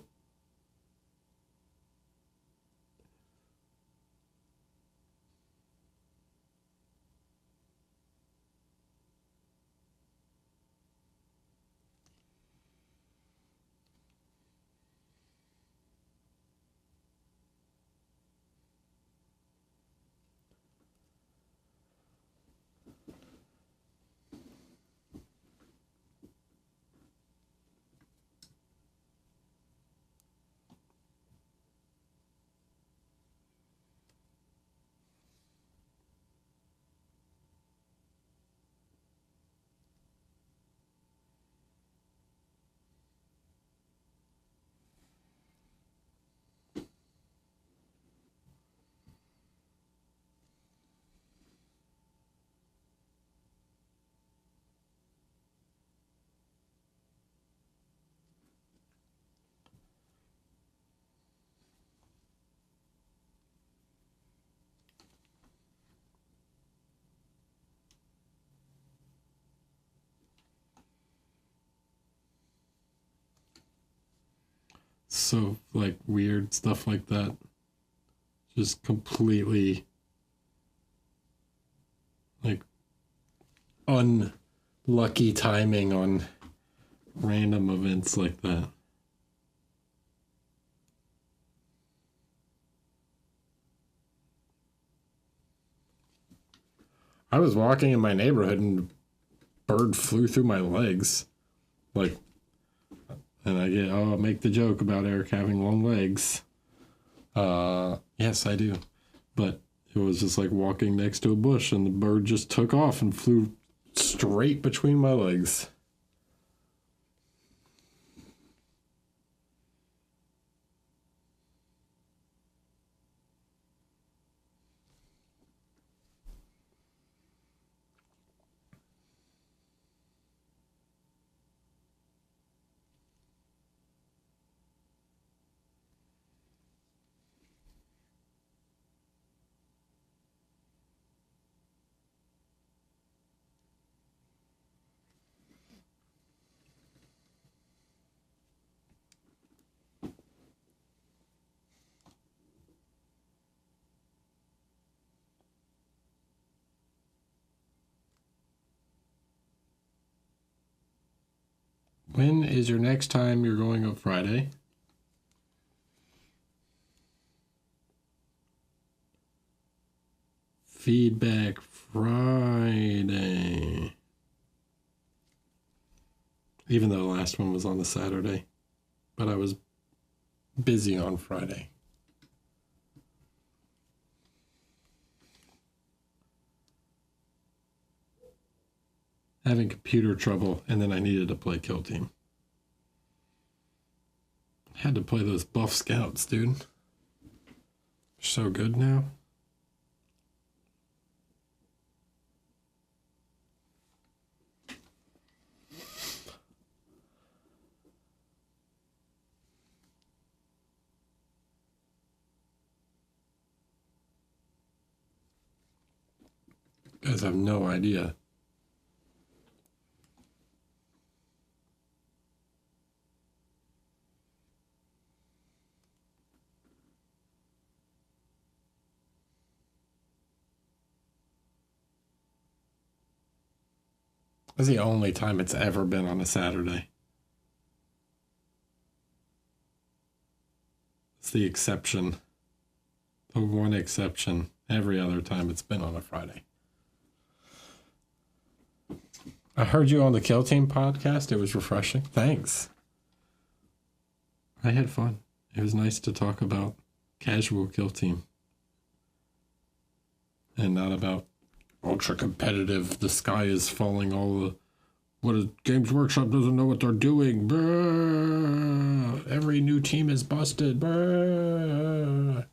So, like, weird stuff like that. Just completely, like, unlucky timing on random events like that. I was walking in my neighborhood and a bird flew through my legs. Like, and I'll make the joke about Eric having long legs. Yes, I do. But it was just like walking next to a bush and the bird just took off and flew straight between my legs. When is your next time you're going on Friday? Feedback Friday. Even though the last one was on the Saturday. But I was busy on Friday. Having computer trouble, and then I needed to play Kill Team. Had to play those buff scouts, dude. So good now. You guys have no idea. That's the only time it's ever been on a Saturday. It's the exception. The one exception. Every other time it's been on a Friday. I heard you on the Kill Team podcast. It was refreshing. Thanks. I had fun. It was nice to talk about casual Kill Team. And not about ultra competitive, the sky is falling, all the what is Games Workshop doesn't know what they're doing. Brr, every new team is busted. Brr.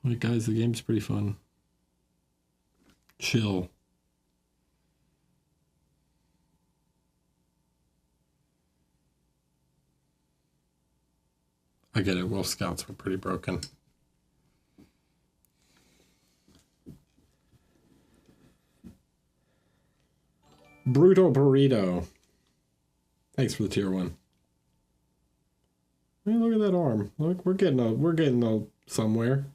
Like, guys, the game's pretty fun. Chill. I get it. Wolf Scouts were pretty broken. Brutal Burrito. Thanks for the tier 1. I mean, look at that arm. Look, we're getting somewhere.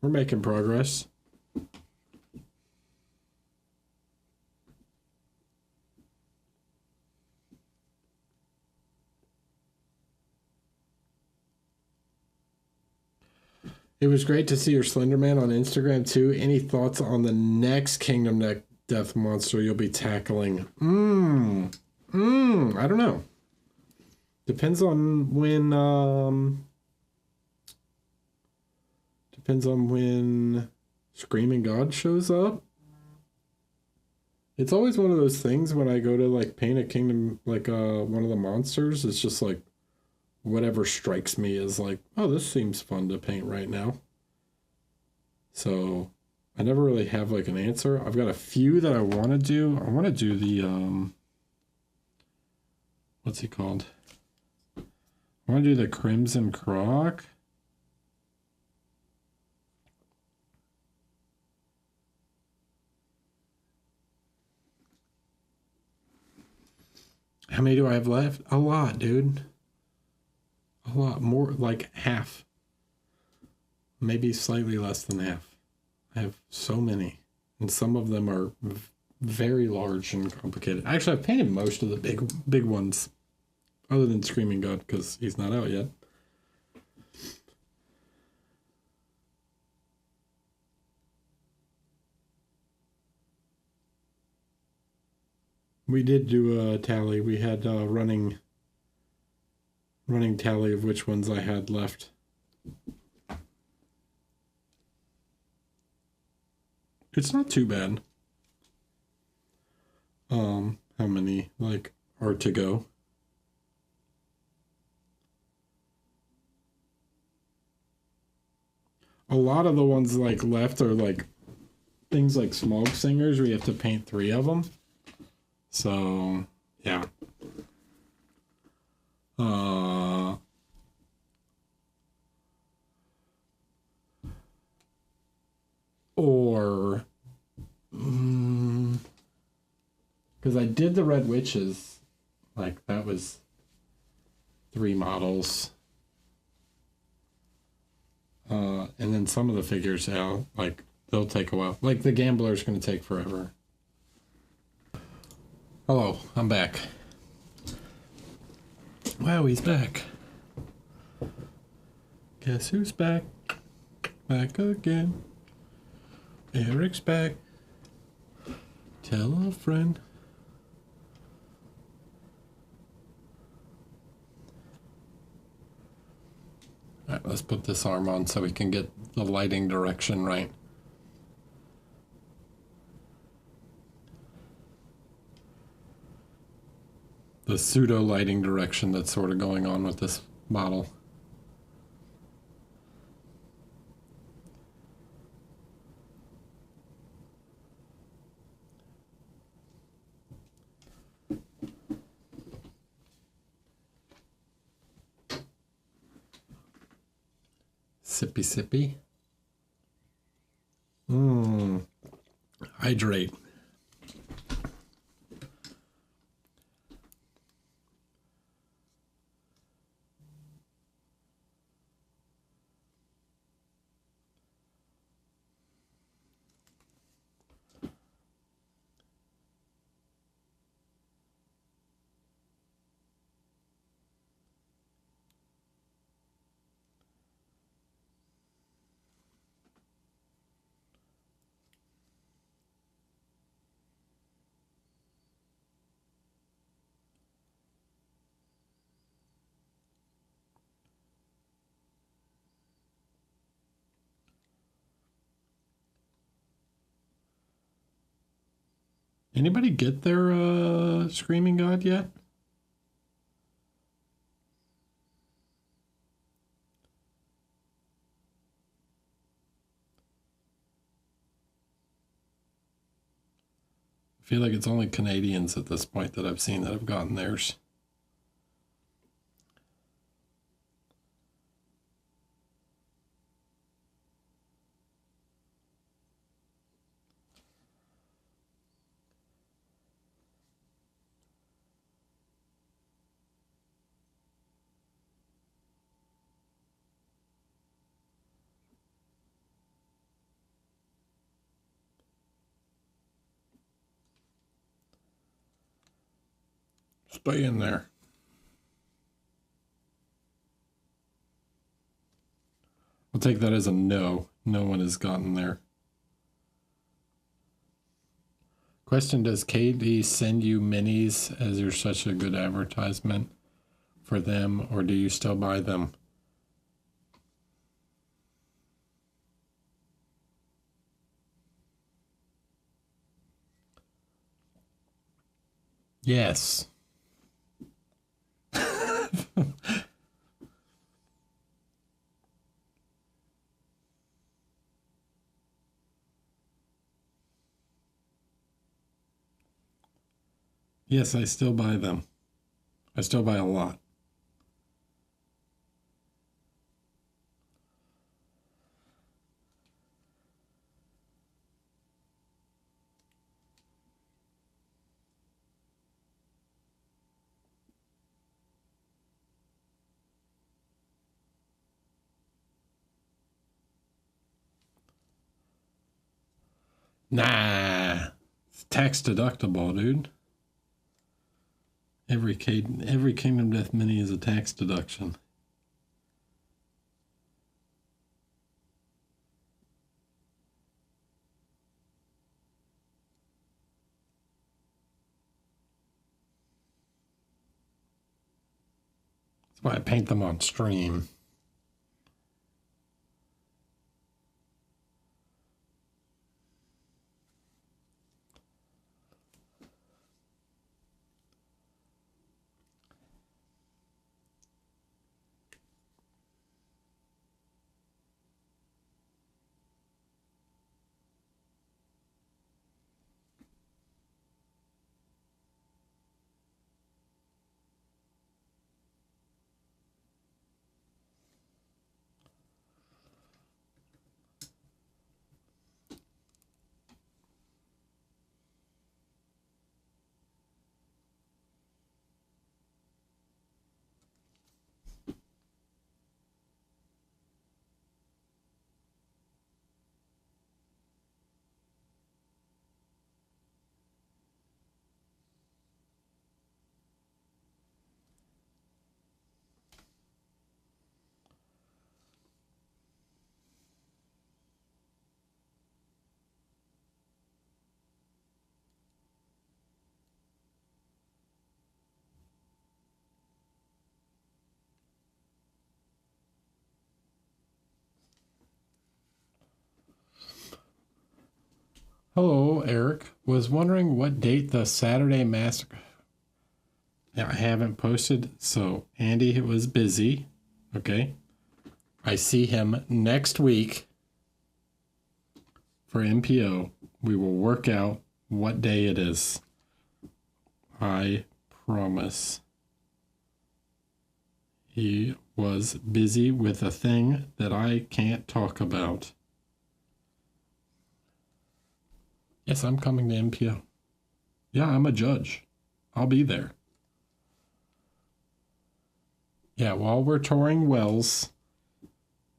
We're making progress. It was great to see your Slenderman on Instagram too. Any thoughts on the next Kingdom Death monster you'll be tackling? I don't know. Depends on when Screaming God shows up. It's always one of those things when I go to like paint a kingdom, like one of the monsters, it's just like whatever strikes me is like, oh, this seems fun to paint right now. So I never really have like an answer. I've got a few that I want to do. I want to do the what's he called? I want to do the Crimson Croc. How many do I have left? A lot, dude. A lot more, like half. Maybe slightly less than half. I have so many. And some of them are very large and complicated. Actually, I've painted most of the big ones. Other than Screaming God, because he's not out yet. We did do a tally. We had a running tally of which ones I had left. It's not too bad. How many like are to go? A lot of the ones like left are like things like Smog Singers where you have to paint 3 of them. So, yeah. Or, because I did the Red Witches, like that was 3 models. And then some of the figures, yeah, like they'll take a while. Like the Gambler's going to take forever. Hello, I'm back. Wow, he's back. Guess who's back? Back again. Eric's back. Tell a friend. Alright, let's put this arm on so we can get the lighting direction right. The pseudo lighting direction that's sort of going on with this model. Sippy sippy. Hydrate. Anybody get their Screaming God yet? I feel like it's only Canadians at this point that I've seen that have gotten theirs. Stay in there. I'll take that as a no. No one has gotten there. Question, does KD send you minis as you're such a good advertisement for them, or do you still buy them? Yes. Yes, I still buy them. I still buy a lot. Nah, it's tax deductible, dude. Every Kingdom Death mini is a tax deduction. That's why I paint them on stream. Hello, Eric. Was wondering what date the Saturday Massacre. Yeah, I haven't posted, so Andy was busy. Okay. I see him next week for MPO. We will work out what day it is. I promise. He was busy with a thing that I can't talk about. Yes, I'm coming to MPO. Yeah, I'm a judge. I'll be there. Yeah, while we're touring Wells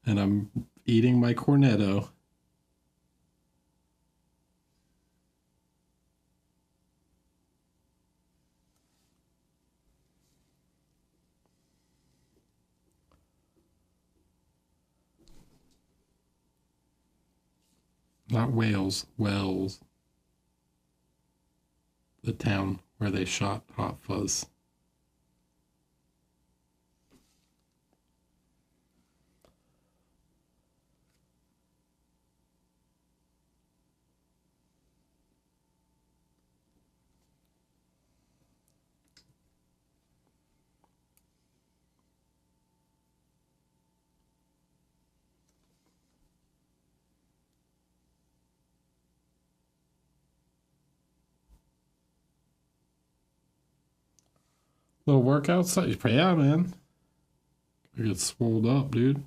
and I'm eating my cornetto. Not Wales, Wells. The town where they shot Hot Fuzz. Little workout site. Yeah, man. I get swolled up, dude.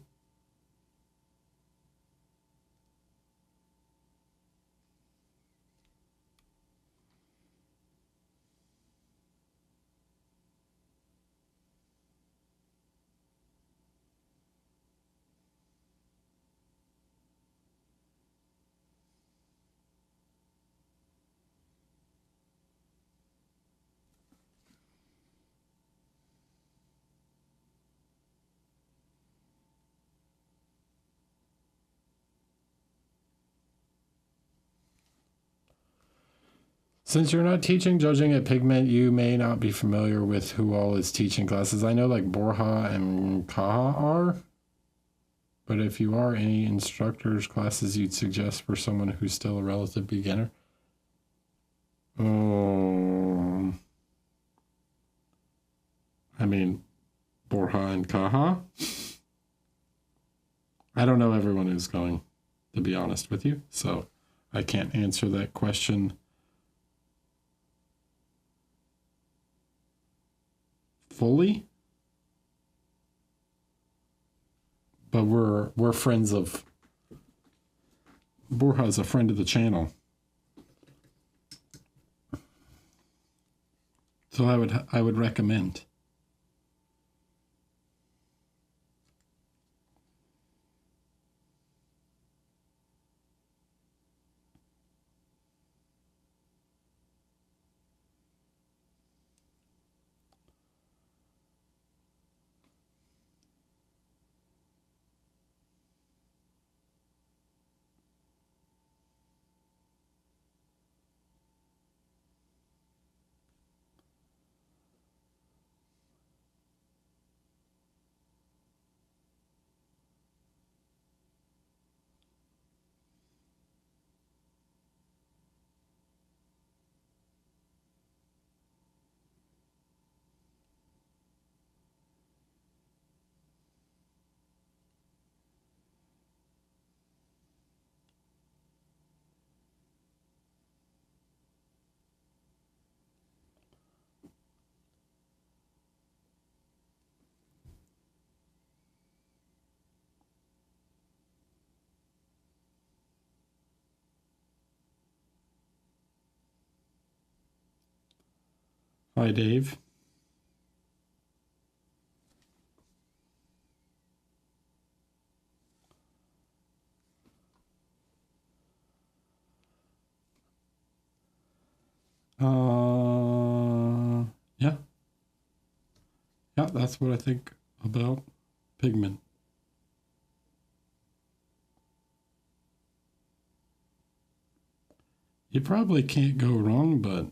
Since you're not teaching judging at Pigment, you may not be familiar with who all is teaching classes. I know like Borja and Kaha are. But if you are, any instructors, classes you'd suggest for someone who's still a relative beginner? I mean, Borja and Kaha. I don't know everyone who's going, to be honest with you. So I can't answer that question fully. But we're friends of... Borja's a friend of the channel. So I would recommend. Hi, Dave. Yeah. Yeah, that's what I think about Pigment. You probably can't go wrong, but...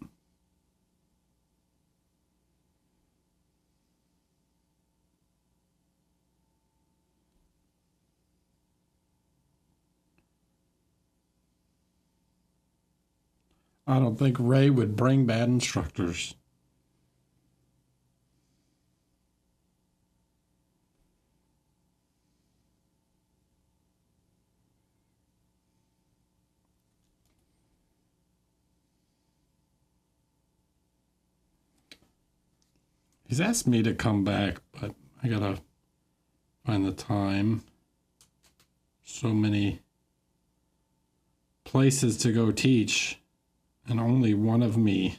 I don't think Ray would bring bad instructors. He's asked me to come back, but I gotta find the time. So many places to go teach, and only one of me.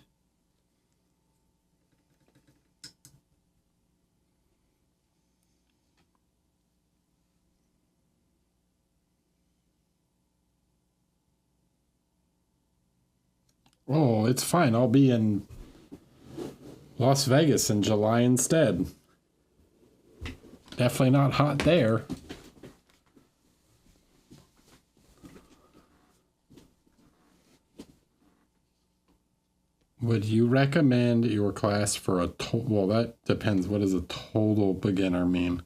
Oh, it's fine. I'll be in Las Vegas in July instead. Definitely not hot there. Would you recommend your class for a total... Well, that depends. What does a total beginner mean?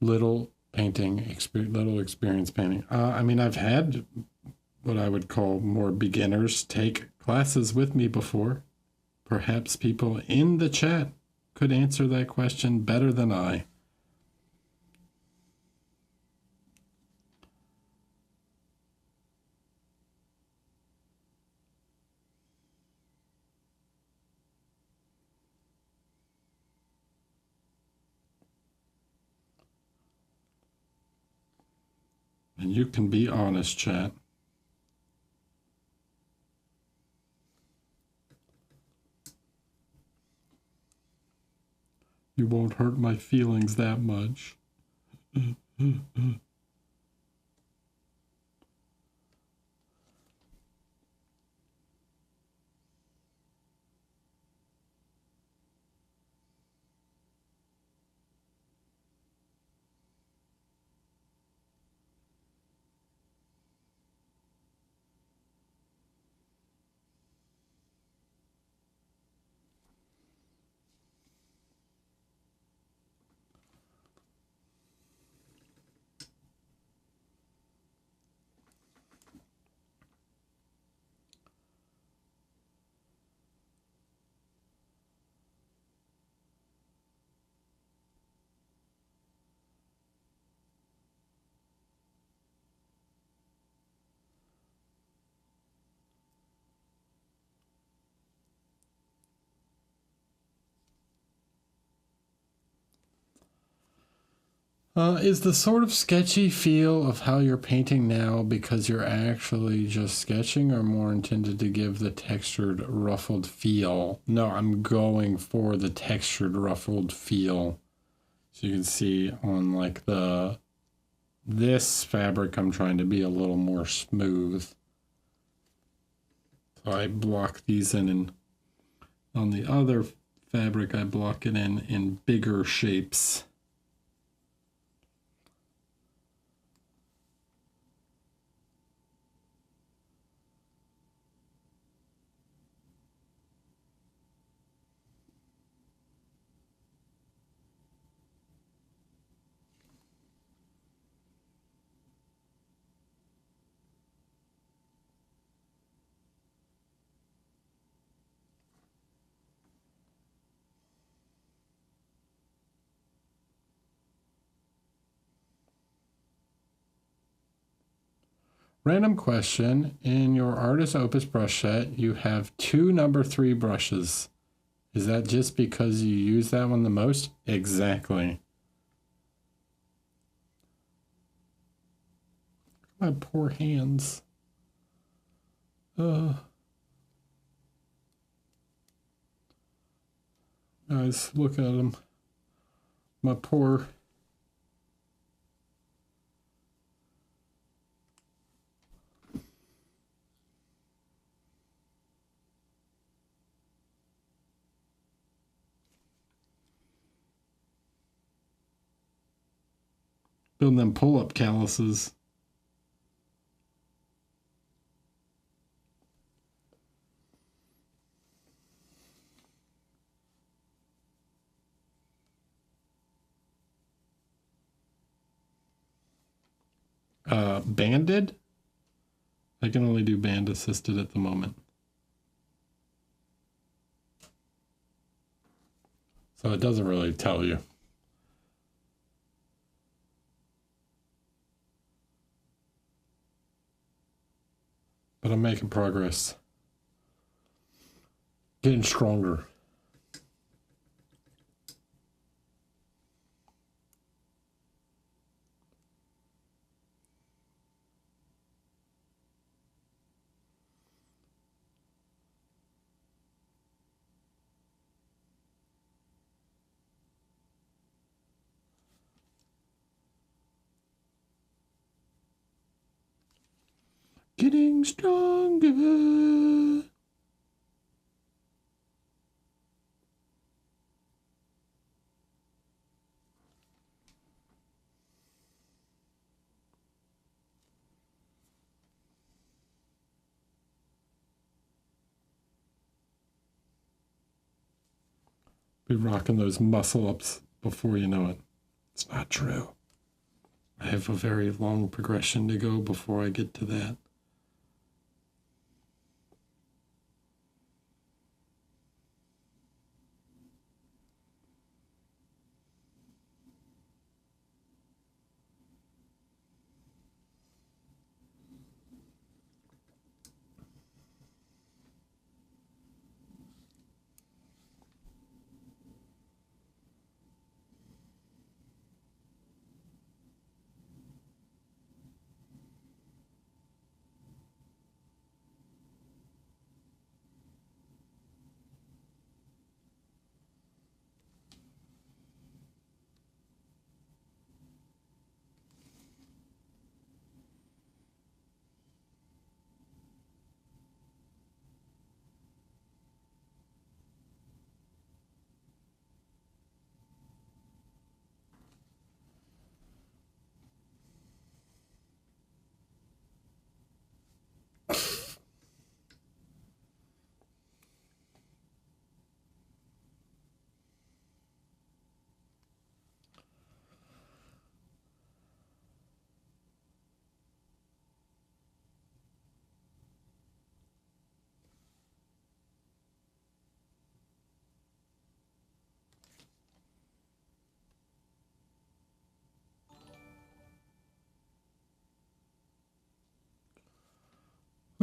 Little experience painting. I mean, I've had what I would call more beginners take classes with me before. Perhaps people in the chat could answer that question better than I. And you can be honest, chat. You won't hurt my feelings that much. Is the sort of sketchy feel of how you're painting now because you're actually just sketching, or more intended to give the textured, ruffled feel? No, I'm going for the textured, ruffled feel. So you can see on like this fabric, I'm trying to be a little more smooth. So I block these in, and on the other fabric, I block it in bigger shapes. Random question. In your Artist Opus brush set, you have 2 number 3 brushes. Is that just because you use that one the most? Exactly. My poor hands. Guys, look at them. My poor... Building them pull-up calluses. Banded? I can only do band assisted at the moment. So it doesn't really tell you. But I'm making progress. Getting stronger. Getting stronger. Be rocking those muscle ups before you know it. It's not true. I have a very long progression to go before I get to that.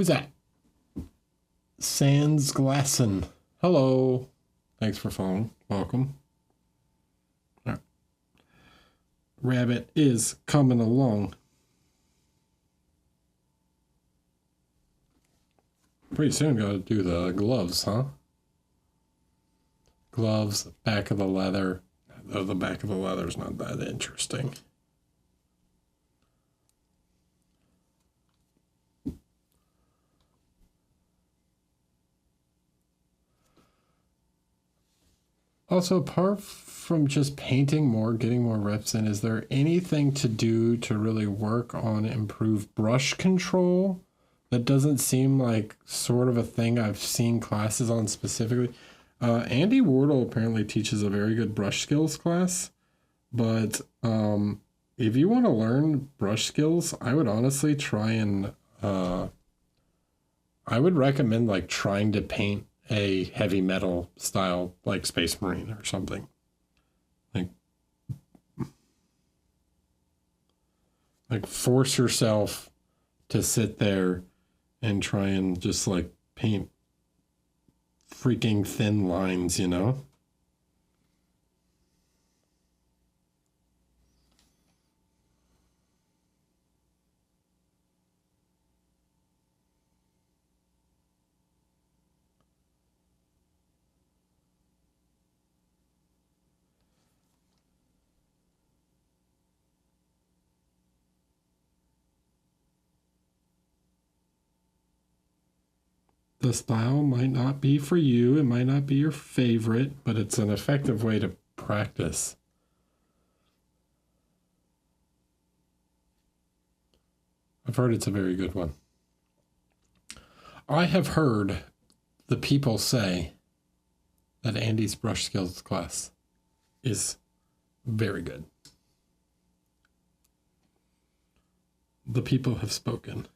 Who's that? Sans Glasson. Hello. Thanks for following. Welcome. All right. Rabbit is coming along. Pretty soon gotta do the gloves, huh? Gloves, back of the leather. Though the back of the leather's not that interesting. Also, apart from just painting more, getting more reps in, is there anything to do to really work on improved brush control? That doesn't seem like sort of a thing I've seen classes on specifically. Andy Wardle apparently teaches a very good brush skills class, but if you want to learn brush skills, I would honestly try and I would recommend like trying to paint a heavy metal style like Space Marine or something. Like force yourself to sit there and try and just like paint freaking thin lines, you know? The style might not be for you, it might not be your favorite, but it's an effective way to practice. I've heard it's a very good one. I have heard the people say that Andy's brush skills class is very good. The people have spoken.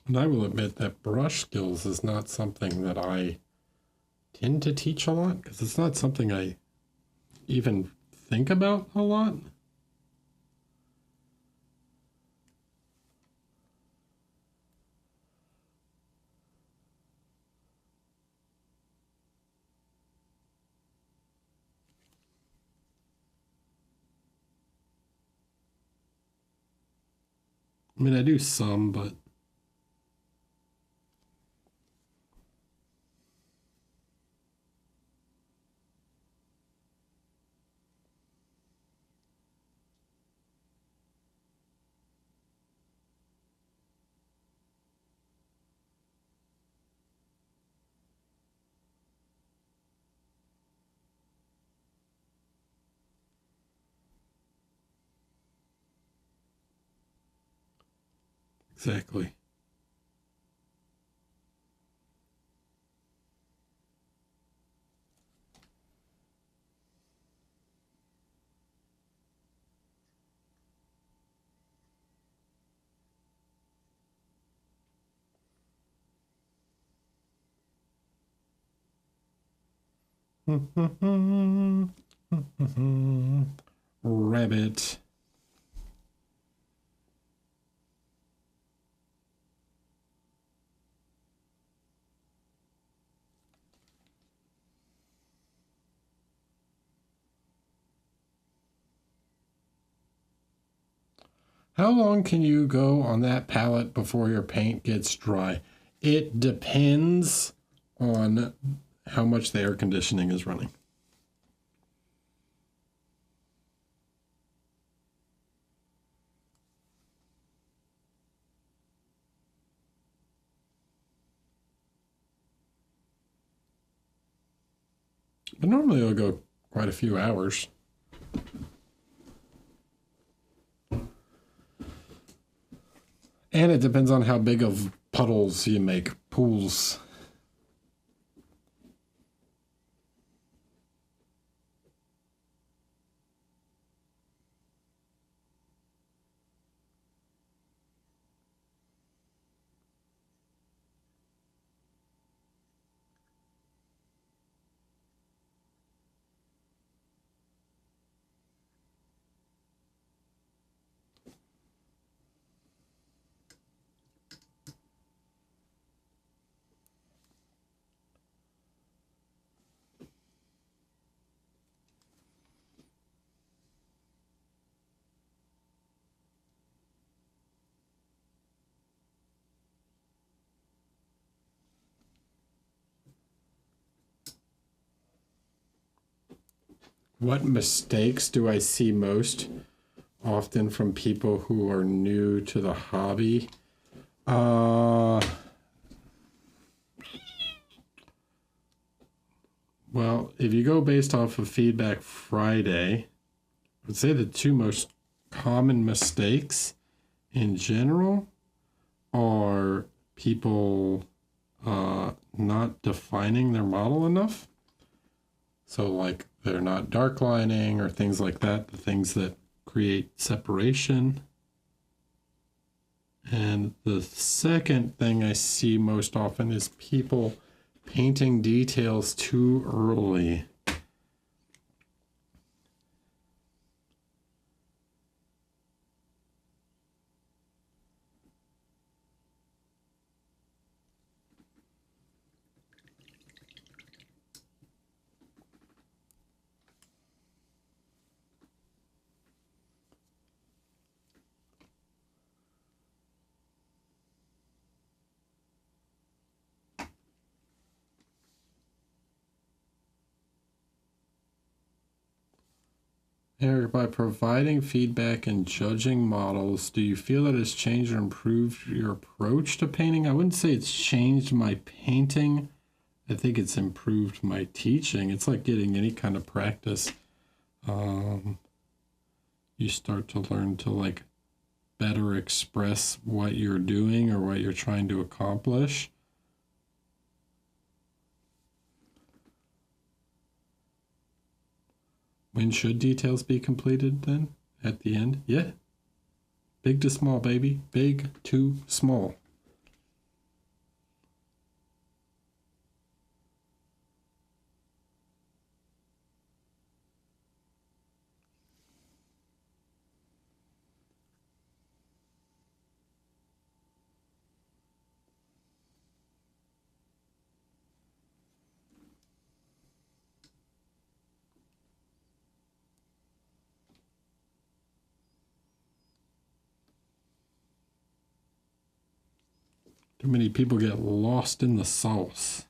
And I will admit that brush skills is not something that I tend to teach a lot because it's not something I even think about a lot. I mean, I do some, but exactly. rabbit. How long can you go on that palette before your paint gets dry? It depends on how much the air conditioning is running. But normally it'll go quite a few hours. And it depends on how big of puddles you make, pools. What mistakes do I see most often from people who are new to the hobby? Well, if you go based off of Feedback Friday, I would say the two most common mistakes in general are people not defining their model enough. So like they're not dark lining or things like that, the things that create separation. And the second thing I see most often is people painting details too early. Eric, by providing feedback and judging models, do you feel that it's changed or improved your approach to painting? I wouldn't say it's changed my painting. I think it's improved my teaching. It's like getting any kind of practice. You start to learn to like better express what you're doing or what you're trying to accomplish. When should details be completed then? At the end? Yeah. Big to small, baby. Big to small. Too many people get lost in the sauce.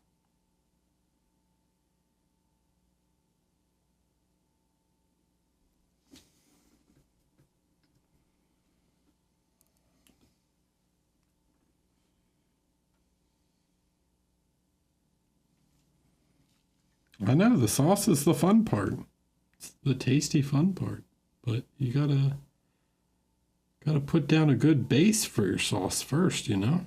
I know, the sauce is the fun part. It's the tasty fun part. But you gotta put down a good base for your sauce first, you know?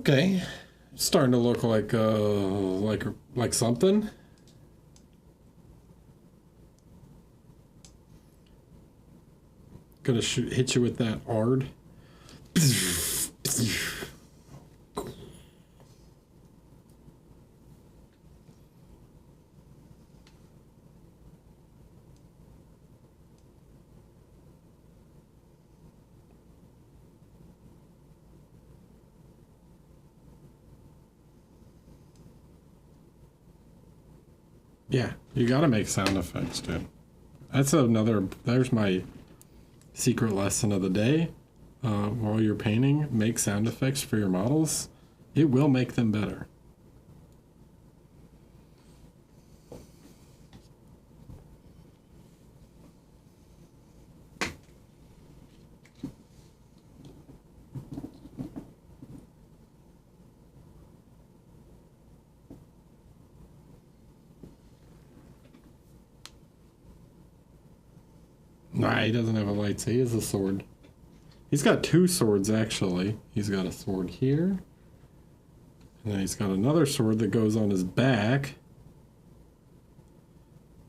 Okay. It's starting to look like something. Gonna hit you with that ard. Yeah, you gotta make sound effects, dude. That's there's my secret lesson of the day. While you're painting, make sound effects for your models. It will make them better. Nah, he doesn't have a lightsaber. He has a sword. He's got two swords, actually. He's got a sword here. And then he's got another sword that goes on his back.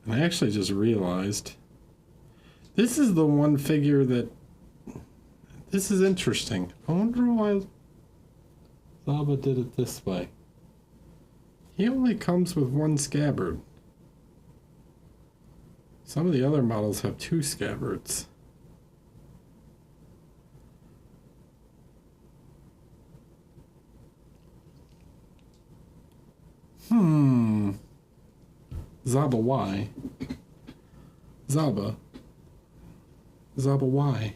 And I actually just realized this is the one figure that... This is interesting. I wonder why Zaba did it this way. He only comes with one scabbard. Some of the other models have two scabbards. Zaba, why? Zaba, why?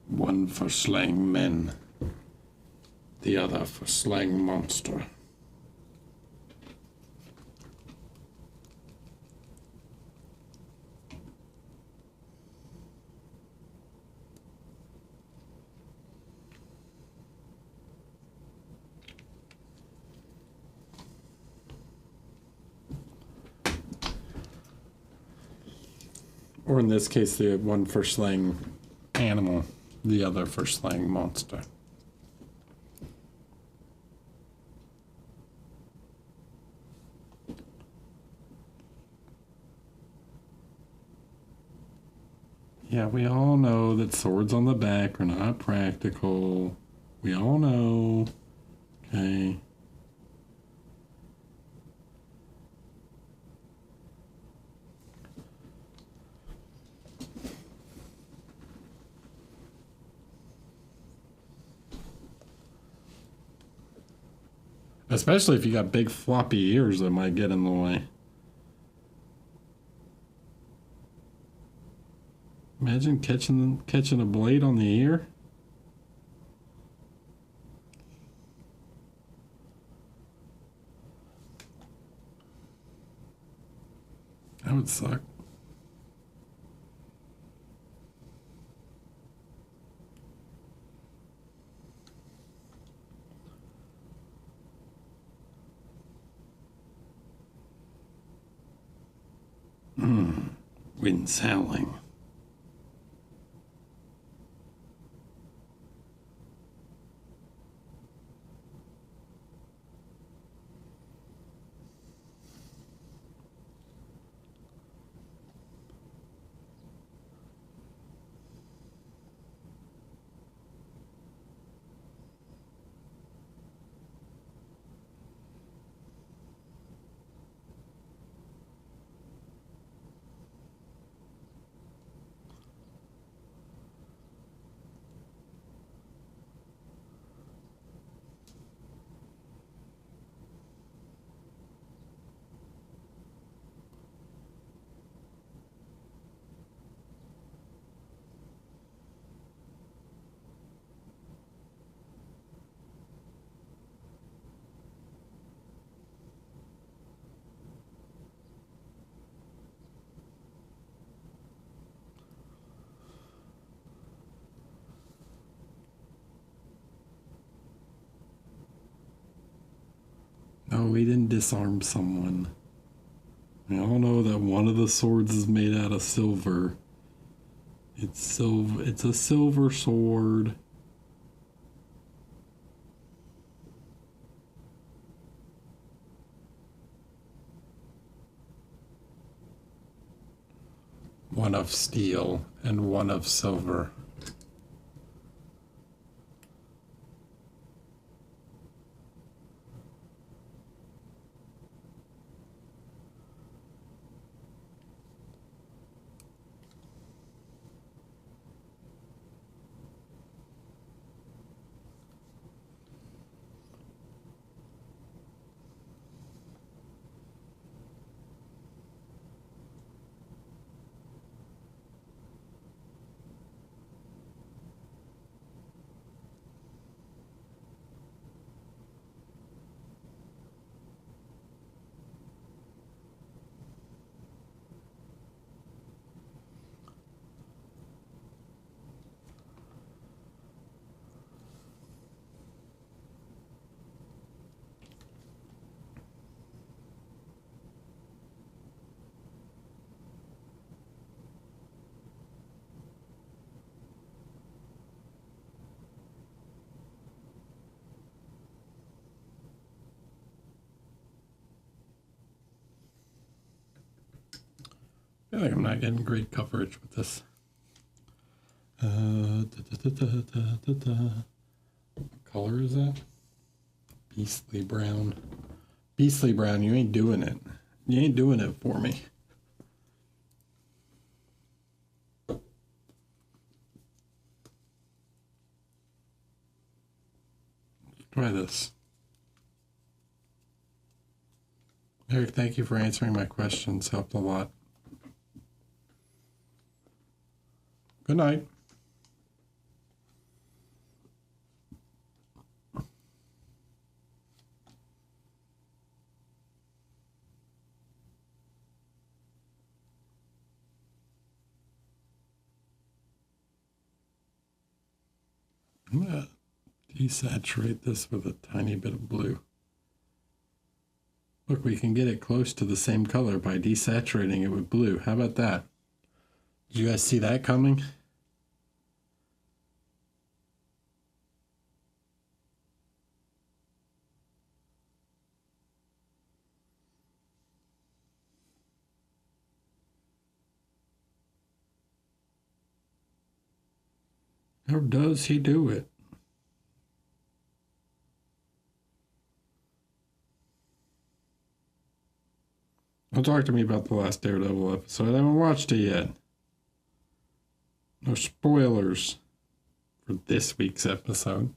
One for slaying men, the other for slaying monster. Or in this case, the one for slaying animal, the other for slaying monster. Yeah, we all know that swords on the back are not practical. We all know. Okay. Especially if you got big floppy ears that might get in the way. Imagine catching a blade on the ear. That would suck. Wind's howling. we didn't disarm someone. We all know that one of the swords is made out of silver. It's silver. It's a silver sword. One of steel and one of silver. I feel like I'm not getting great coverage with this. What color is that? Beastly brown. Beastly brown, you ain't doing it. You ain't doing it for me. Let's try this. Eric, thank you for answering my questions. Helped a lot. Good night. I'm going to desaturate this with a tiny bit of blue. Look, we can get it close to the same color by desaturating it with blue. How about that? Did you guys see that coming? How does he do it? Don't talk to me about the last Daredevil episode. I haven't watched it yet. No spoilers for this week's episode.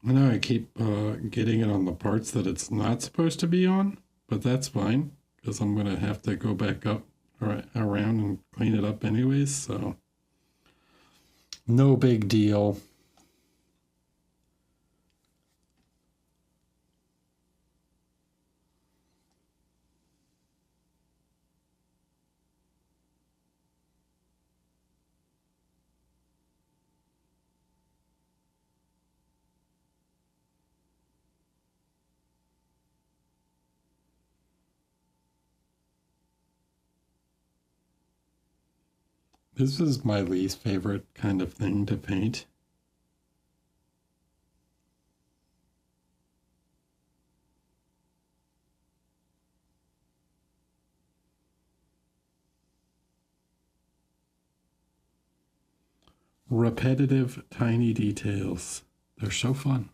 I know I keep getting it on the parts that it's not supposed to be on, but that's fine because I'm going to have to go back up around and clean it up anyways, so no big deal. This is my least favorite kind of thing to paint. Repetitive, tiny details. They're so fun.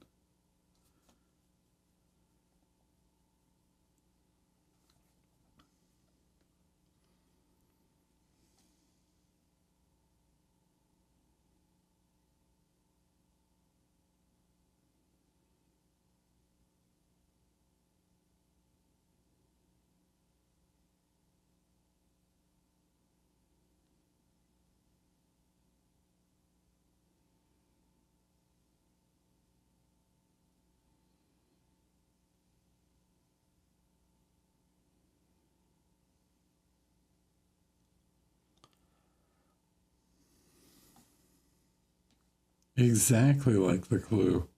Exactly like the clue.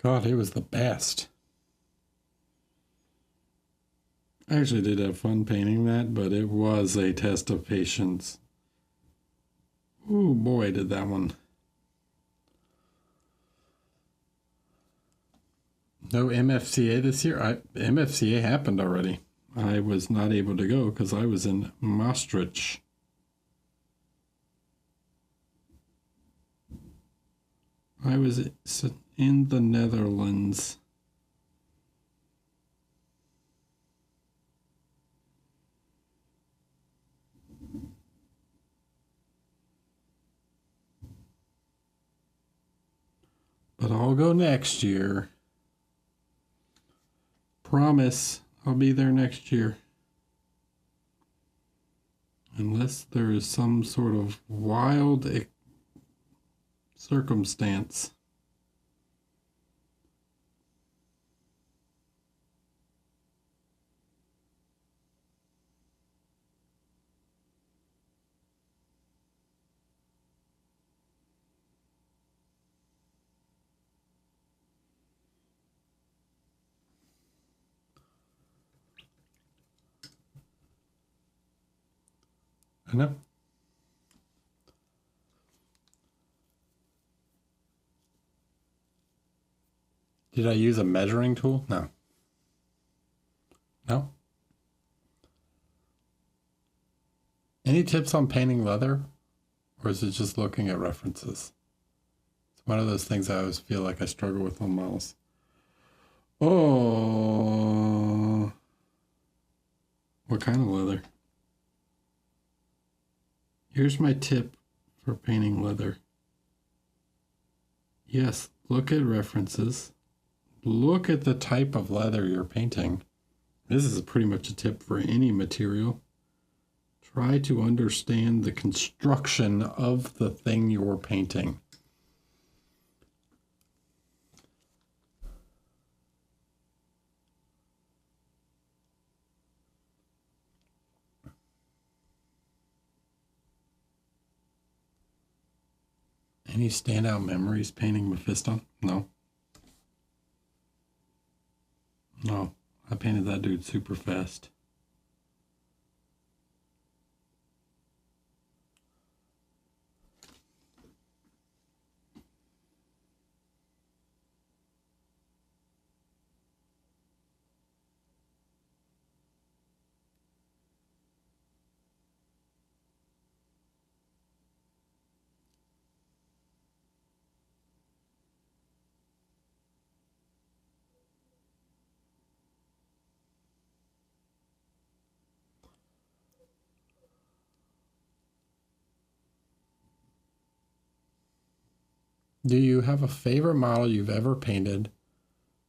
God, it was the best. I actually did have fun painting that, but it was a test of patience. Ooh, boy, did that one. No MFCA this year? MFCA happened already. I was not able to go because I was in Maastricht. I was in the Netherlands. But I'll go next year. Promise I'll be there next year. Unless there is some sort of wild circumstance. I know. Did I use a measuring tool? No. No? Any tips on painting leather? Or is it just looking at references? It's one of those things I always feel like I struggle with on models. Oh. What kind of leather? Here's my tip for painting leather. Yes, look at references. Look at the type of leather you're painting. This is pretty much a tip for any material. Try to understand the construction of the thing you're painting. Any standout memories painting Mephiston? No. No. I painted that dude super fast. Do you have a favorite model you've ever painted?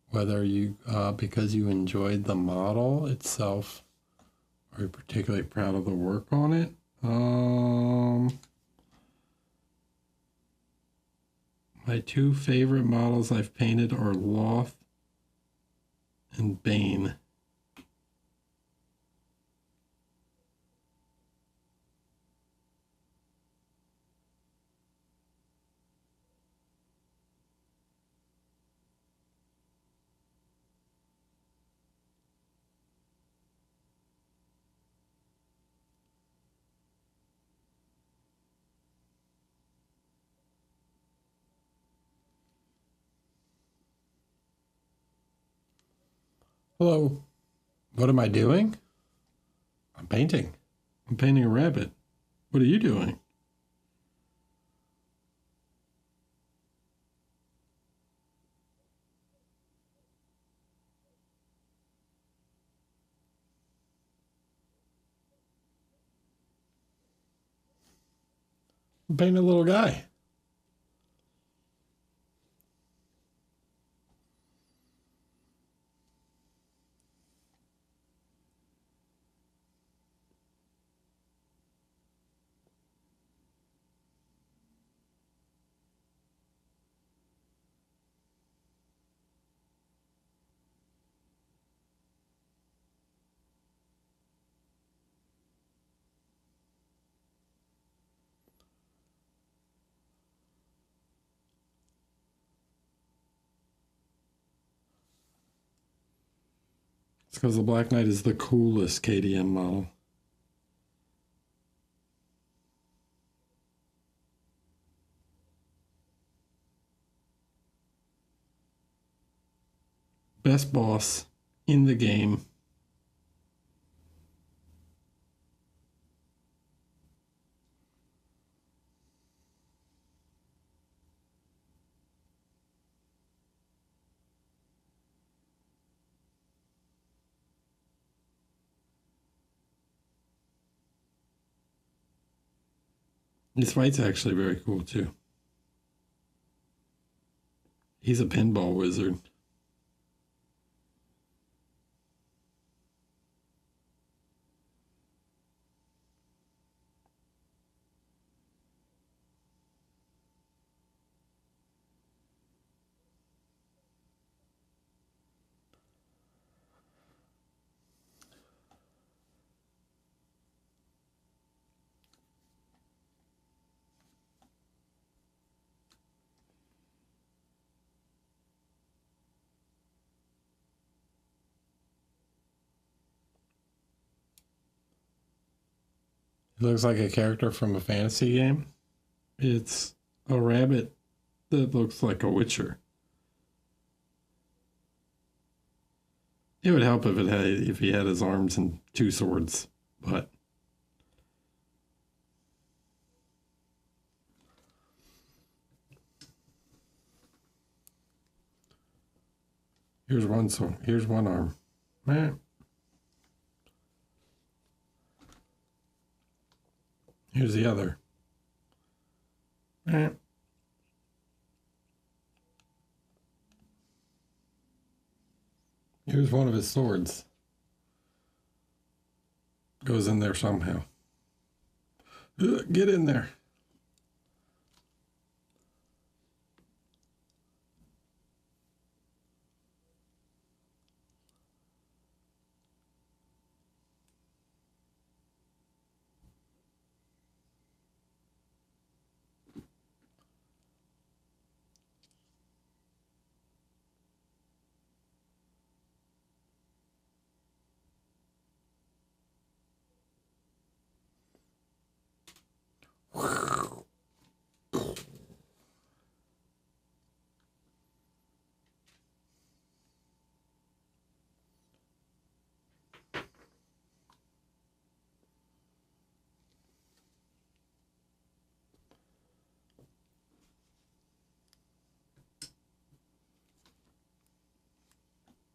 Whether you, because you enjoyed the model itself, or you're particularly proud of the work on it? My two favorite models I've painted are Loth and Bane. Hello. What am I doing? I'm painting. I'm painting a rabbit. What are you doing? I'm painting a little guy. It's because the Black Knight is the coolest KDM model. Best boss in the game. This fight's actually very cool too. He's a pinball wizard. He looks like a character from a fantasy game. It's a rabbit that looks like a witcher. It would help if he had his arms and two swords, but here's one arm. Here's the other. Here's one of his swords. Goes in there somehow. Get in there.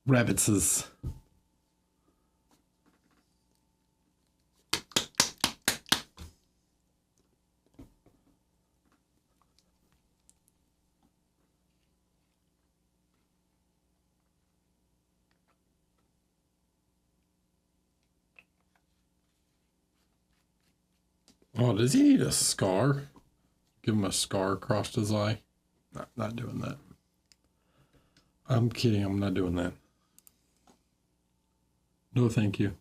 Rabbitses. Oh, does he need a scar? Give him a scar across his eye? Not doing that. I'm kidding. I'm not doing that. No, thank you.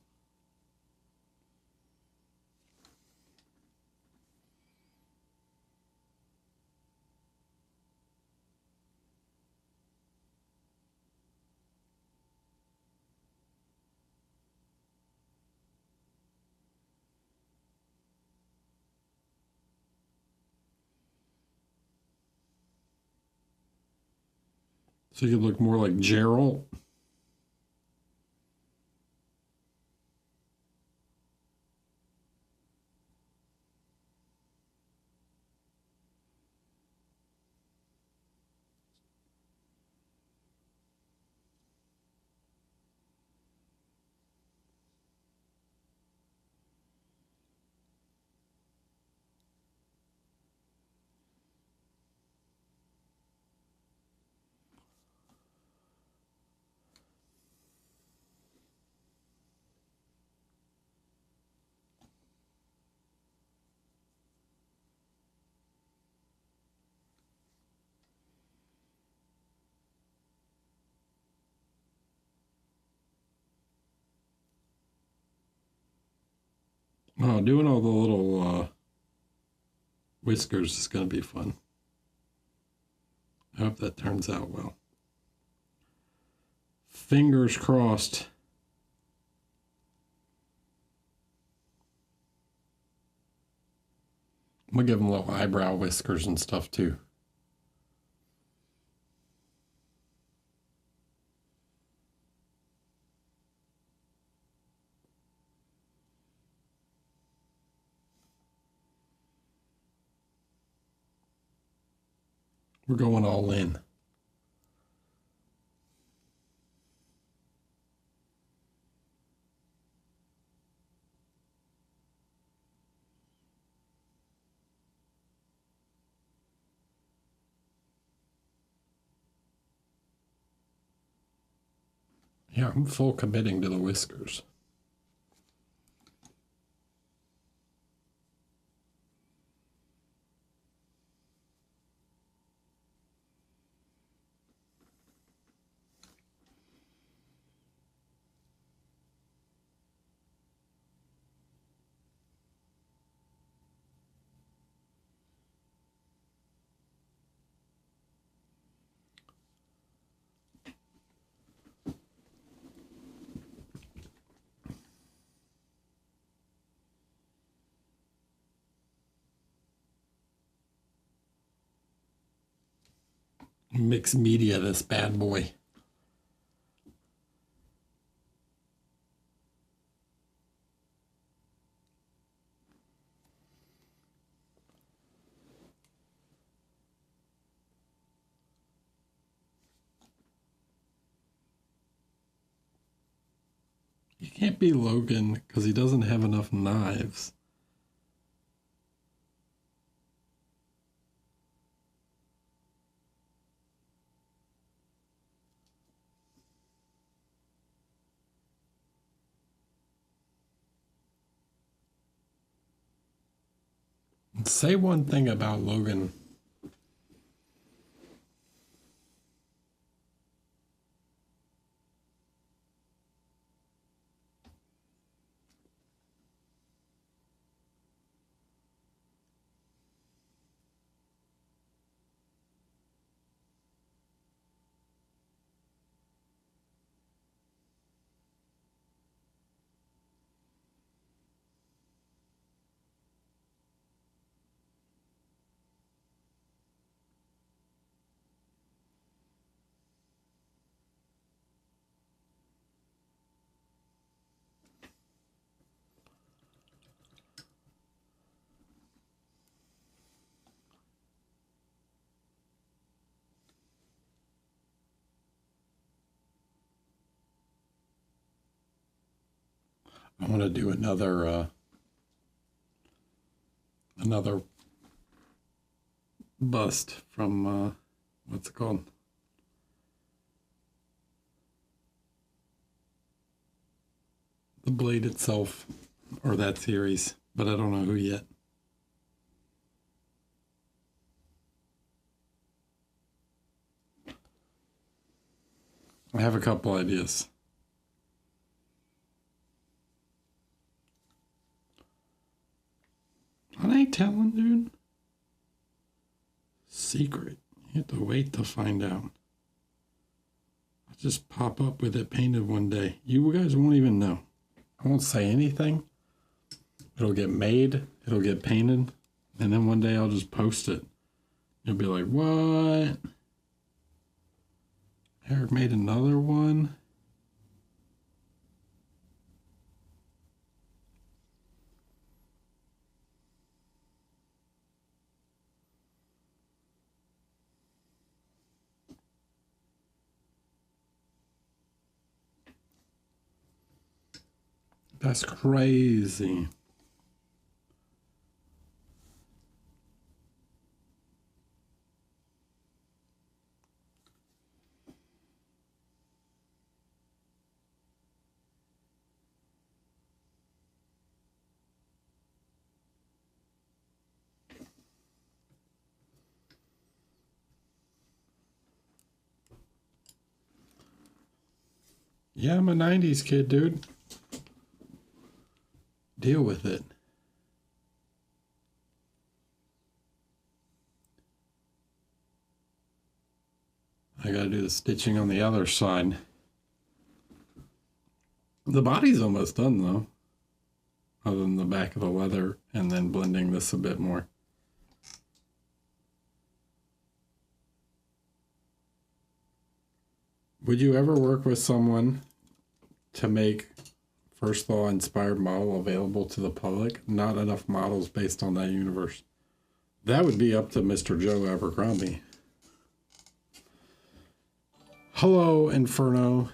So you could look more like Gerald. Oh, doing all the little whiskers is going to be fun. I hope that turns out well. Fingers crossed. I'm going to give him little eyebrow whiskers and stuff too. We're going all in. Yeah, I'm full committing to the whiskers. Mixed media, this bad boy. You can't be Logan because he doesn't have enough knives. Say one thing about Logan. I want to do another bust from what's it called? The Blade itself, or that series, but I don't know who yet. I have a couple ideas. I ain't telling, dude. Secret. You have to wait to find out. I'll just pop up with it painted one day. You guys won't even know. I won't say anything. It'll get made. It'll get painted. And then one day I'll just post it. You'll be like, what? Eric made another one? That's crazy. Yeah, I'm a 90s kid, dude. Deal with it. I gotta do the stitching on the other side. The body's almost done though. Other than the back of the leather and then blending this a bit more. Would you ever work with someone to make First Law inspired model available to the public? Not enough models based on that universe. That would be up to Mr. Joe Abercrombie. Hello, Inferno.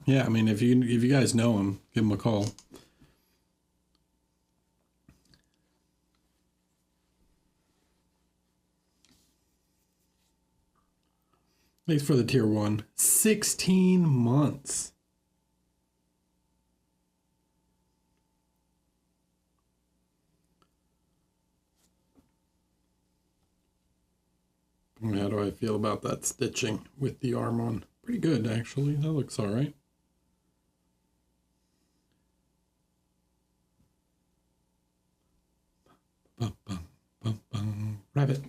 Yeah, I mean, if you guys know him, give him a call. Thanks for the tier 1. 16 months. How do I feel about that stitching with the arm on? Pretty good, actually. That looks all right. Rabbit.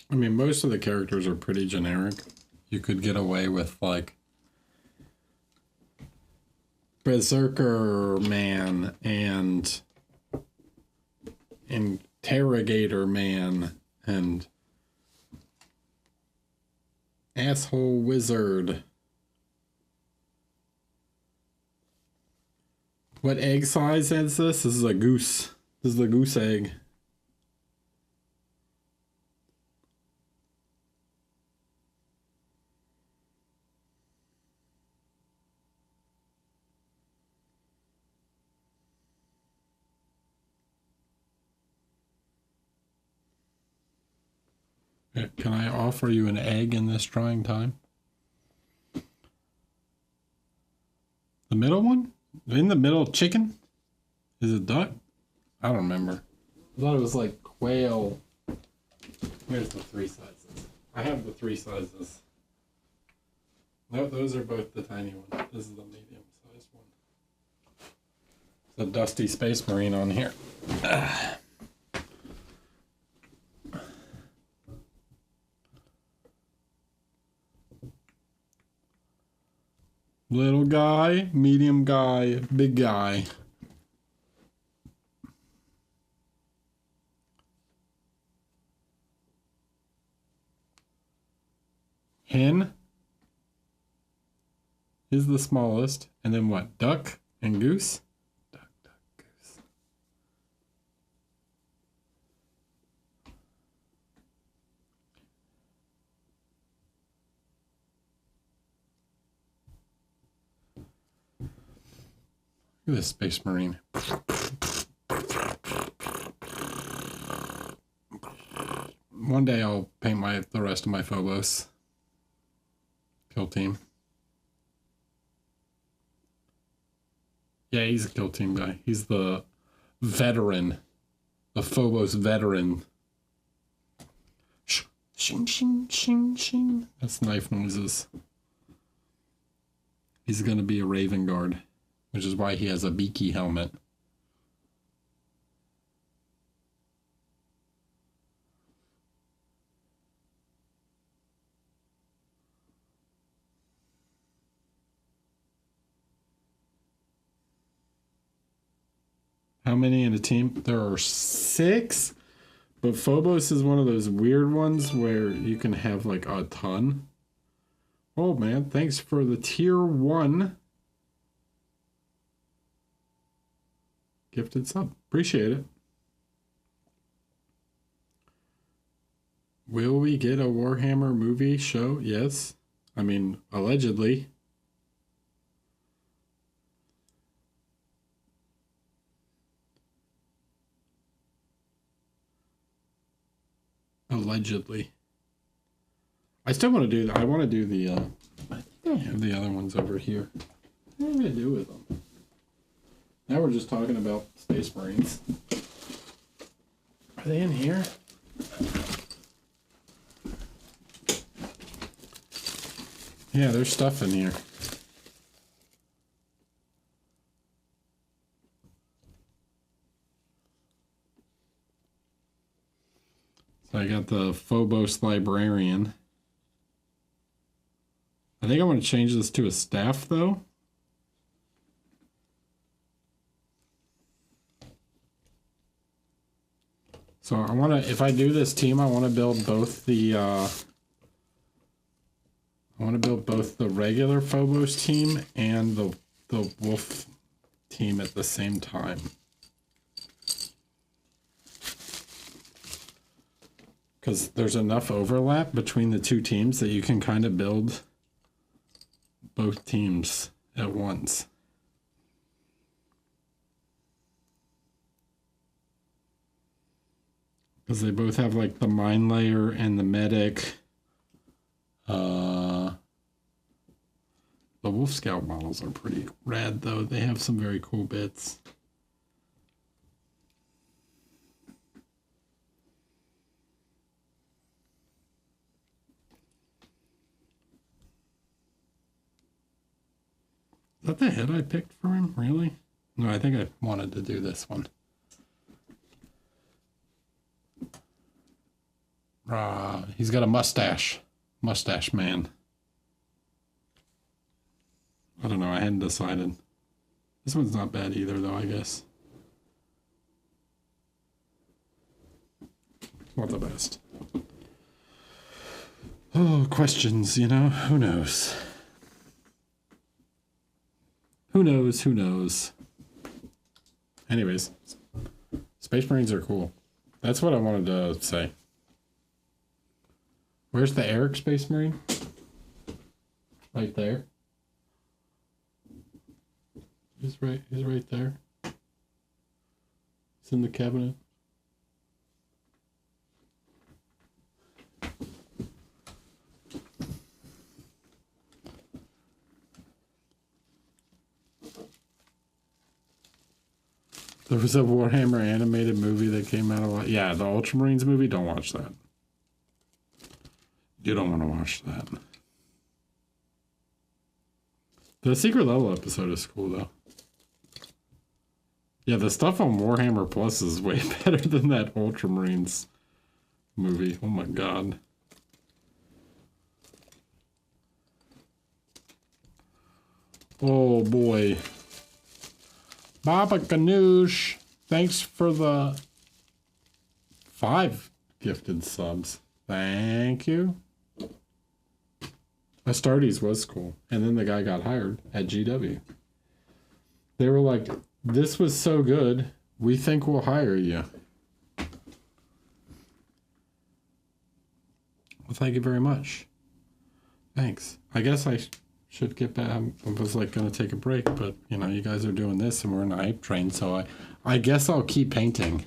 I mean, most of the characters are pretty generic. You could get away with, like, Berserker Man and Interrogator Man and Asshole Wizard. What egg size is this? This is a goose. This is a goose egg. Can I offer you an egg in this trying time? The middle one? In the middle, chicken? Is it duck? I don't remember. I thought it was like quail. Here's the 3 sizes. I have the 3 sizes. No, those are both the tiny one. This is the medium sized one. It's a dusty space marine on here. Little guy, medium guy, big guy. Hen is the smallest. And then what? Duck and goose? Duck, duck, goose. at this Space Marine. One day I'll paint the rest of my Phobos. Kill team. Yeah, he's a kill team guy. He's the veteran. The Phobos veteran. Shing, shing, shing, shing. That's knife noises. He's going to be a Raven Guard, which is why he has a beaky helmet. How many in a team? There are 6. But Phobos is one of those weird ones where you can have like a ton. Oh man, thanks for the tier 1 gifted sub. Appreciate it. Will we get a Warhammer movie show? Yes. I mean, allegedly. Allegedly. I still want to do. I want to do the. I think I have the other ones over here. What am I gonna do with them? Now we're just talking about Space Marines. Are they in here? Yeah, there's stuff in here. So I got the Phobos Librarian. I think I want to change this to a staff, though. So I want to, if I do this team, I want to build both the, I want to build both the regular Phobos team and the Wolf team at the same time. Because there's enough overlap between the two teams that you can kind of build both teams at once. Because they both have like the mine layer and the medic. The Wolf Scout models are pretty rad though. They have some very cool bits. Is that the head I picked for him? Really? No, I think I wanted to do this one. He's got a mustache. Mustache man. I don't know. I hadn't decided. This one's not bad either, though, I guess. Not the best. Oh, questions, you know? Who knows? Who knows? Who knows? Anyways, Space Marines are cool. That's what I wanted to say. Where's the Eric Space Marine? Right there. He's right there. It's in the cabinet. There was a Warhammer animated movie that came out a lot. Yeah, the Ultramarines movie. Don't watch that. You don't want to watch that. The Secret Level episode is cool, though. Yeah, the stuff on Warhammer Plus is way better than that Ultramarines movie. Oh my god. Oh boy. Baba Ganoush, thanks for the 5 gifted subs. Thank you. Astartes was cool. And then the guy got hired at GW. They were like, this was so good, we think we'll hire you. Well, thank you very much. Thanks. I guess I should get back. I was like going to take a break, but you know, you guys are doing this and we're in a hype train, so I guess I'll keep painting.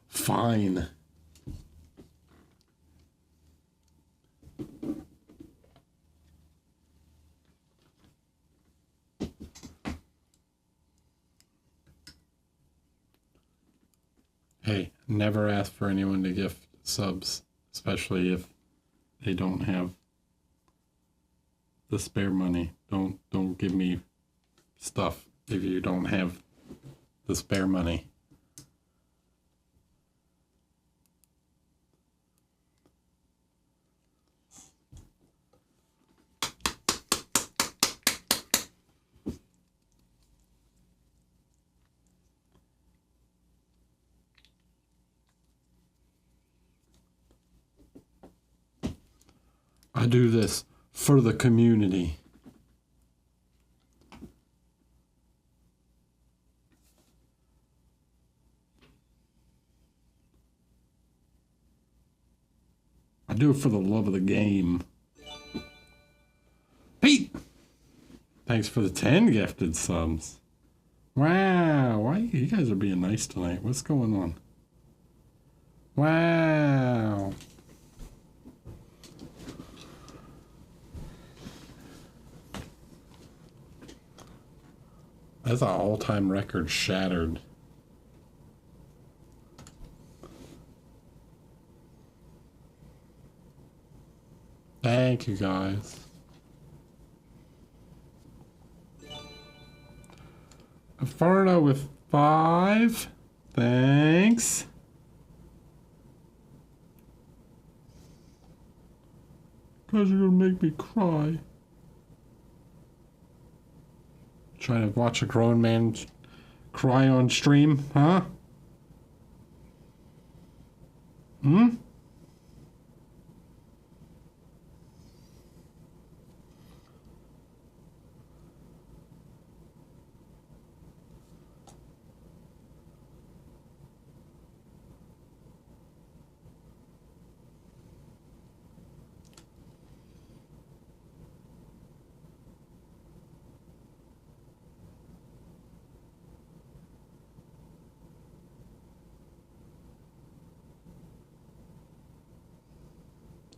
Fine. Hey, never ask for anyone to gift subs, especially if they don't have the spare money. Don't give me stuff if you don't have the spare money. I do this for the community. I do it for the love of the game. Pete! Thanks for the 10 gifted subs. Wow, why you guys are being nice tonight? What's going on? Wow. That's an all-time record shattered. Thank you, guys. Inferno with 5. Thanks. Guys are gonna make me cry. Trying to watch a grown man cry on stream, huh? Hmm?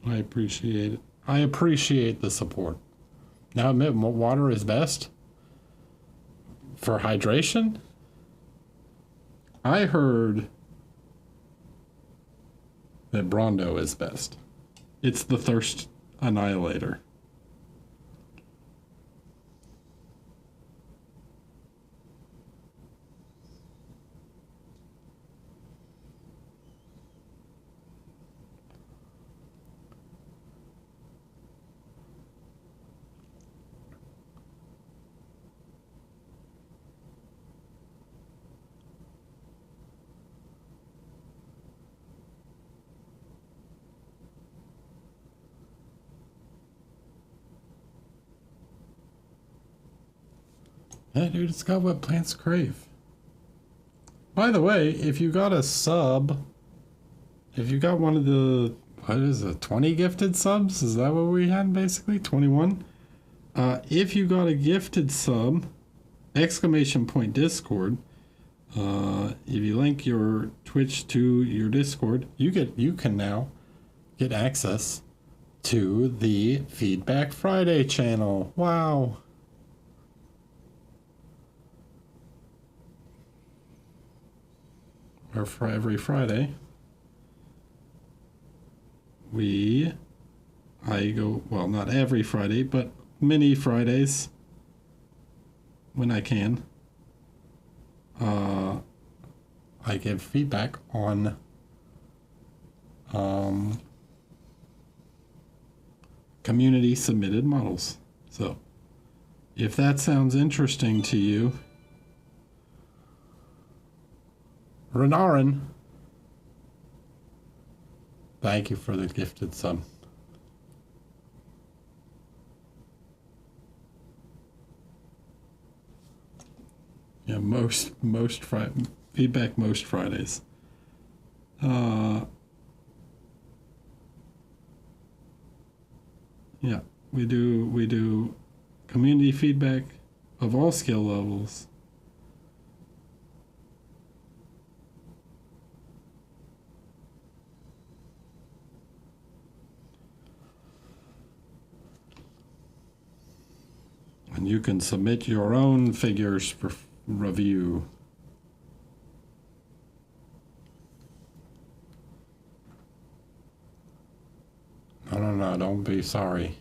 I appreciate it. I appreciate the support. Now admit water is best for hydration. I heard that Brondo is best. It's the thirst annihilator. Yeah, dude, it's got what plants crave. By the way, if you got a sub, if you got one of the, what is it, 20 gifted subs? Is that what we had basically? 21? If you got a gifted sub, exclamation point Discord, if you link your Twitch to your Discord, you can now get access to the Feedback Friday channel. Wow. Or for every Friday, I go, well, not every Friday, but many Fridays when I can, I give feedback on community submitted models. So if that sounds interesting to you, Renarin, thank you for the gifted sub. Yeah, feedback most Fridays. Yeah, we do community feedback of all skill levels. And you can submit your own figures for review. No, don't be sorry.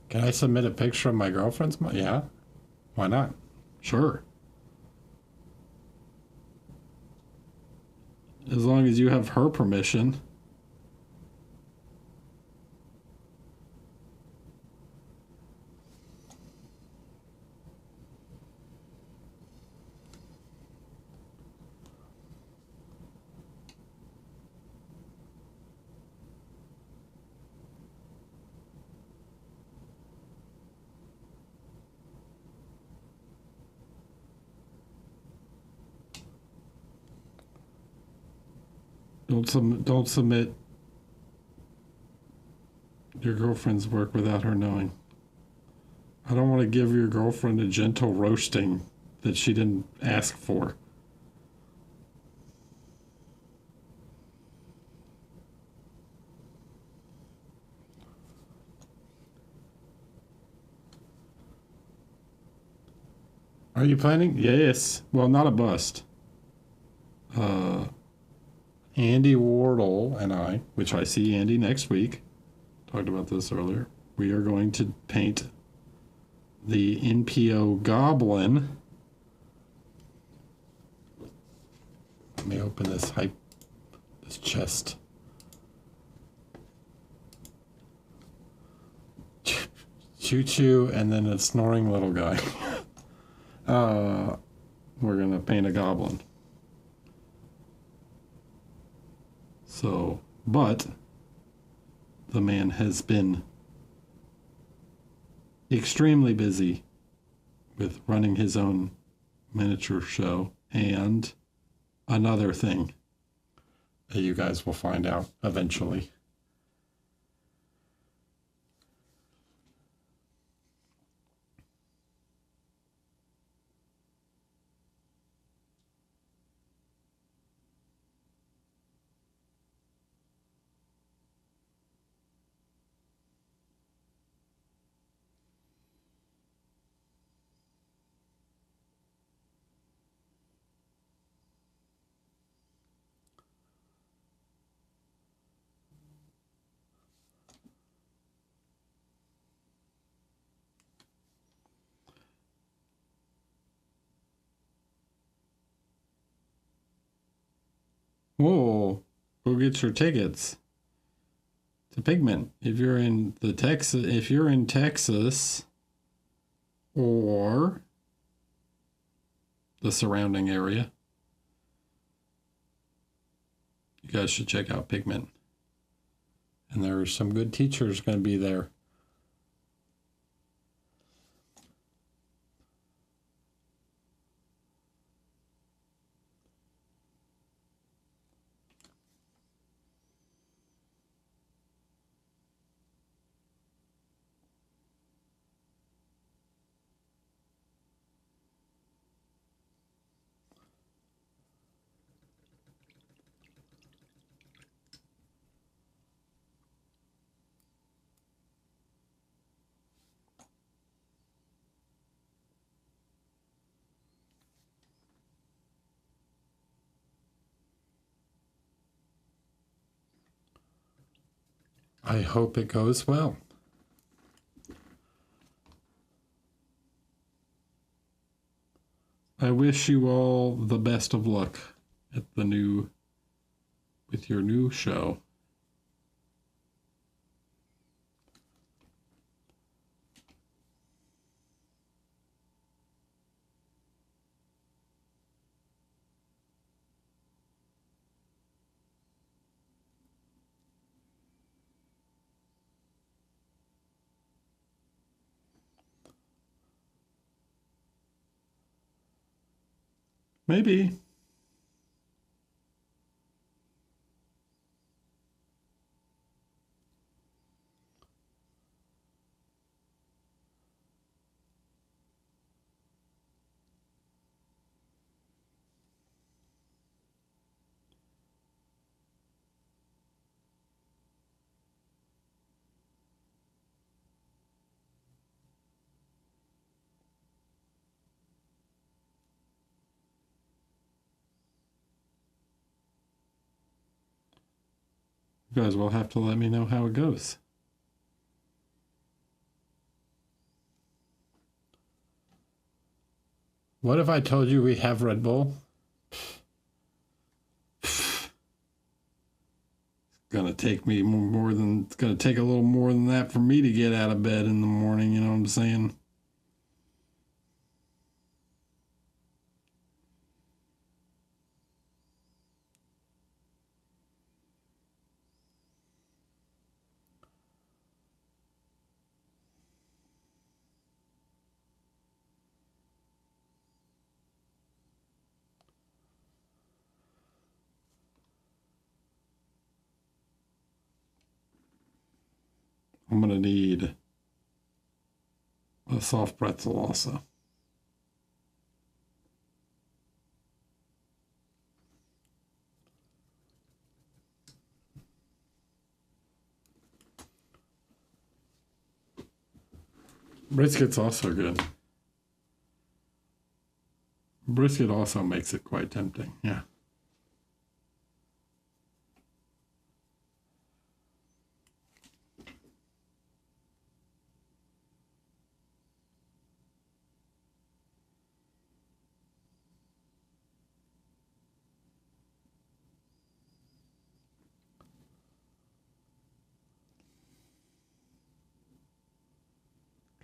Can I submit a picture of my girlfriend's mom? Yeah. Why not? Sure. As long as you have her permission. Don't submit your girlfriend's work without her knowing. I don't want to give your girlfriend a gentle roasting that she didn't ask for. Are you planning? Yes. Well, not a bust. Andy Wardle and I, which I see Andy next week, talked about this earlier. We are going to paint the NPO Goblin. Let me open this chest. Choo choo, and then a snoring little guy. We're gonna paint a goblin. So, but the man has been extremely busy with running his own miniature show and another thing that you guys will find out eventually. Whoa, go get your tickets to Pigment. If you're in Texas or the surrounding area, you guys should check out Pigment. And there are some good teachers going to be there. I hope it goes well. I wish you all the best of luck at with your new show. Maybe. You guys will have to let me know how it goes. What if I told you we have Red Bull? It's gonna take me more than, it's gonna take a little more than that for me to get out of bed in the morning, you know what I'm saying? I'm gonna need a soft pretzel also. Brisket's also good. Brisket also makes it quite tempting, yeah.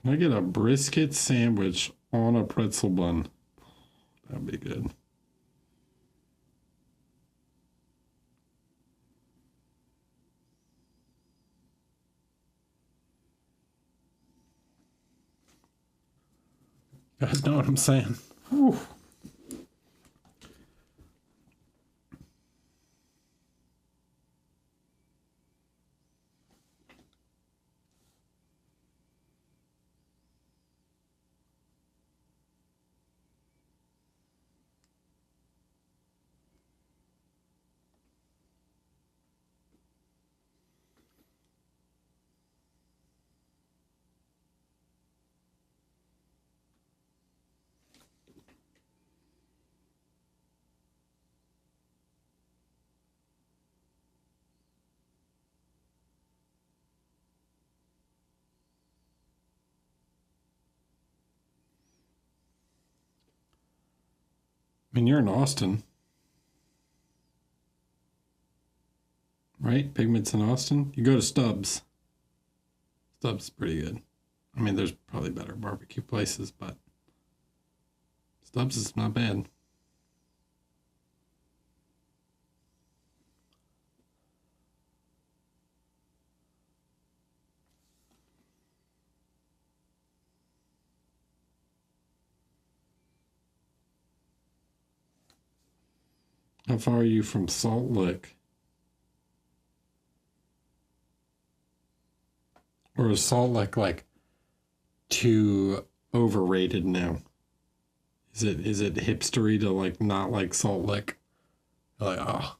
Can I get a brisket sandwich on a pretzel bun? That'd be good. You guys know what I'm saying? Whew. I mean, you're in Austin, right? Pigments in Austin. You go to Stubbs. Stubbs is pretty good. I mean, there's probably better barbecue places, but Stubbs is not bad. How far are you from Salt Lick? Or is Salt Lick like too overrated now? Is it hipstery to like not like Salt Lick? Like, oh.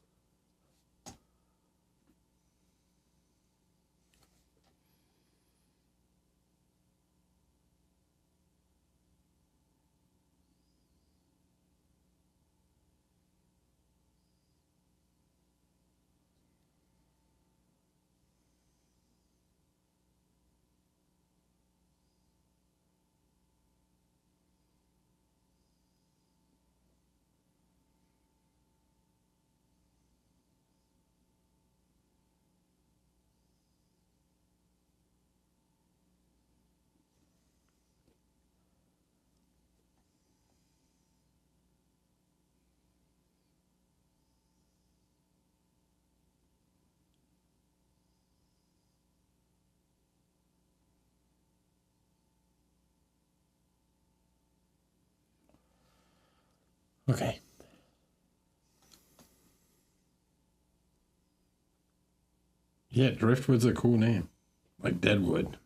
Okay. Yeah, Driftwood's a cool name. Like Deadwood.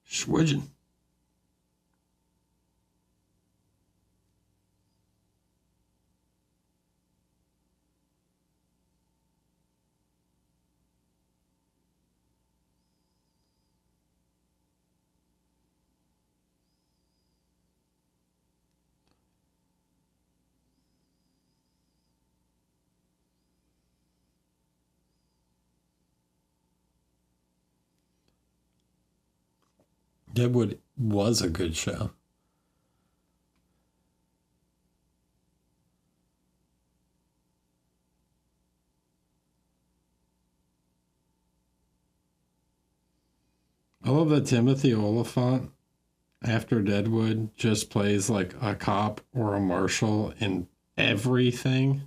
Swidgen. Deadwood was a good show. I love that Timothy Oliphant, after Deadwood, just plays like a cop or a marshal in everything.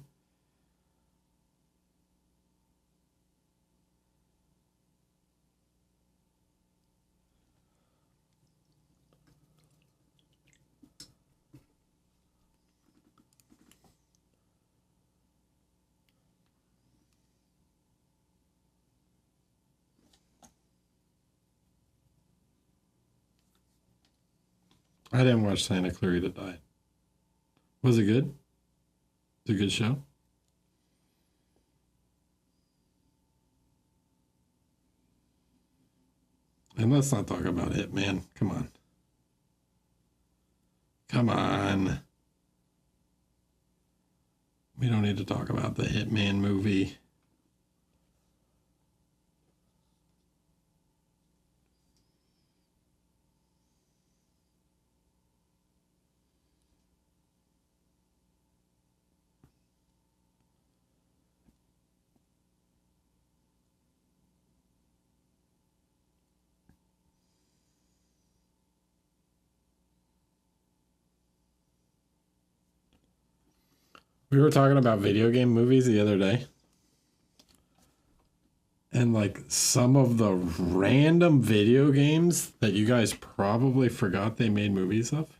I didn't watch Santa Clarita Diet. Was it good? It's a good show. And let's not talk about Hitman. Come on. Come on. We don't need to talk about the Hitman movie. We were talking about video game movies the other day. And like some of the random video games that you guys probably forgot they made movies of.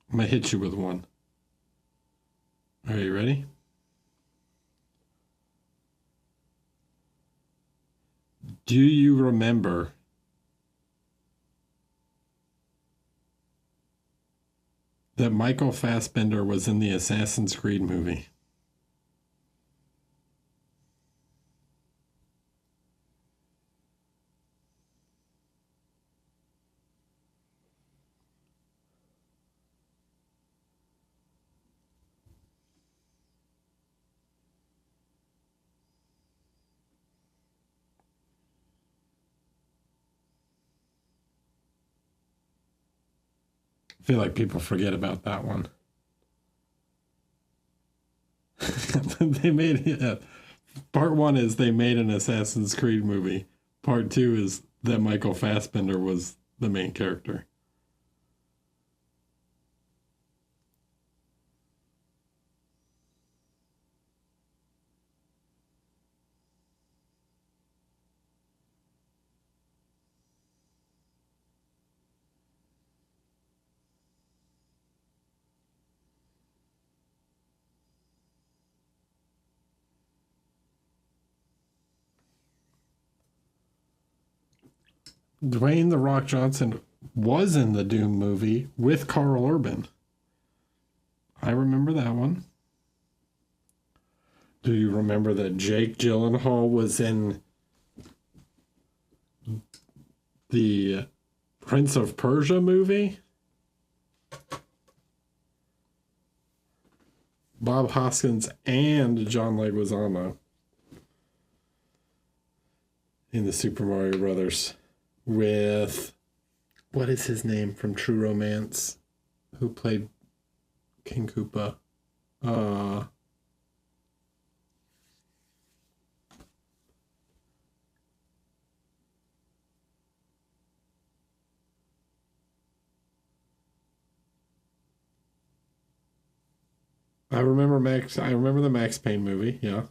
I'm going to hit you with one. Are you ready? Do you remember that Michael Fassbender was in the Assassin's Creed movie? I feel like people forget about that one. They made part one is they made an Assassin's Creed movie. Part two is that Michael Fassbender was the main character. Dwayne "The Rock" Johnson was in the Doom movie with Carl Urban. I remember that one. Do you remember that Jake Gyllenhaal was in the Prince of Persia movie? Bob Hoskins and John Leguizamo in the Super Mario Brothers with, what is his name from True Romance, who played King Koopa? I remember the Max Payne movie, yeah.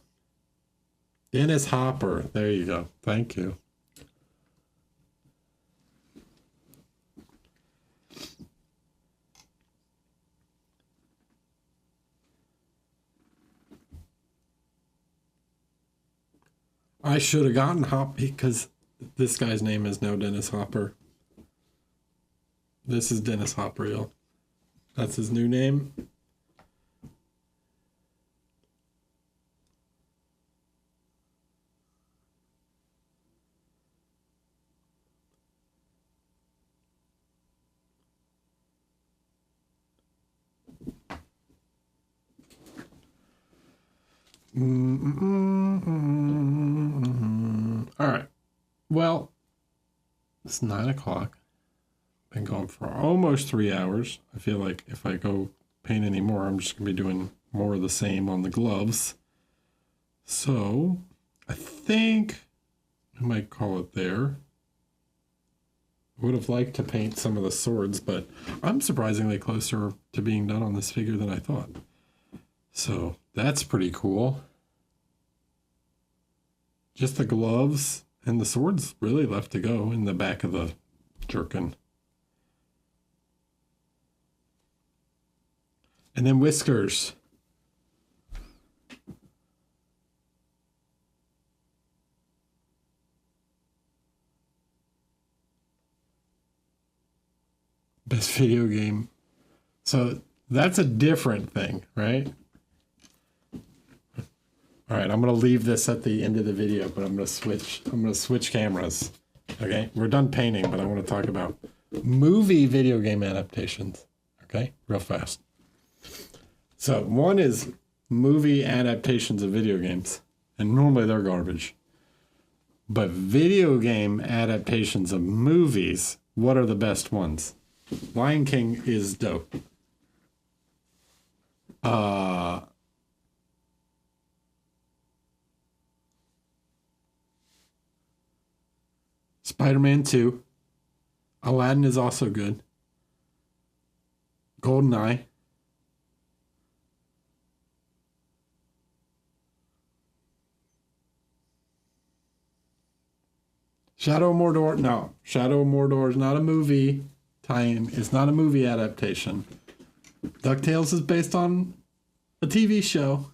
Dennis Hopper. There you go. Thank you. I should have gotten Hop because this guy's name is no Dennis Hopper. This is Dennis Hopper, y'all. That's his new name. All right. Well, it's 9 o'clock. Been going for almost 3 hours. I feel like if I go paint anymore, I'm just going to be doing more of the same on the gloves. So I think I might call it there. I would have liked to paint some of the swords, but I'm surprisingly closer to being done on this figure than I thought. So that's pretty cool. Just the gloves and the swords really left to go in the back of the jerkin. And then whiskers. Best video game. So that's a different thing, right? All right, I'm going to leave this at the end of the video, but I'm going to switch cameras. Okay? We're done painting, but I want to talk about movie video game adaptations. Okay? Real fast. So, one is movie adaptations of video games, and normally they're garbage. But video game adaptations of movies, what are the best ones? Lion King is dope. Spider-Man 2. Aladdin is also good. GoldenEye. Shadow of Mordor. No. Shadow of Mordor is not a movie tie-in. It's not a movie adaptation. DuckTales is based on a TV show.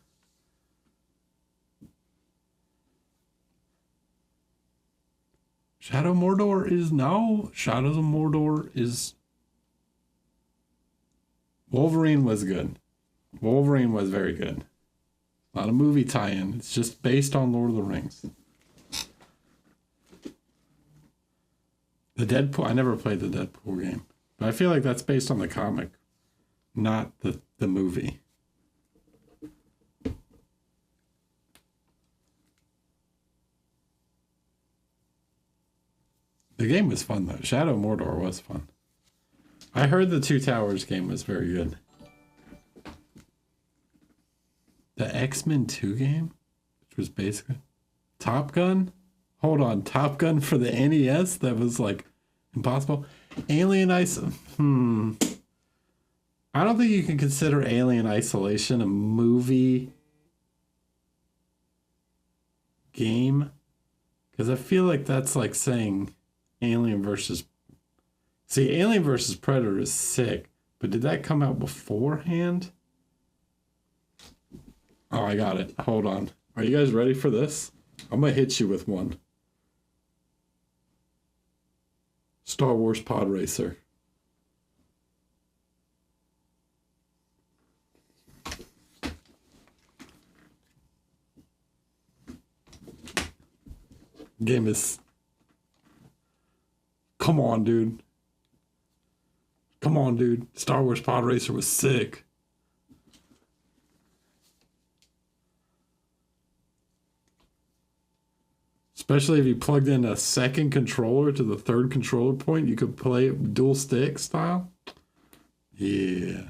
Shadow of Mordor is no. Shadows of Mordor is... Wolverine was good. Wolverine was very good. Not a movie tie-in. It's just based on Lord of the Rings. The Deadpool... I never played the Deadpool game. But I feel like that's based on the comic, not the movie. The game was fun, though. Shadow of Mordor was fun. I heard the Two Towers game was very good. The X-Men 2 game, which was basically... Top Gun? Hold on, Top Gun for the NES? That was, like, impossible. Alien Isolation... I don't think you can consider Alien Isolation a movie game. Because I feel like that's like saying... Alien versus... See, Alien versus Predator is sick, but did that come out beforehand? Oh, I got it. Hold on. Are you guys ready for this? I'm going to hit you with one. Star Wars Pod Racer. Game is... Come on, dude. Come on, dude. Star Wars Pod Racer was sick. Especially if you plugged in a second controller to the third controller point, you could play it dual stick style. Yeah.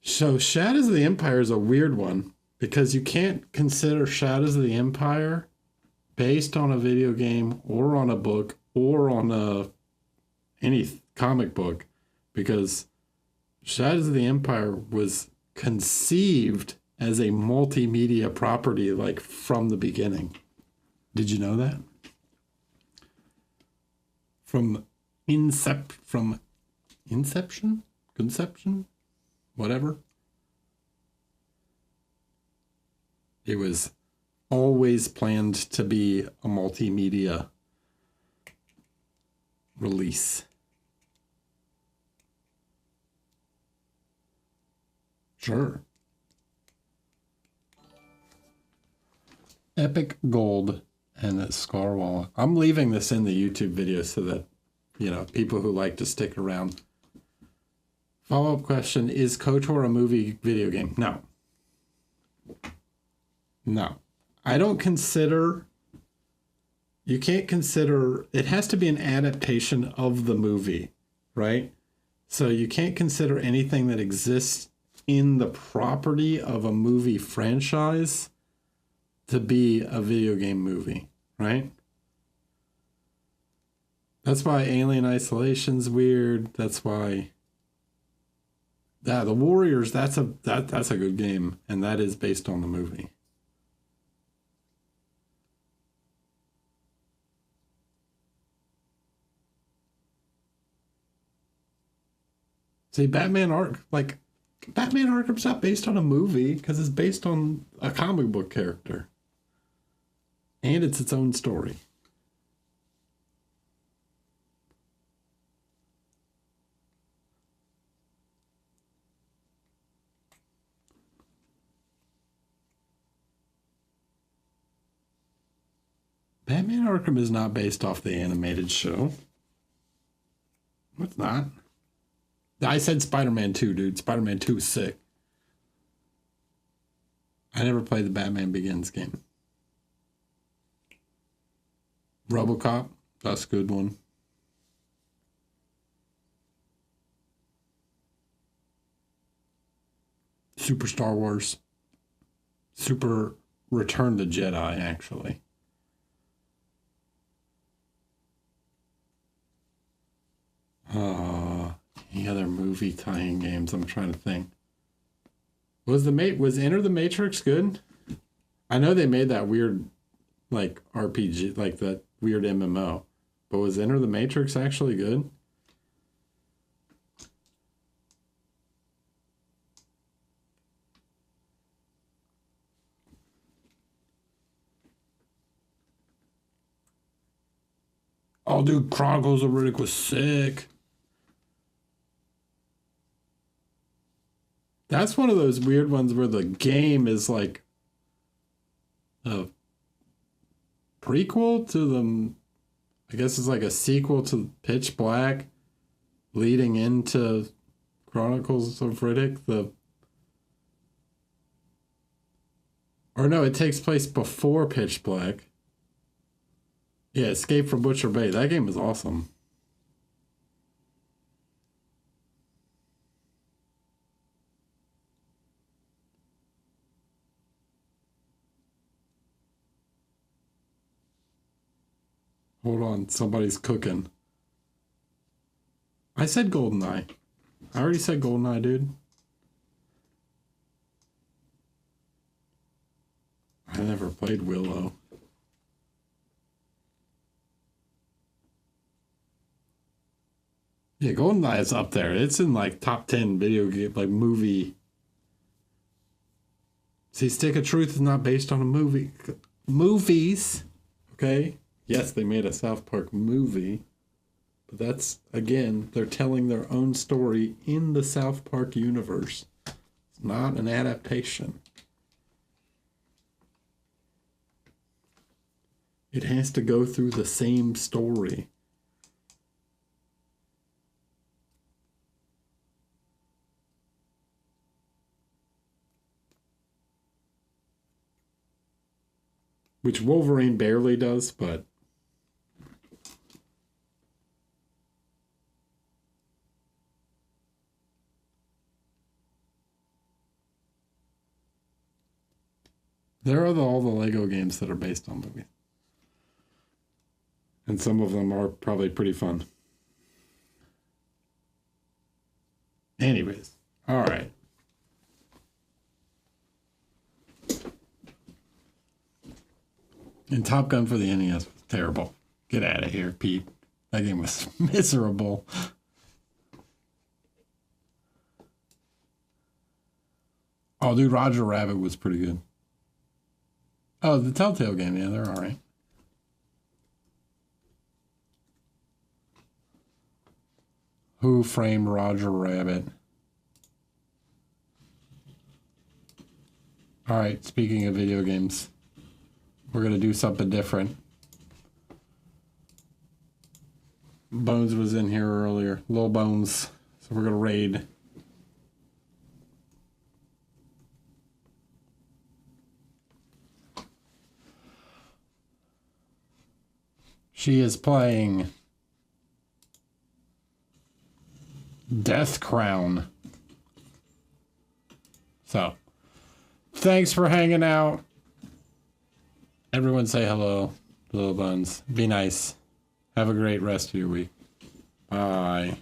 So Shadows of the Empire is a weird one because you can't consider Shadows of the Empire based on a video game or on a book or on any comic book, because Shadows of the Empire was conceived as a multimedia property, like from the beginning. Did you know that? From inception, conception, whatever. It was always planned to be a multimedia release. Sure. Epic Gold and Scarwall. I'm leaving this in the YouTube video so that, you know, people who like to stick around. Follow-up question, is KOTOR a movie video game? No. No. I don't consider, you can't consider, it has to be an adaptation of the movie, right? So you can't consider anything that exists in the property of a movie franchise to be a video game movie, right? That's why Alien Isolation's weird. That's why the Warriors, that's a good game, and that is based on the movie. See, Batman Arkham's not based on a movie because it's based on a comic book character. And it's its own story. Batman Arkham is not based off the animated show. It's not. I said Spider-Man 2, dude. Spider-Man 2 is sick. I never played the Batman Begins game. RoboCop, that's a good one. Super Star Wars. Super Return to Jedi, actually. Any other movie tie-in games? I'm trying to think. Was Enter the Matrix good? I know they made that weird, like, RPG, like that weird MMO. But was Enter the Matrix actually good? Oh, dude, Chronicles of Riddick was sick. That's one of those weird ones where the game is like a prequel to them. I guess it's like a sequel to Pitch Black leading into Chronicles of Riddick. Or no, it takes place before Pitch Black. Yeah, Escape from Butcher Bay. That game is awesome. Hold on, somebody's cooking. I said GoldenEye. I already said GoldenEye, dude. I never played Willow. Yeah, GoldenEye is up there. It's in like top 10 video game, like movie. See, Stick of Truth is not based on a movie. Movies, okay? Yes, they made a South Park movie, but that's, again, they're telling their own story in the South Park universe. It's not an adaptation. It has to go through the same story. Which Wolverine barely does, but there are all the Lego games that are based on movies. And some of them are probably pretty fun. Anyways, all right. And Top Gun for the NES was terrible. Get out of here, Pete. That game was miserable. Oh, dude, Roger Rabbit was pretty good. Oh, the Telltale game. Yeah, they're all right. Who Framed Roger Rabbit? All right, speaking of video games, we're going to do something different. Bones was in here earlier. Lil Bones. So we're going to raid. She is playing Death Crown. So, thanks for hanging out. Everyone say hello, Little Buns. Be nice. Have a great rest of your week. Bye.